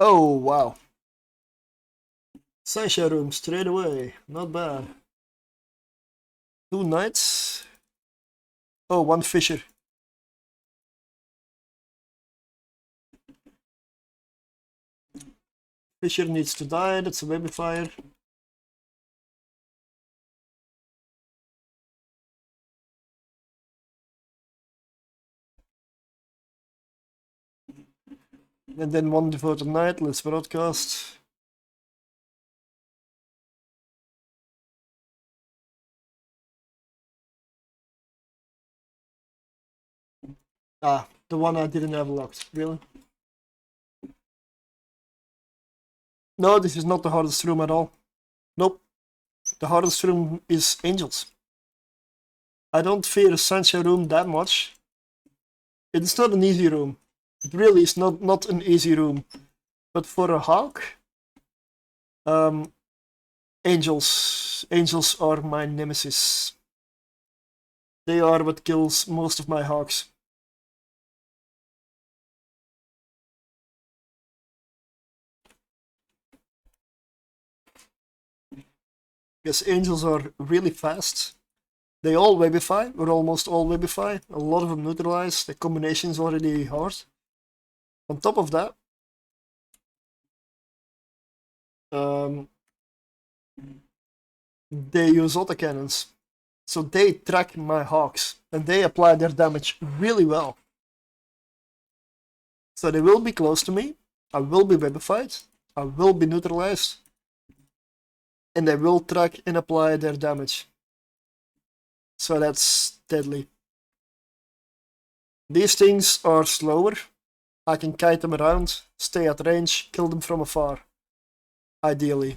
[SPEAKER 1] Oh, wow. Sunshine room straight away. Not bad. 2 knights. Oh, 1 fisher. Fisher needs to die. That's a baby fire. And then 1 devoted knight. Let's broadcast. Ah, the one I didn't have locked. Really? No, this is not the hardest room at all. Nope. The hardest room is angels. I don't fear a sunshine room that much. It's not an easy room. It really is not an easy room. But for a hawk, angels are my nemesis. They are what kills most of my hawks. Because angels are really fast. They all webify, or almost all webify. A lot of them neutralize. The combination is already hard. On top of that, they use autocannons. So they track my hawks, and they apply their damage really well. So they will be close to me, I will be webified, I will be neutralized, and they will track and apply their damage. So that's deadly. These things are slower. I can kite them around, stay at range, kill them from afar. Ideally.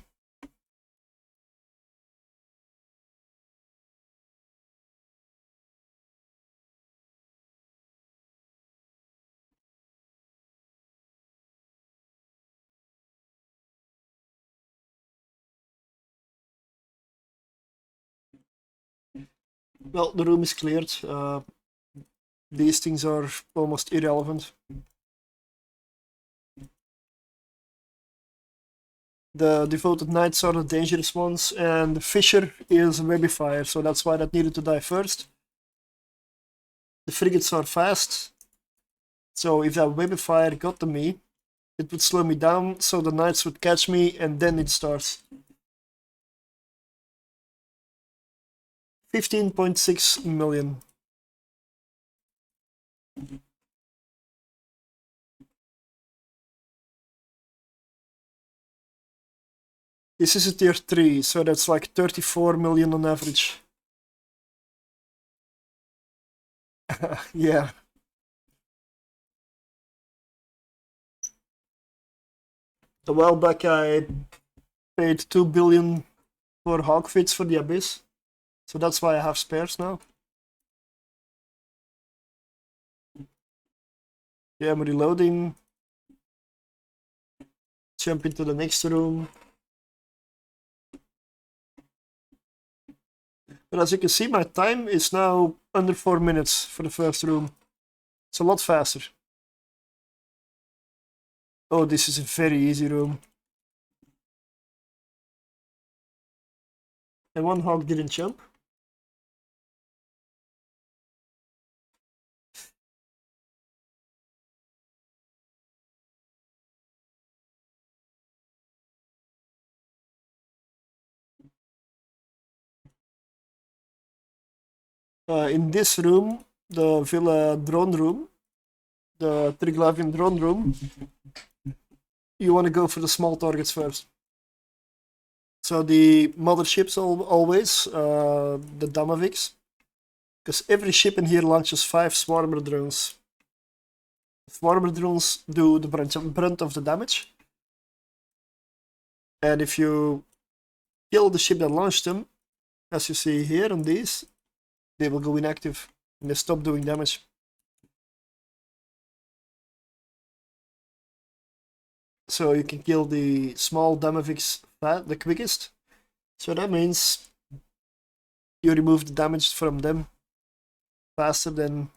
[SPEAKER 1] Well, the room is cleared. These things are almost irrelevant. The devoted knights are the dangerous ones, and the fisher is a webifier, so that's why that needed to die first. The frigates are fast, so if that webifier got to me, it would slow me down, so the knights would catch me, and then it starts. 15.6 million. This is a tier 3, so that's like 34 million on average. Yeah. A while back I paid 2 billion for hawkfits for the Abyss, so that's why I have spares now. Yeah, I'm reloading. Jump into the next room. But as you can see, my time is now under 4 minutes for the first room. It's a lot faster. Oh, this is a very easy room. And 1 hawk didn't jump. In this room, the Villa drone room, the Triglavian drone room, you want to go for the small targets first. So the motherships always, the Damaviks, Because every ship in here launches 5 swarmer drones. Swarmer drones do the brunt of the damage. And if you kill the ship that launched them, as you see here on these, they will go inactive and they stop doing damage. So you can kill the small Damavix the quickest. So that means you remove the damage from them faster than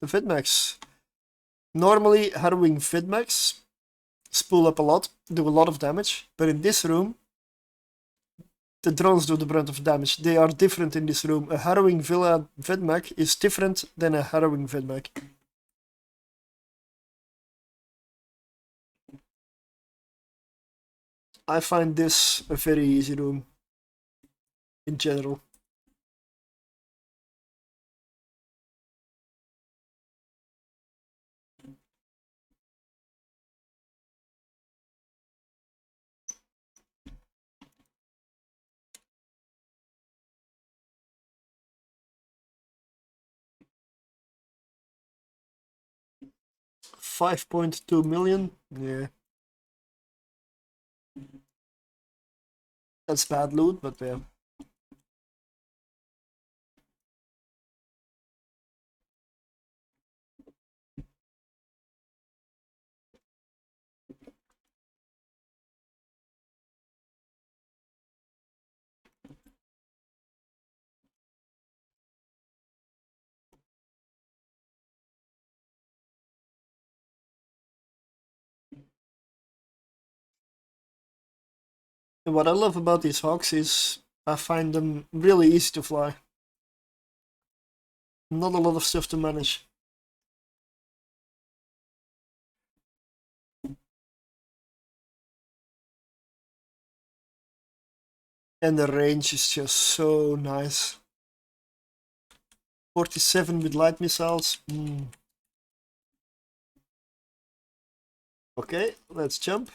[SPEAKER 1] the Vidmax. Normally, harrowing Vidmax spool up a lot, do a lot of damage, but in this room, the drones do the brunt of damage. They are different in this room. A harrowing Vidmax is different than a harrowing Vidmax. I find this a very easy room in general. $5.2 million, yeah. That's bad loot, but yeah. And what I love about these hawks is I find them really easy to fly. Not a lot of stuff to manage. And the range is just so nice. 47 with light missiles. Okay, let's jump.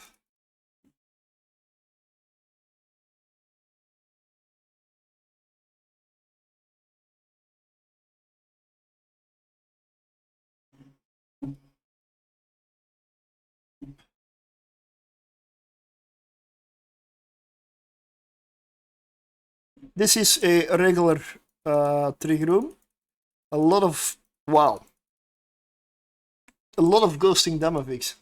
[SPEAKER 1] This is a regular trig room. A lot of, wow. A lot of ghosting Damavix.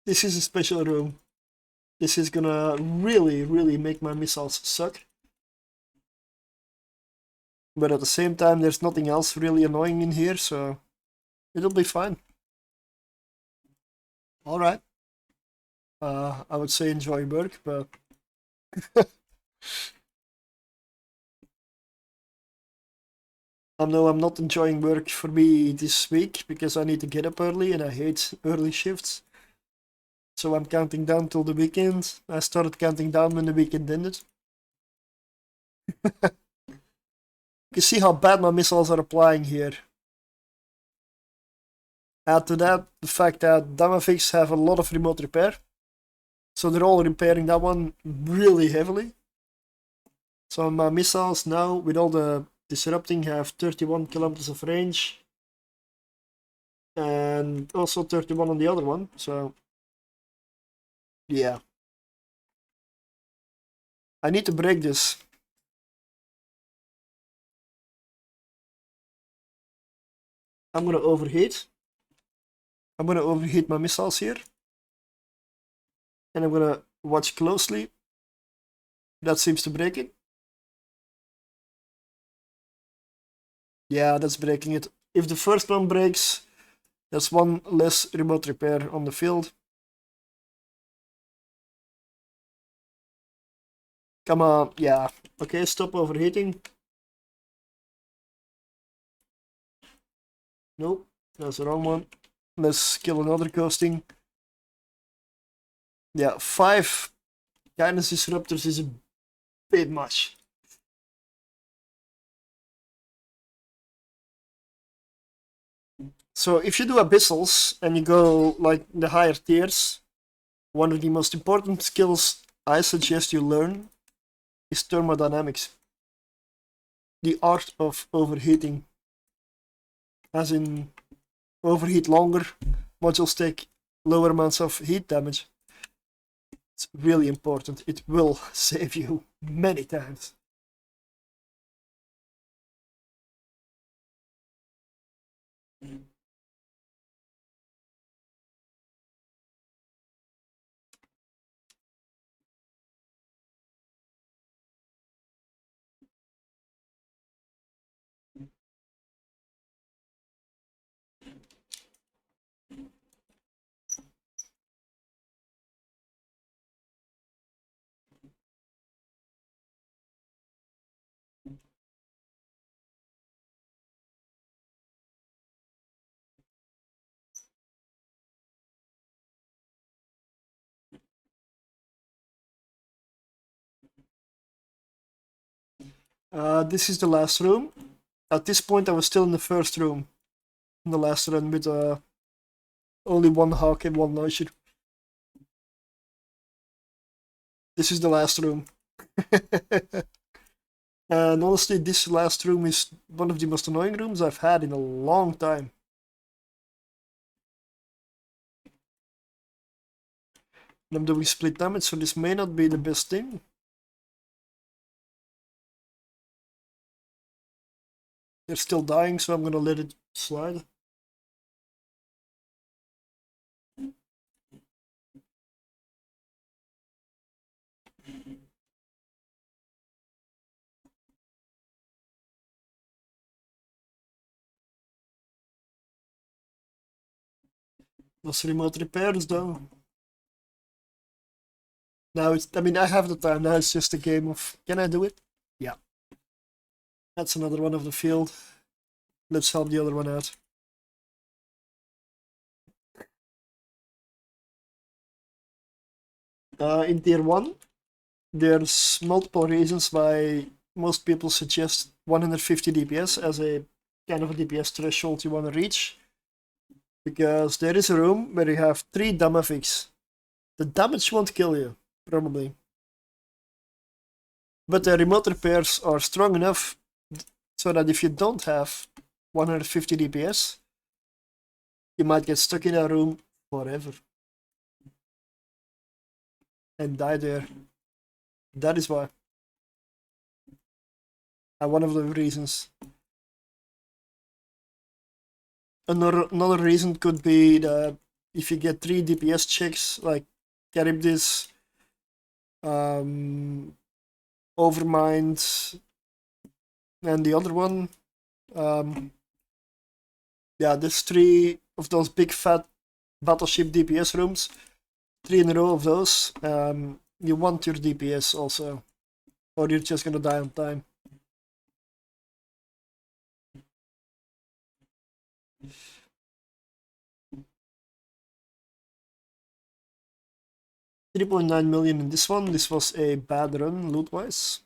[SPEAKER 1] This is a special room. This is gonna really make my missiles suck. But at the same time, there's nothing else really annoying in here, so it'll be fine. Alright. I would say enjoy work, but I know I'm not enjoying work for me this week because I need to get up early and I hate early shifts. So I'm counting down till the weekend. I started counting down when the weekend ended. You can see how bad my missiles are applying here. Add to that the fact that Damavix have a lot of remote repair. So they're all repairing that one really heavily. So my missiles now, with all the disrupting, have 31 kilometers of range. And also 31 on the other one, so yeah. I need to break this. I'm gonna overheat. I'm gonna overheat my missiles here. And I'm gonna watch closely. That seems to break it. Yeah, that's breaking it. If the first one breaks, there's one less remote repair on the field. Come on, yeah. Okay, stop overheating. Nope, that's the wrong one. Let's kill another ghosting. Yeah, 5 guidance disruptors is a bit much. So if you do abyssals and you go like the higher tiers, one of the most important skills I suggest you learn is thermodynamics. the art of overheating. As in, overheat longer, modules take lower amounts of heat damage. It's really important. It will save you many times. This is the last room. At this point I was still in the first room in the last run with only one hawk and one noisher. This is the last room. And honestly, this last room is one of the most annoying rooms I've had in a long time. And I'm doing split damage, so this may not be the best thing. They're still dying, so I'm gonna let it slide. Those remote repairs though. Now it's, I mean, I have the time, now it's just a game of, can I do it? Yeah. That's another one of the field. Let's help the other one out. In tier 1, there's multiple reasons why most people suggest 150 DPS as a kind of a DPS threshold you want to reach. Because there is a room where you have 3 damage. The damage won't kill you, probably. But the remote repairs are strong enough so that if you don't have 150 DPS, you might get stuck in a room forever. And die there. That is why. One of the reasons. Another reason could be that if you get 3 DPS checks like Charybdis, Overmind, and the other one, yeah, there's 3 of those big fat battleship DPS rooms, 3 in a row of those. You want your DPS also, or you're just gonna die on time. $3.9 million in this one. This was a bad run loot-wise.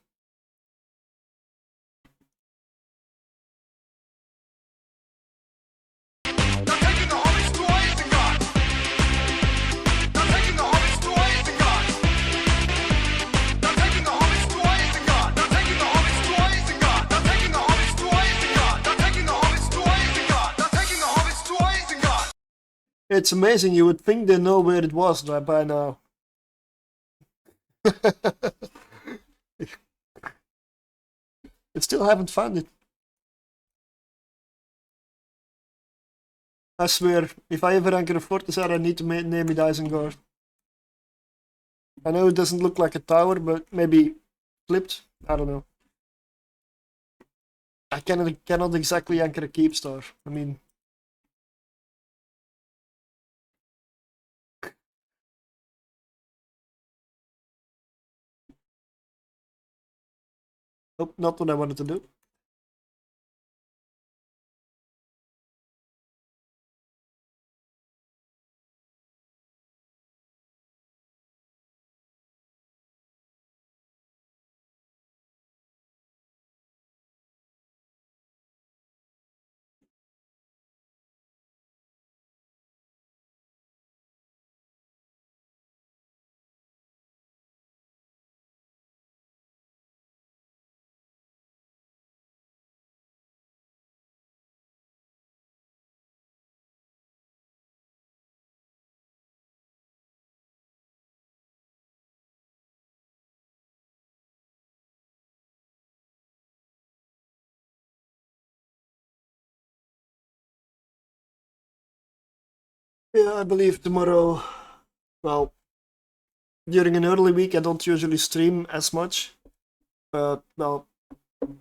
[SPEAKER 1] It's amazing, you would think they know where it was by now. I still haven't found it. I swear, if I ever anchor a Fortisaur, I need to name it Isengard. I know it doesn't look like a tower, but maybe flipped? I don't know. I cannot exactly anchor a keep star. I mean... Nope, not what I wanted to do. Yeah, I believe tomorrow. Well, during an early week, I don't usually stream as much, but well,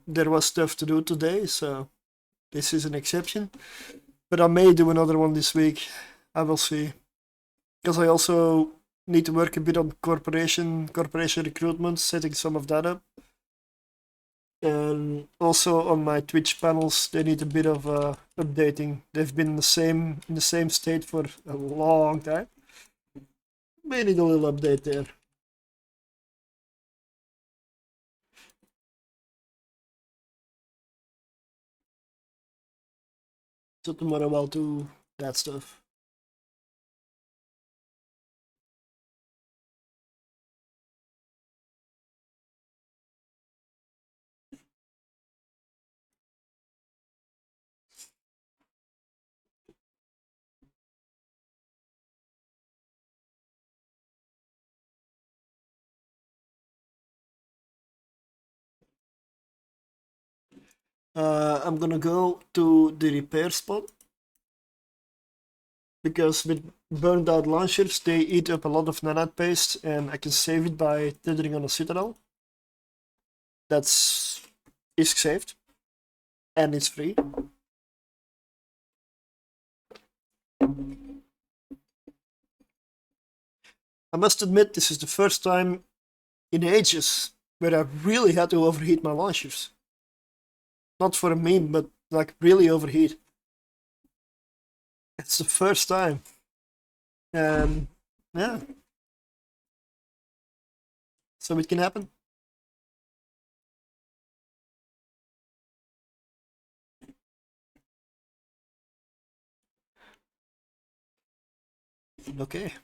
[SPEAKER 1] there was stuff to do today, so this is an exception. But I may do another one this week. I will see, because I also need to work a bit on corporation recruitment, setting some of that up. And also on my Twitch panels, they need a bit of updating. They've been in the same state for a long time. May need a little update there. So tomorrow I'll do that stuff. I'm gonna go to the repair spot, because with burned out launchers they eat up a lot of nanite paste, and I can save it by tethering on a citadel. That's is saved, and it's free. I must admit, this is the first time in ages where I really had to overheat my launchers. Not for a meme, but like really overheat. It's the first time. And yeah. So it can happen. Okay.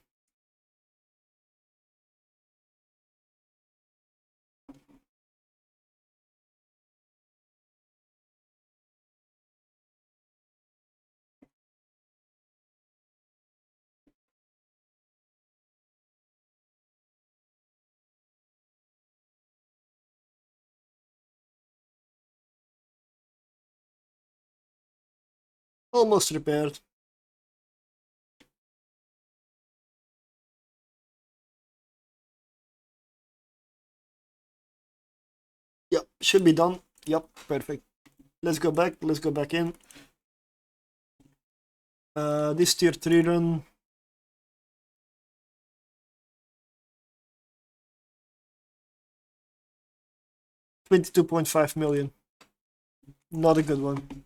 [SPEAKER 1] Almost repaired. Yep, should be done. Yep, perfect. Let's go back in. This tier 3 run. $22.5 million. Not a good one.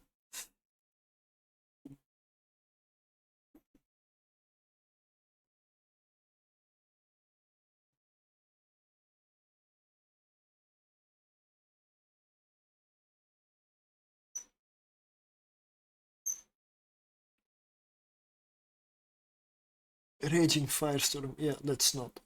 [SPEAKER 1] Raging Firestorm. Yeah, that's not.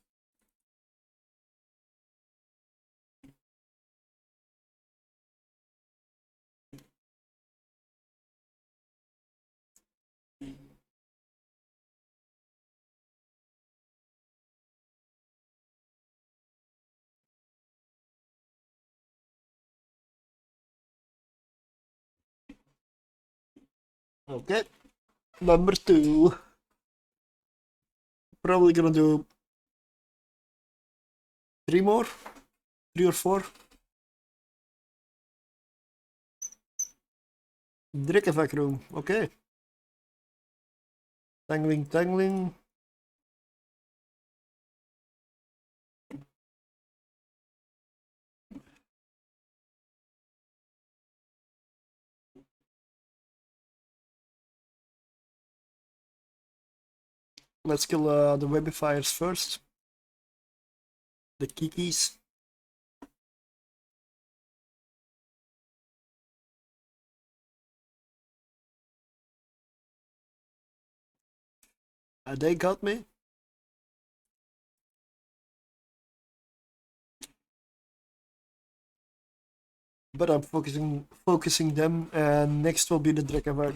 [SPEAKER 1] Okay. Number 2. Probably gonna do 3 more. 3 or 4. Drikkevac room. Okay. Tangling. Let's kill the webifiers first. The kikis. They got me. But I'm focusing them, and next will be the Drikkevac.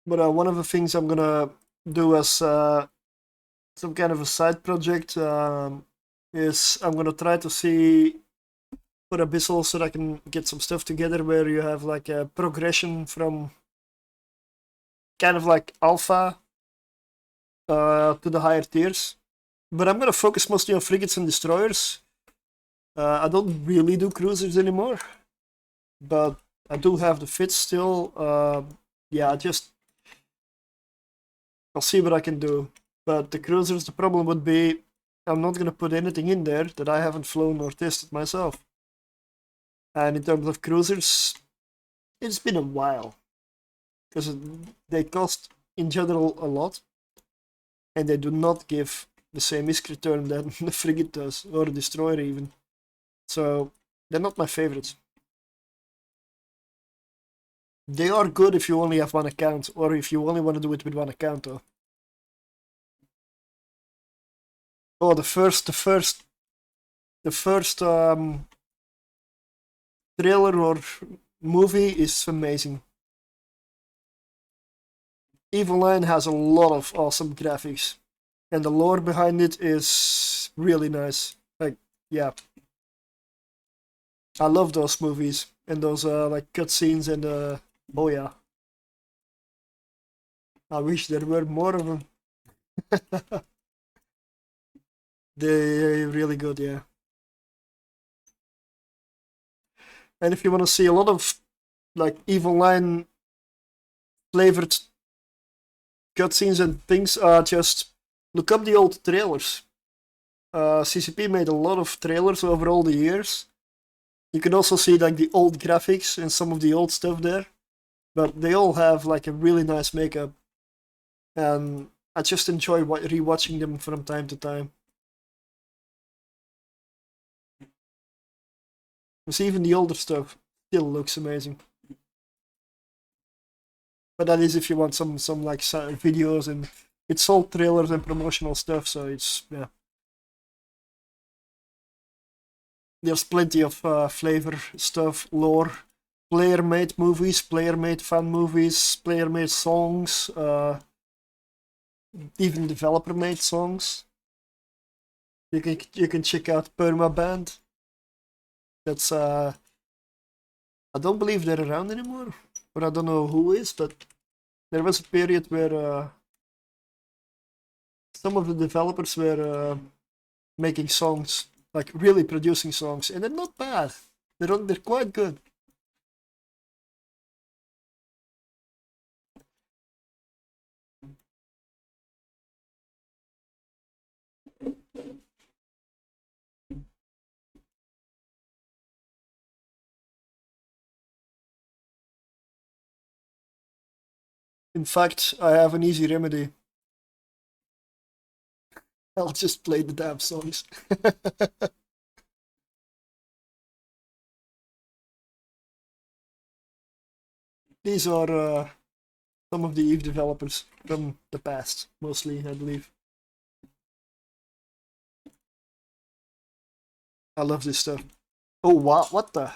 [SPEAKER 1] But one of the things I'm gonna do as some kind of a side project is I'm gonna try to see for Abyssal so that I can get some stuff together where you have like a progression from kind of like alpha to the higher tiers. But I'm gonna focus mostly on frigates and destroyers. I don't really do cruisers anymore, but I do have the fits still. Yeah, I'll see what I can do. But the cruisers, the problem would be I'm not gonna put anything in there that I haven't flown or tested myself. And in terms of cruisers, it's been a while. Because they cost in general a lot. And they do not give the same risk return that the frigate does, or the destroyer even. So they're not my favorites. They are good if you only have one account, or if you only want to do it with one account though. Oh, the first trailer or movie is amazing. Evil Line has a lot of awesome graphics, and the lore behind it is really nice. Like, yeah, I love those movies and those like cutscenes and oh yeah, I wish there were more of them. They're really good, yeah. And if you want to see a lot of like Evil Line flavored cutscenes and things, just look up the old trailers. CCP made a lot of trailers over all the years. You can also see like the old graphics and some of the old stuff there, but they all have like a really nice makeup, and I just enjoy rewatching them from time to time. Because even the older stuff still looks amazing. But that is if you want some like videos, and it's all trailers and promotional stuff, so it's yeah. There's plenty of flavor stuff, lore, player-made movies, player-made fan movies, player-made songs, even developer-made songs. You can check out Permaband. That's I don't believe they're around anymore, or I don't know who is, but there was a period where some of the developers were making songs, like really producing songs, and they're not bad. They're quite good. In fact, I have an easy remedy. I'll just play the damn songs. These are some of the Eve developers from the past, mostly, I believe. I love this stuff. Oh, wow, what the?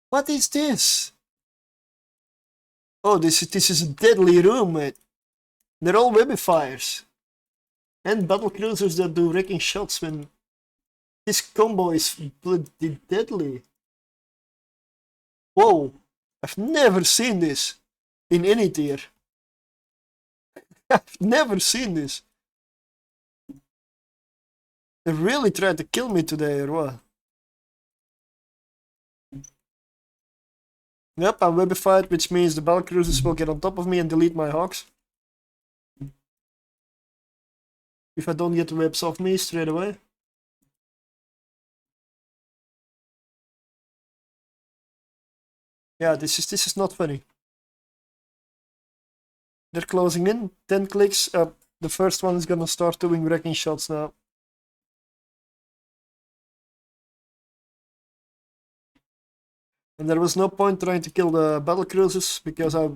[SPEAKER 1] What is this? Oh, this is a deadly room, mate. They're all webifiers. And battle cruisers that do wrecking shots when... This combo is bloody deadly. Whoa, I've never seen this in any tier. I've never seen this. They really tried to kill me today, or what? Yep, I'm webified, which means the battle cruisers will get on top of me and delete my hogs. If I don't get the webs off me straight away. Yeah, this is not funny. They're closing in. 10 clicks. The first one is gonna start doing wrecking shots now. And there was no point trying to kill the battle cruisers, because I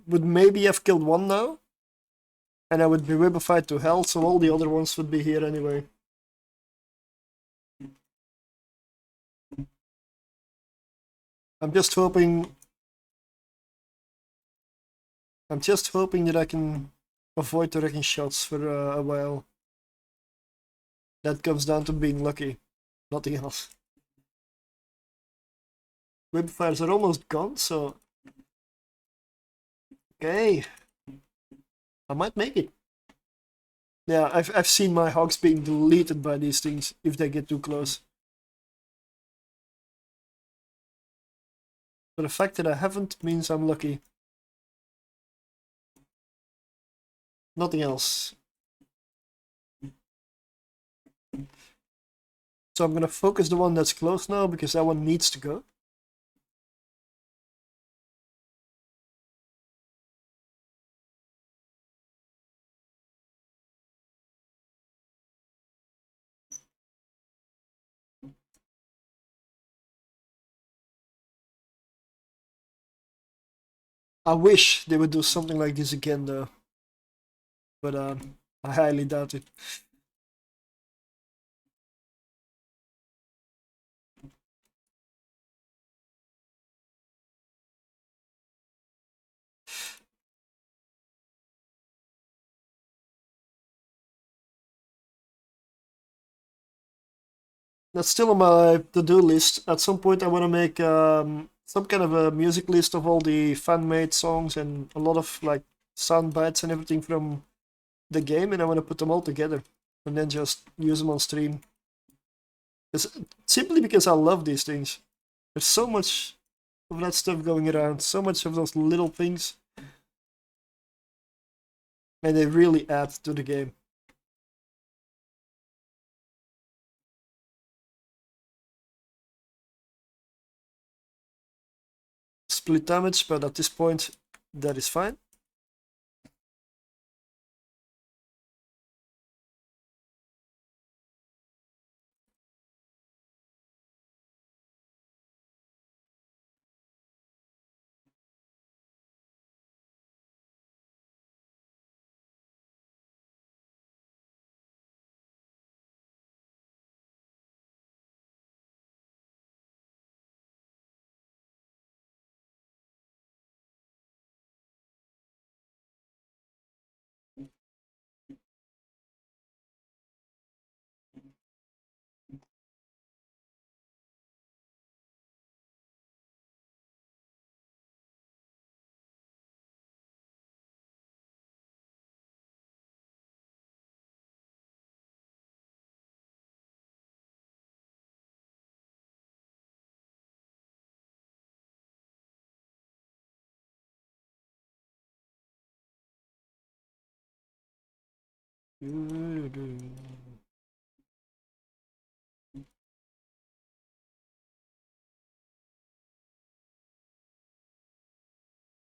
[SPEAKER 1] would maybe have killed one now. And I would be webified to hell, so all the other ones would be here anyway. I'm just hoping I'm just hoping that I can avoid the wrecking shots for a while. That comes down to being lucky, nothing else. Whip fires are almost gone, so okay, I might make it. Yeah, I've seen my hogs being deleted by these things if they get too close. But the fact that I haven't means I'm lucky. Nothing else. So I'm gonna focus the one that's close now because that one needs to go. I wish they would do something like this again though. But I highly doubt it. That's still on my to-do list. At some point I want to make some kind of a music list of all the fan-made songs and a lot of like sound bites and everything from the game, and I want to put them all together and then just use them on stream. Simply because I love these things. There's so much of that stuff going around, so much of those little things, and they really add to the game. Split damage, but at this point that is fine.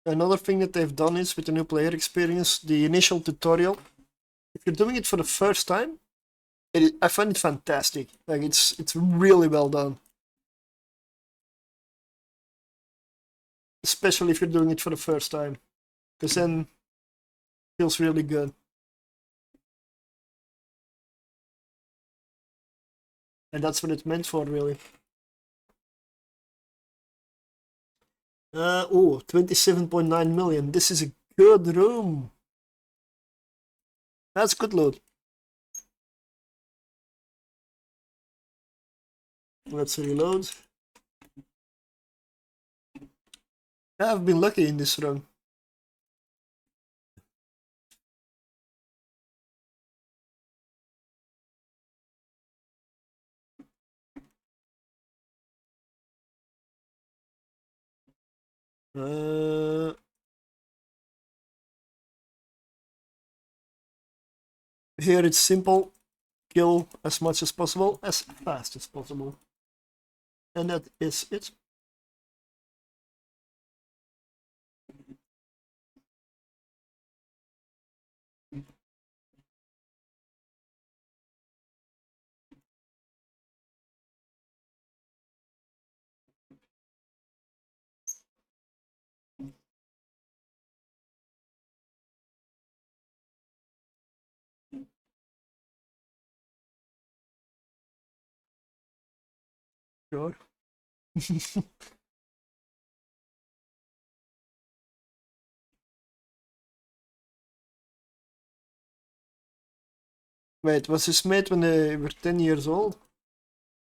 [SPEAKER 1] Another thing that they've done is with the new player experience, the initial tutorial. If you're doing it for the first time, I find it fantastic. Like it's really well done. Especially if you're doing it for the first time, because then it feels really good. And that's what it's meant for, really. Oh, 27.9 million. This is a good room. That's good loot. Let's reload. I've been lucky in this run. Here it's simple. Kill as much as possible, as fast as possible. And that is it. Sure. Wait, was this made when they were 10 years old?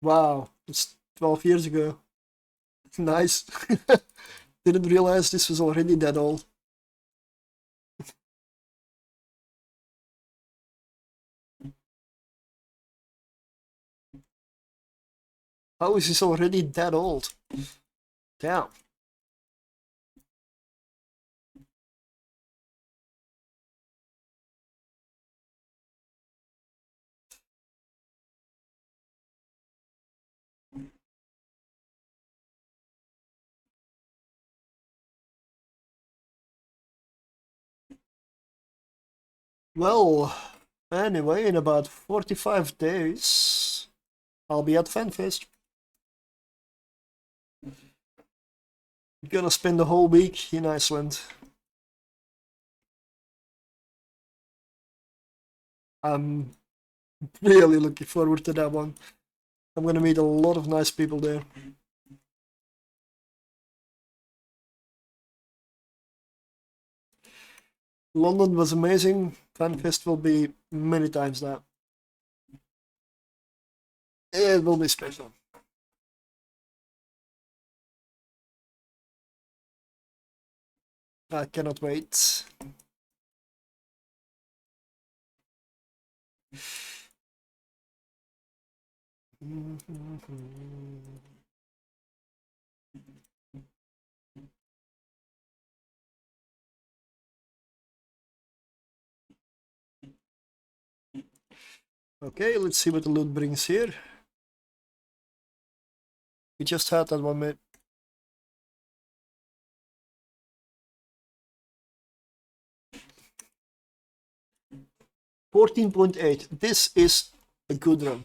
[SPEAKER 1] Wow, it's 12 years ago. Nice. Didn't realize this was already that old. How is this already that old? Damn. Well, anyway, in about 45 days, I'll be at FanFest. Gonna spend the whole week in Iceland. I'm really looking forward to that one. I'm gonna meet a lot of nice people there. London was amazing. FanFest will be many times that. It will be special. I cannot wait. Okay, let's see what the loot brings here. We just had that one, mate. $14.8. This is a good run.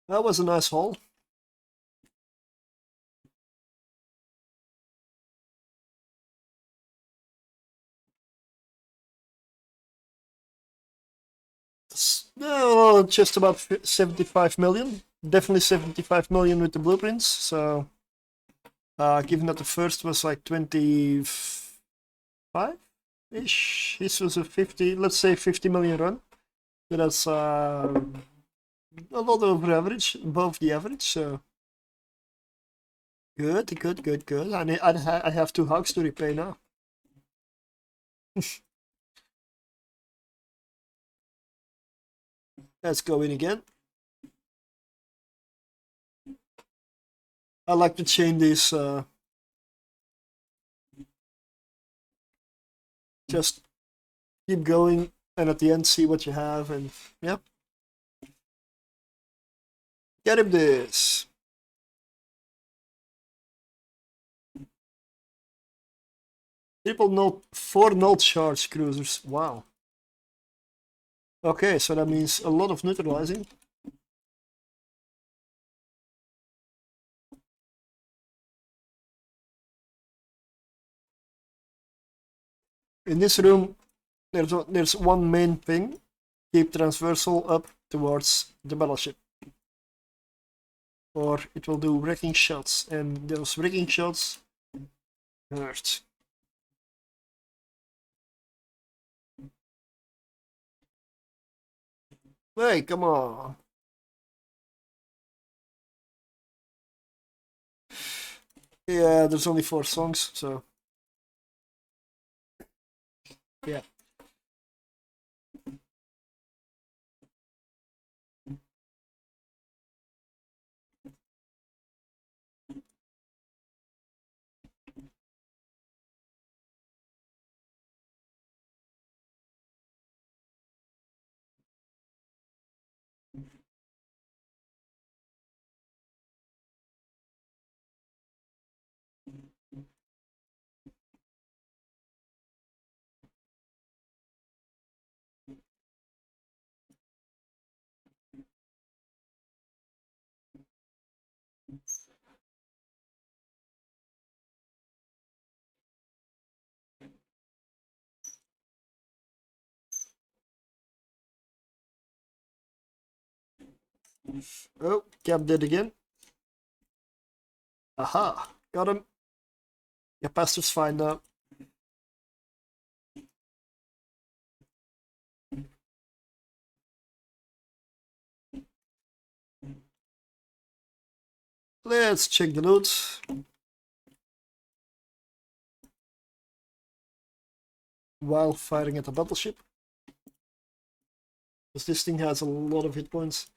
[SPEAKER 1] That was a nice haul. No, just about 75 million. Definitely 75 million with the blueprints. So, given that the first was like 25-ish, this was a 50, let's say 50 million run. So that's a lot over average, above the average. So, good. I have 2 hogs to repay now. Let's go in again. I like to chain these. Just keep going, and at the end see what you have, and yep. Get him this. Triple note, 4 note charge cruisers. Wow. Okay, so that means a lot of neutralizing. In this room, there's one main thing. Keep transversal up towards the battleship, or it will do wrecking shots, and those wrecking shots hurt. Hey, come on. Yeah, there's only 4 songs, so yeah. Oh, Cap did again. Aha, got him. Your passive's fine now. Let's check the loot. While firing at the battleship. Because this thing has a lot of hit points.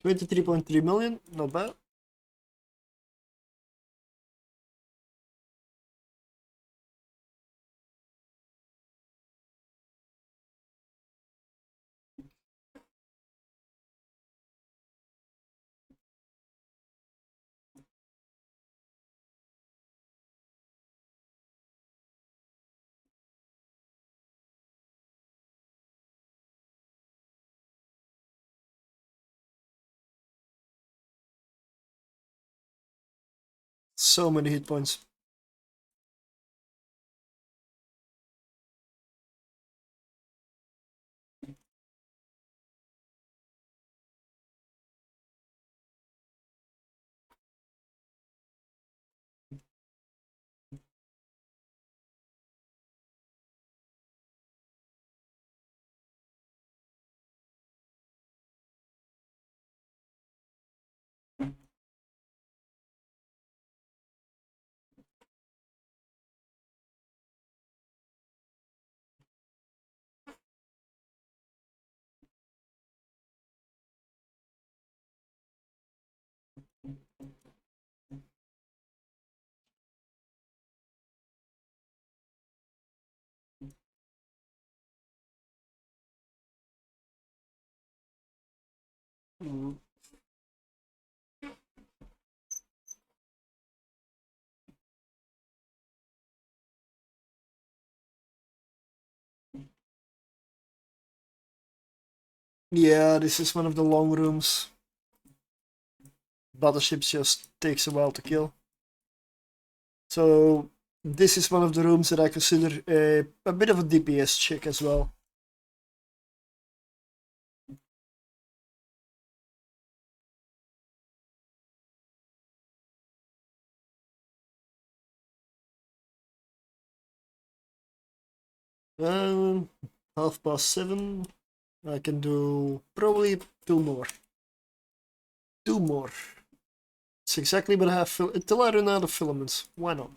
[SPEAKER 1] $23.3 million, not bad. So many hit points. Mm. Yeah, this is one of the long rooms. Battleships just takes a while to kill. So this is one of the rooms that I consider a bit of a DPS check as well. Um, 7:30. I can do probably two more. Two more. It's exactly what I have until I run out of filaments. Why not?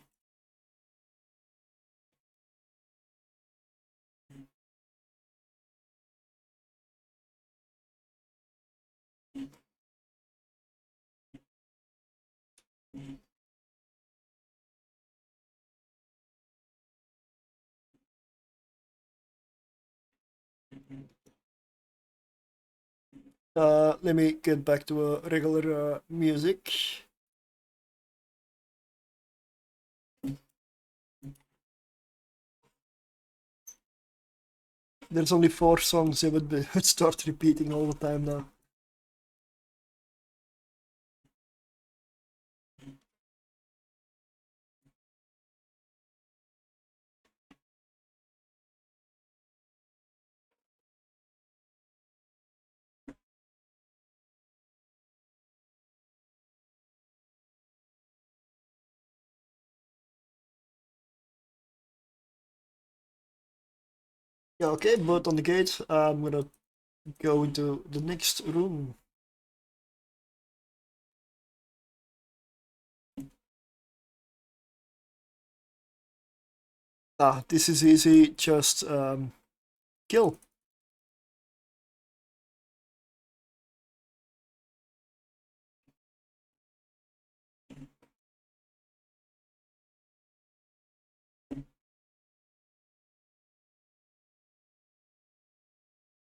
[SPEAKER 1] Let me get back to a regular music. There's only 4 songs I would start repeating all the time now. Yeah, okay, but on the gate, I'm gonna go into the next room. Ah, this is easy, just kill.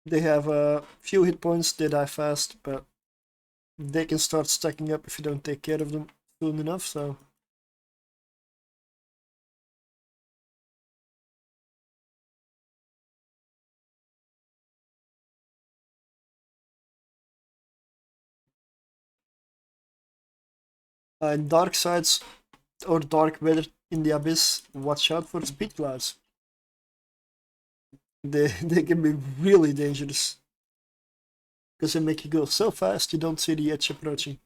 [SPEAKER 1] They have a few hit points, they die fast, but they can start stacking up if you don't take care of them soon enough, so... Dark sides or dark weather in the abyss, watch out for speed clouds. They can be really dangerous. Because they make you go so fast you don't see the edge approaching.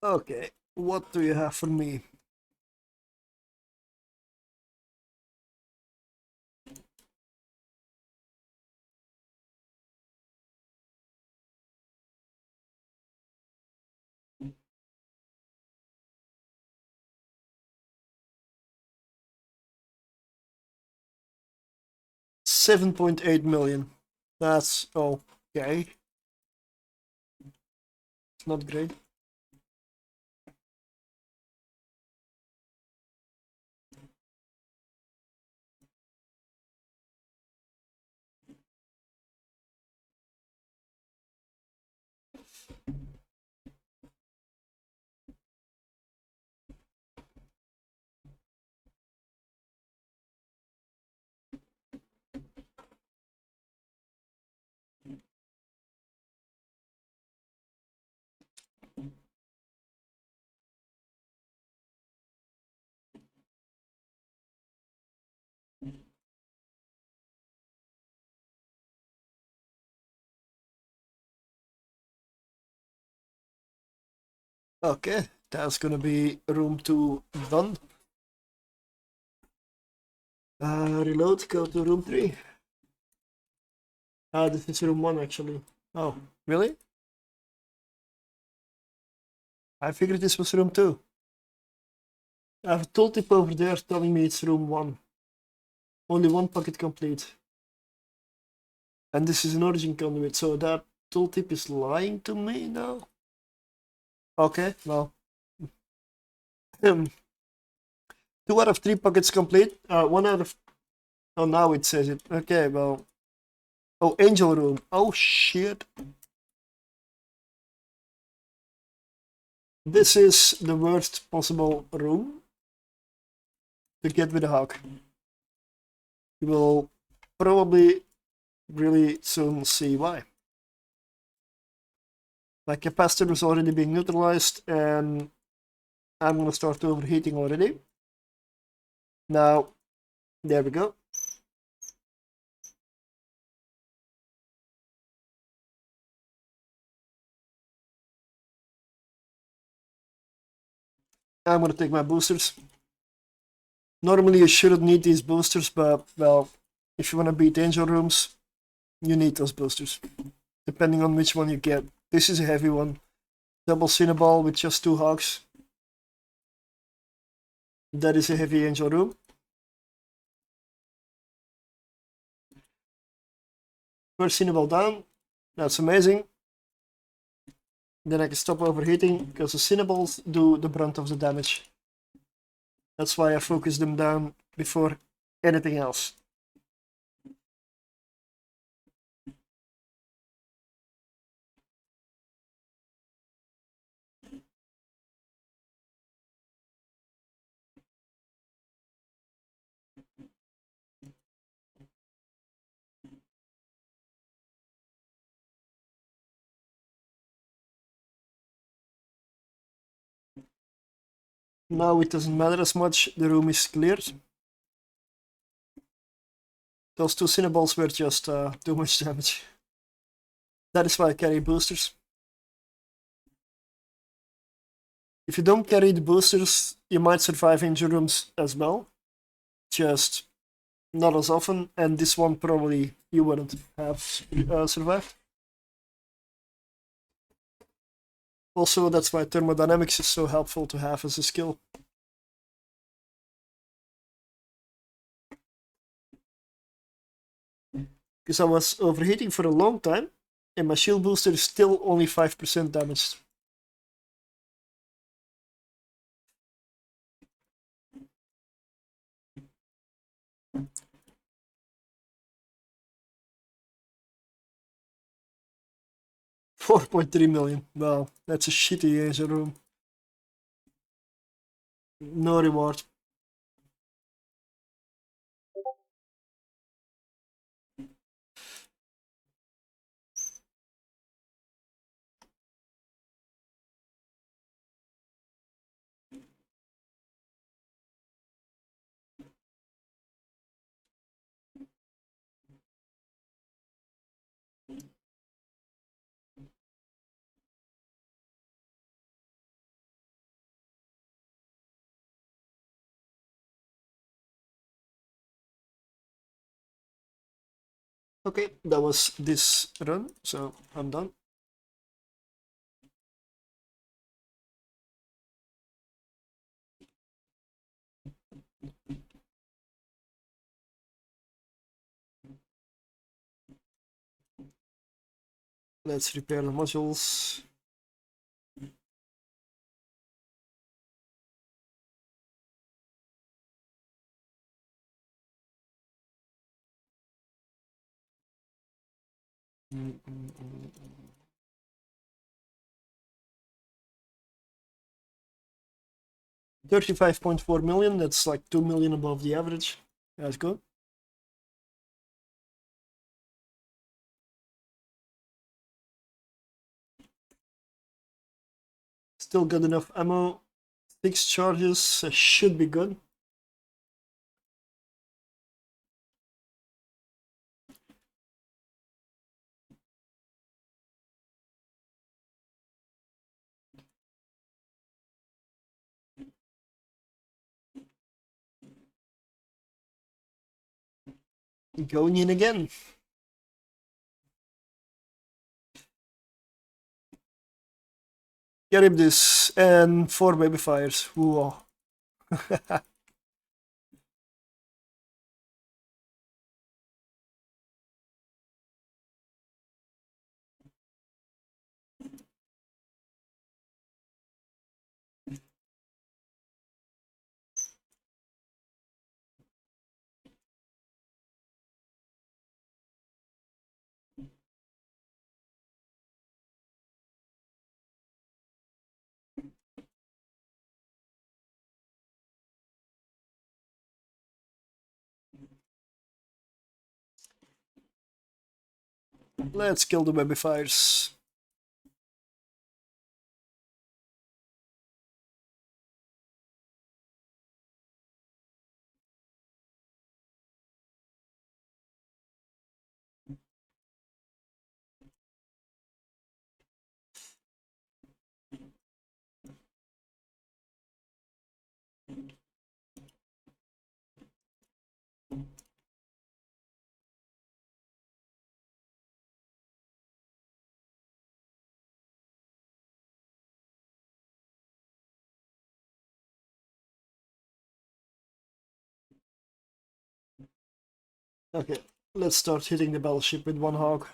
[SPEAKER 1] Okay, what do you have for me? $7.8 million. That's okay. It's not great. Okay, that's gonna be room 2 done. Reload, go to room 3. This is room 1 actually. Oh, really? I figured this was room 2. I have a tooltip over there telling me it's room 1. Only 1 pocket complete. And this is an origin conduit, so that tooltip is lying to me now? Okay, well. 2 out of 3 pockets complete. 1 out of... Oh, now it says it. Okay, well. Oh, angel room. Oh, shit. This is the worst possible room to get with a hawk. You will probably really soon see why. My capacitor is already being neutralized and I'm gonna start overheating already. Now, there we go. I'm gonna take my boosters. Normally you shouldn't need these boosters, but well, if you wanna beat angel rooms, you need those boosters. Depending on which one you get. This is a heavy one. Double Cinnaball with just 2 hogs. That is a heavy angel room. First Cinnaball down. That's amazing. Then I can stop overheating because the Cinnaballs do the brunt of the damage. That's why I focus them down before anything else. Now it doesn't matter as much, the room is cleared. Those 2 Cinnaballs were just too much damage. That is why I carry boosters. If you don't carry the boosters, you might survive angel rooms as well. Just not as often, and this one probably you wouldn't have survived. Also, that's why thermodynamics is so helpful to have as a skill. Because I was overheating for a long time, and my shield booster is still only 5% damaged. $4.3 million. Wow, that's a shitty Asia room. No reward. Okay, that was this run, so I'm done. Let's repair the modules. $35.4 million, that's like 2 million above the average. That's good. Still got enough ammo. 6 charges, should be good. Going in again. Charybdis and 4 baby fires. Whoa. Let's kill the baby fires. Okay, let's start hitting the battleship with 1 hog.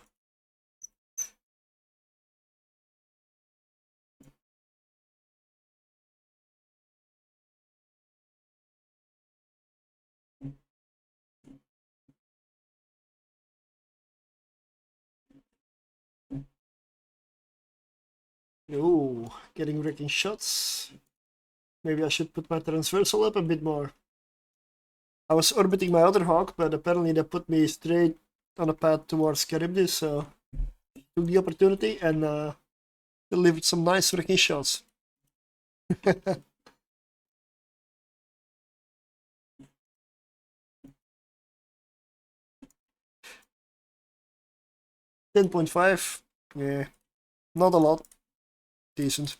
[SPEAKER 1] Oh, getting wrecking shots. Maybe I should put my transversal up a bit more. I was orbiting my other hawk, but apparently that put me straight on a path towards Charybdis, so took the opportunity and delivered some nice wrecking shots. $10.5, yeah, not a lot, decent.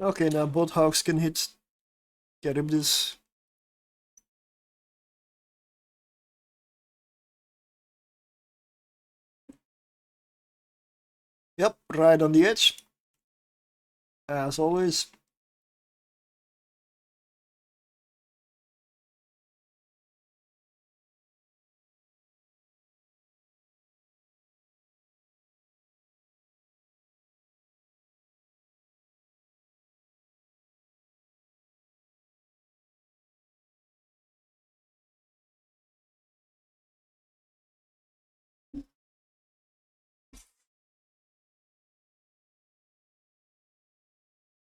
[SPEAKER 1] Okay, now both hawks can hit Charybdis. Yep, right on the edge. As always.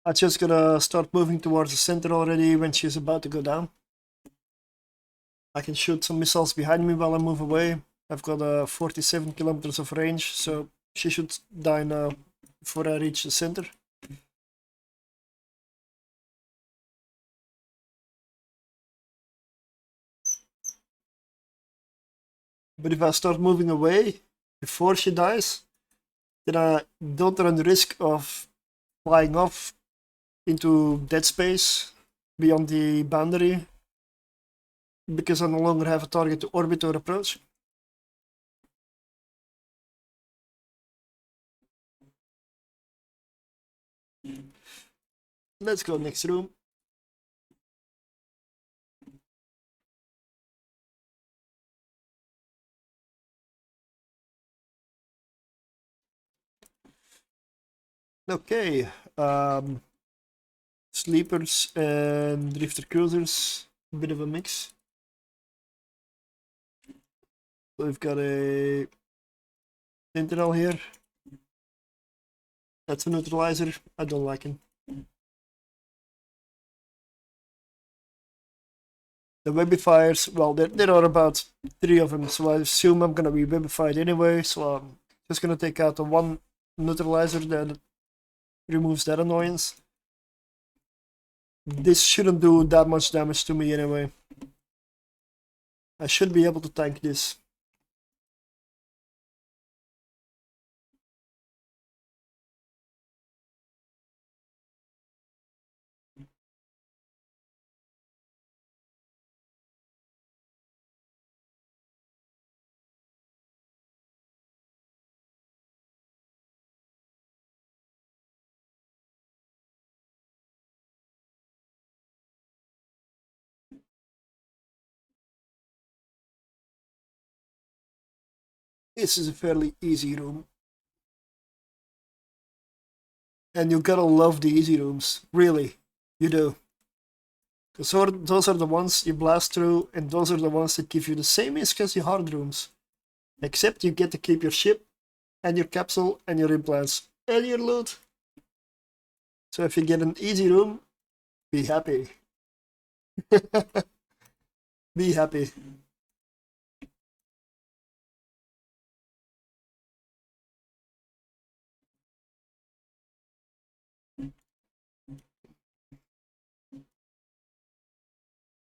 [SPEAKER 1] I'm just gonna start moving towards the center already when she's about to go down. I can shoot some missiles behind me while I move away. I've got 47 kilometers of range, so she should die now before I reach the center. But if I start moving away before she dies, then I don't run the risk of flying off into dead space beyond the boundary, because I no longer have a target to orbit or approach. Let's go next room. Okay, sleepers and drifter cruisers, a bit of a mix. So we've got a sentinel here. That's a neutralizer. I don't like him. The webifiers, well, there are about 3 of them, so I assume I'm gonna be webified anyway, so I'm just gonna take out the one neutralizer that removes that annoyance. This shouldn't do that much damage to me anyway. I should be able to tank this. This is a fairly easy room. And you gotta love the easy rooms, really, you do. Those are the ones you blast through, and those are the ones that give you the same risk as the hard rooms. Except you get to keep your ship, and your capsule, and your implants, and your loot. So if you get an easy room, be happy. Be happy.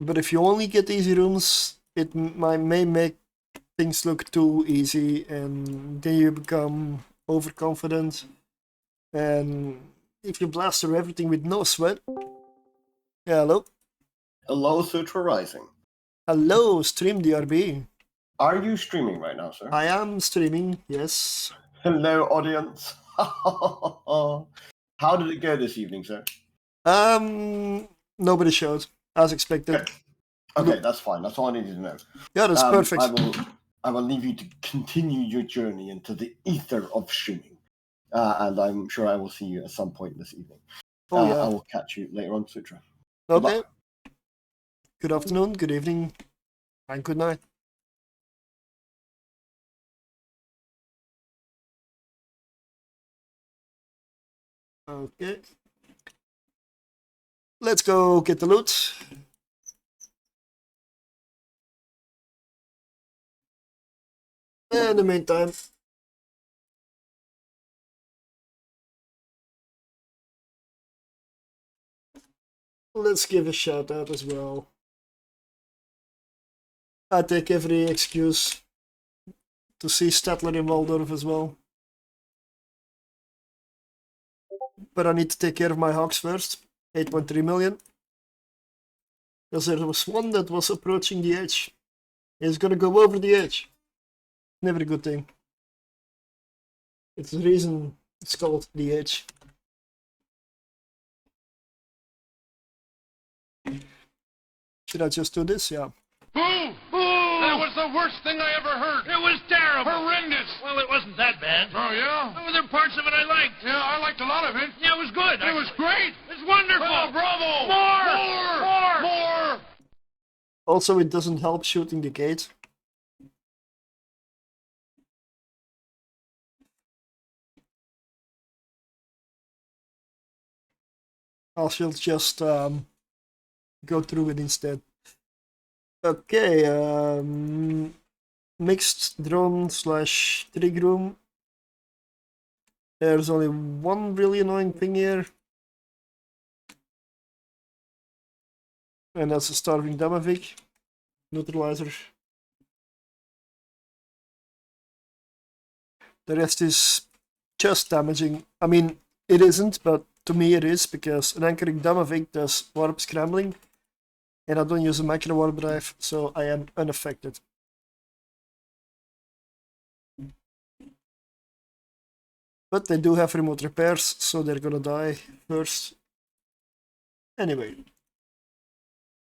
[SPEAKER 1] But if you only get easy rooms, it may make things look too easy, and then you become overconfident. And if you blast through everything with no sweat, yeah, hello.
[SPEAKER 7] Hello, Sutra Rising.
[SPEAKER 1] Hello, Stream DRB.
[SPEAKER 7] Are you streaming right now, sir?
[SPEAKER 1] I am streaming, yes.
[SPEAKER 7] Hello, audience. How did it go this evening, sir?
[SPEAKER 1] Nobody showed, as expected.
[SPEAKER 7] Okay, that's fine. That's all I needed to know.
[SPEAKER 1] Yeah, that's perfect.
[SPEAKER 7] I will leave you to continue your journey into the ether of streaming. And I'm sure I will see you at some point this evening.
[SPEAKER 1] Oh, yeah.
[SPEAKER 7] I will catch you later on, Sutra.
[SPEAKER 1] Okay. Good afternoon, good evening, and good night. Okay. Let's go get the loot. In the meantime, let's give a shout out as well. I take every excuse to see Statler in Waldorf as well. but I need to take care of my hogs first. 8.3 million. Because there was one that was approaching the edge. It's gonna go over the edge. Never a good thing. It's the reason it's called the edge. Should I just do this? Yeah.
[SPEAKER 6] Boom! Boom! That was the worst thing I ever heard. It was terrible. Horrendous. Well, it wasn't that bad. Oh, yeah? Well, there were parts of it I liked. Yeah, I liked a lot of it. Yeah, it was good. It was great. It was wonderful. Oh, bravo! More!
[SPEAKER 1] Also, it doesn't help shooting the gate. I shall just go through it instead. Okay, mixed drone slash trig room. There's only one really annoying thing here. And that's a starving Damavik. Neutralizer. The rest is just damaging. I mean, it isn't, but to me it is, because an anchoring Damavik does warp scrambling. And I don't use a macro warp drive, so I am unaffected. But they do have remote repairs, so they're gonna die first. Anyway.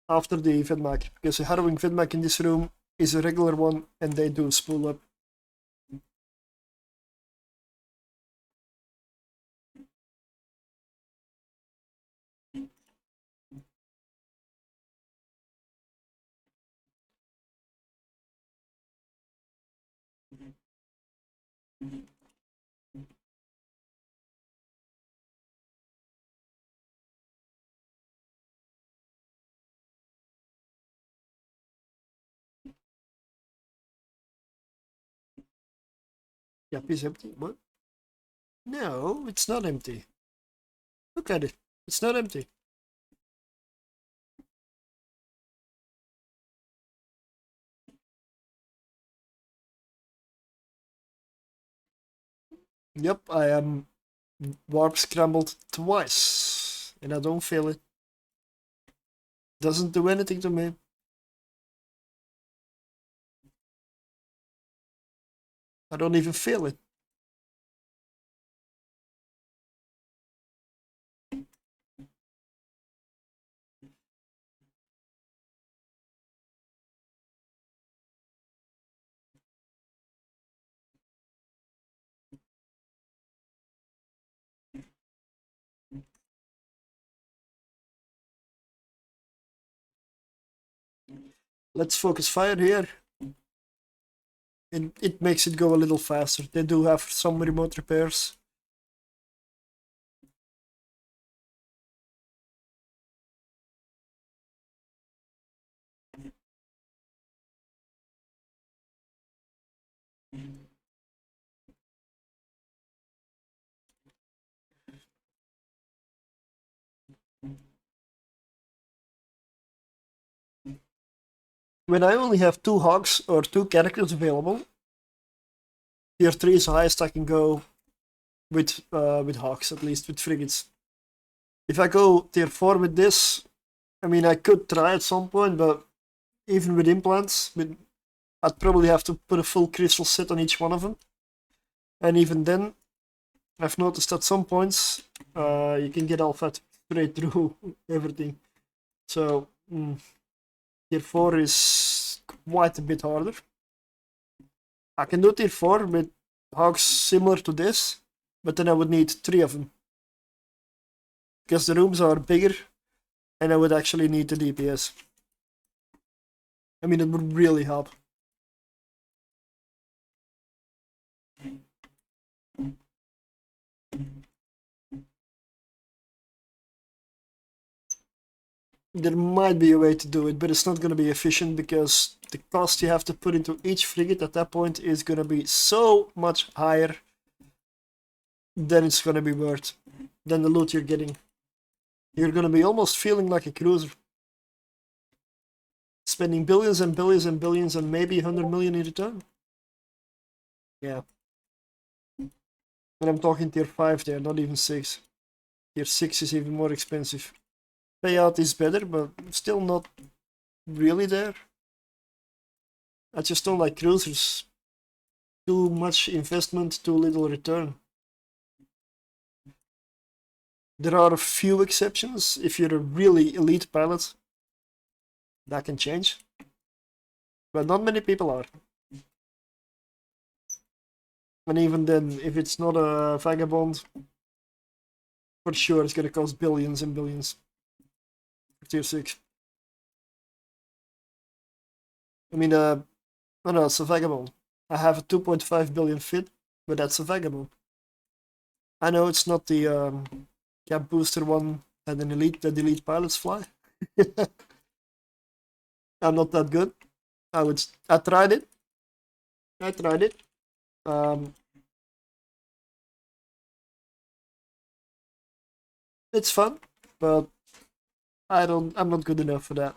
[SPEAKER 1] After the Vidmac, because a harrowing Vidmac in this room is a regular one, and they do spool up. Yep, it's empty. What? No, it's not empty. Look at it. It's not empty. Yep, I am warp scrambled twice, and I don't feel it. Doesn't do anything to me. I don't even feel it. Let's focus fire here. And it makes it go a little faster. They do have some remote repairs. When I only have 2 hogs or 2 characters available, tier 3 is the highest I can go with hogs, at least with frigates. If I go tier 4 with this, I mean, I could try at some point, but even with implants, I'd probably have to put a full crystal set on each one of them. And even then, I've noticed at some points, you can get alpha straight through everything. So, tier 4 is quite a bit harder. I can do tier 4 with hogs similar to this, but then I would need 3 of them. Because the rooms are bigger, and I would actually need the DPS. I mean, it would really help. There might be a way to do it, but it's not going to be efficient because the cost you have to put into each frigate at that point is going to be so much higher than it's going to be worth, than the loot you're getting. You're going to be almost feeling like a cruiser. Spending billions and billions and billions and maybe 100 million in return. Yeah. And I'm talking tier 5 there, not even 6. Tier 6 is even more expensive. Payout is better, but still not really there. I just don't like cruisers. Too much investment, too little return. There are a few exceptions. If you're a really elite pilot, that can change. But not many people are. And even then, if it's not a vagabond, for sure it's gonna cost billions and billions. For tier 6. I mean, no, it's a vagabond. I have a 2.5 billion fit, but that's a vagabond. I know it's not the cap booster one that the elite pilots fly. I'm not that good. I tried it. It's fun, but I'm not good enough for that.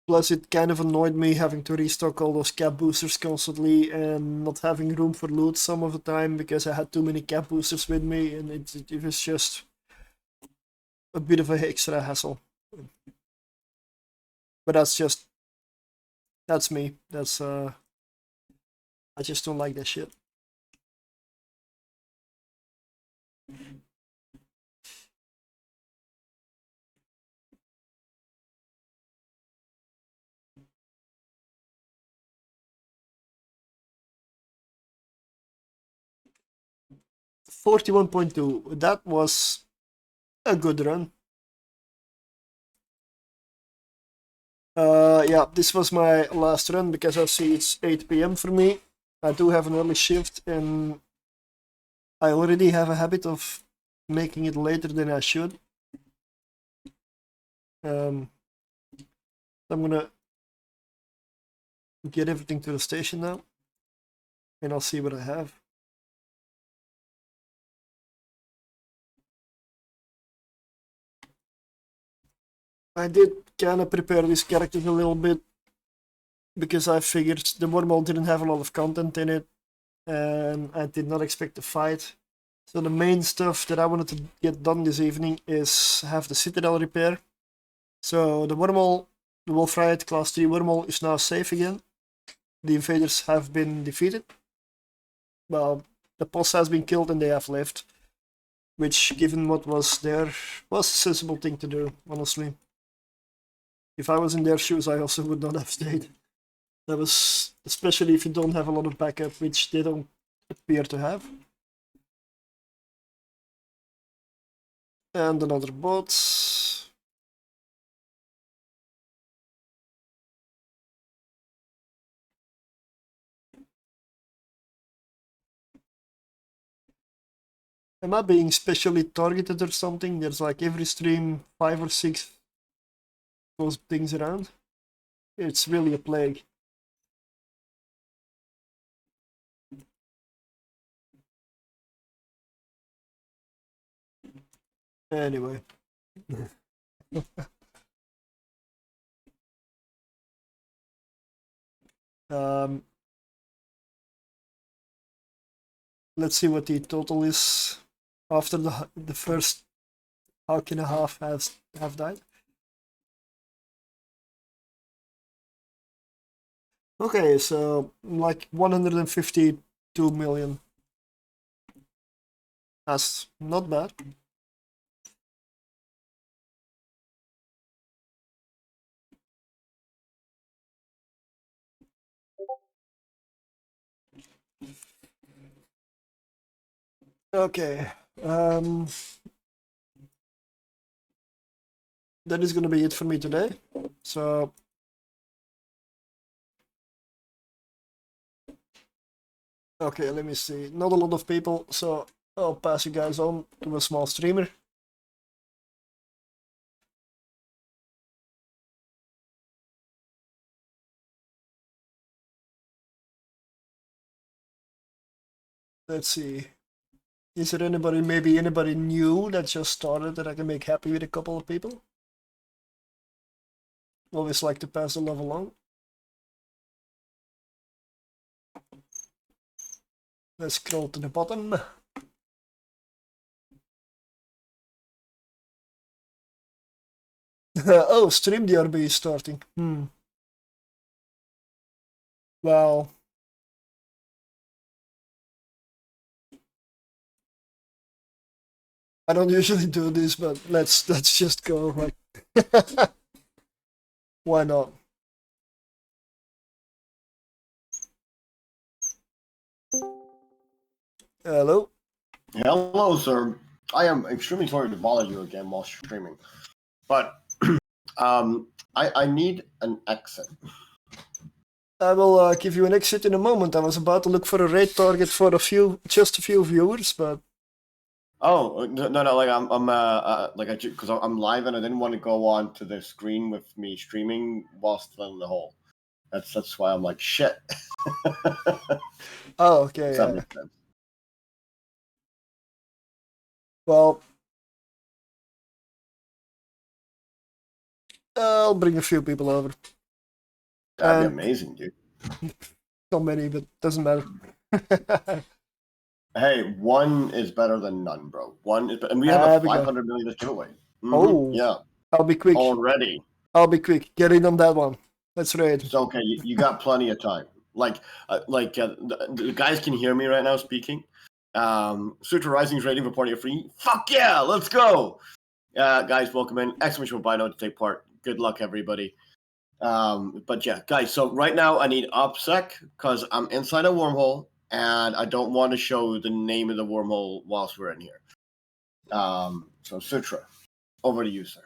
[SPEAKER 1] Plus, it kind of annoyed me having to restock all those cap boosters constantly and not having room for loot some of the time because I had too many cap boosters with me, and it was just a bit of an extra hassle. But that's me. I just don't like that shit. $41.2. That was a good run. Yeah, this was my last run because I see it's 8 PM for me. I do have an early shift and I already have a habit of making it later than I should. I'm gonna get everything to the station now and I'll see what I have. I did kind of prepare these characters a little bit because I figured the Wormhole didn't have a lot of content in it and I did not expect a fight. So the main stuff that I wanted to get done this evening is have the Citadel repair. So the Wormhole, the Wolf Riot Class 3 Wormhole is now safe again. The invaders have been defeated. Well, the boss has been killed and they have left. Which, given what was there, was a sensible thing to do, honestly. If I was in their shoes, I also would not have stayed. That was, especially if you don't have a lot of backup, which they don't appear to have. And another bot. Am I being specially targeted or something? There's like every stream 5 or 6 those things around. It's really a plague. Anyway. Let's see what the total is after the first Hawk and a half have died. Okay, so like 152 million. That's not bad. Okay, that is gonna be it for me today. So okay, let me see. Not a lot of people, so I'll pass you guys on to a small streamer. Let's see. Is there maybe anybody new that just started that I can make happy with a couple of people? Always like to pass the love along. Let's scroll to the bottom. Oh, StreamDRB is starting. Well, I don't usually do this, but let's just go. Like, why not? Hello.
[SPEAKER 7] Hello, sir. I am extremely sorry to bother you again while streaming, but I need an exit.
[SPEAKER 1] I will give you an exit in a moment. I was about to look for a raid target for just a few viewers, but
[SPEAKER 7] Oh no, like because I'm live and I didn't want to go on to the screen with me streaming while still in the hole. That's why I'm like shit.
[SPEAKER 1] oh, okay.
[SPEAKER 7] Does that make sense?
[SPEAKER 1] Well, I'll bring a few people over.
[SPEAKER 7] That'd be amazing, dude.
[SPEAKER 1] Not many, but doesn't matter.
[SPEAKER 7] Hey, one is better than none, bro. One is, and we have a 500 million giveaway.
[SPEAKER 1] Oh,
[SPEAKER 7] yeah.
[SPEAKER 1] I'll be quick.
[SPEAKER 7] Already.
[SPEAKER 1] I'll be quick. Get in on that one. Let's raid.
[SPEAKER 7] It's okay. You got plenty of time. The guys can hear me right now speaking. Sutra Rising's rating for party free. Fuck yeah, let's go. Guys, welcome in. Exclamation Bino to take part. Good luck, everybody. But yeah, guys. So right now I need OPSEC because I'm inside a wormhole and I don't want to show the name of the wormhole whilst we're in here. So Sutra, over to you, sir.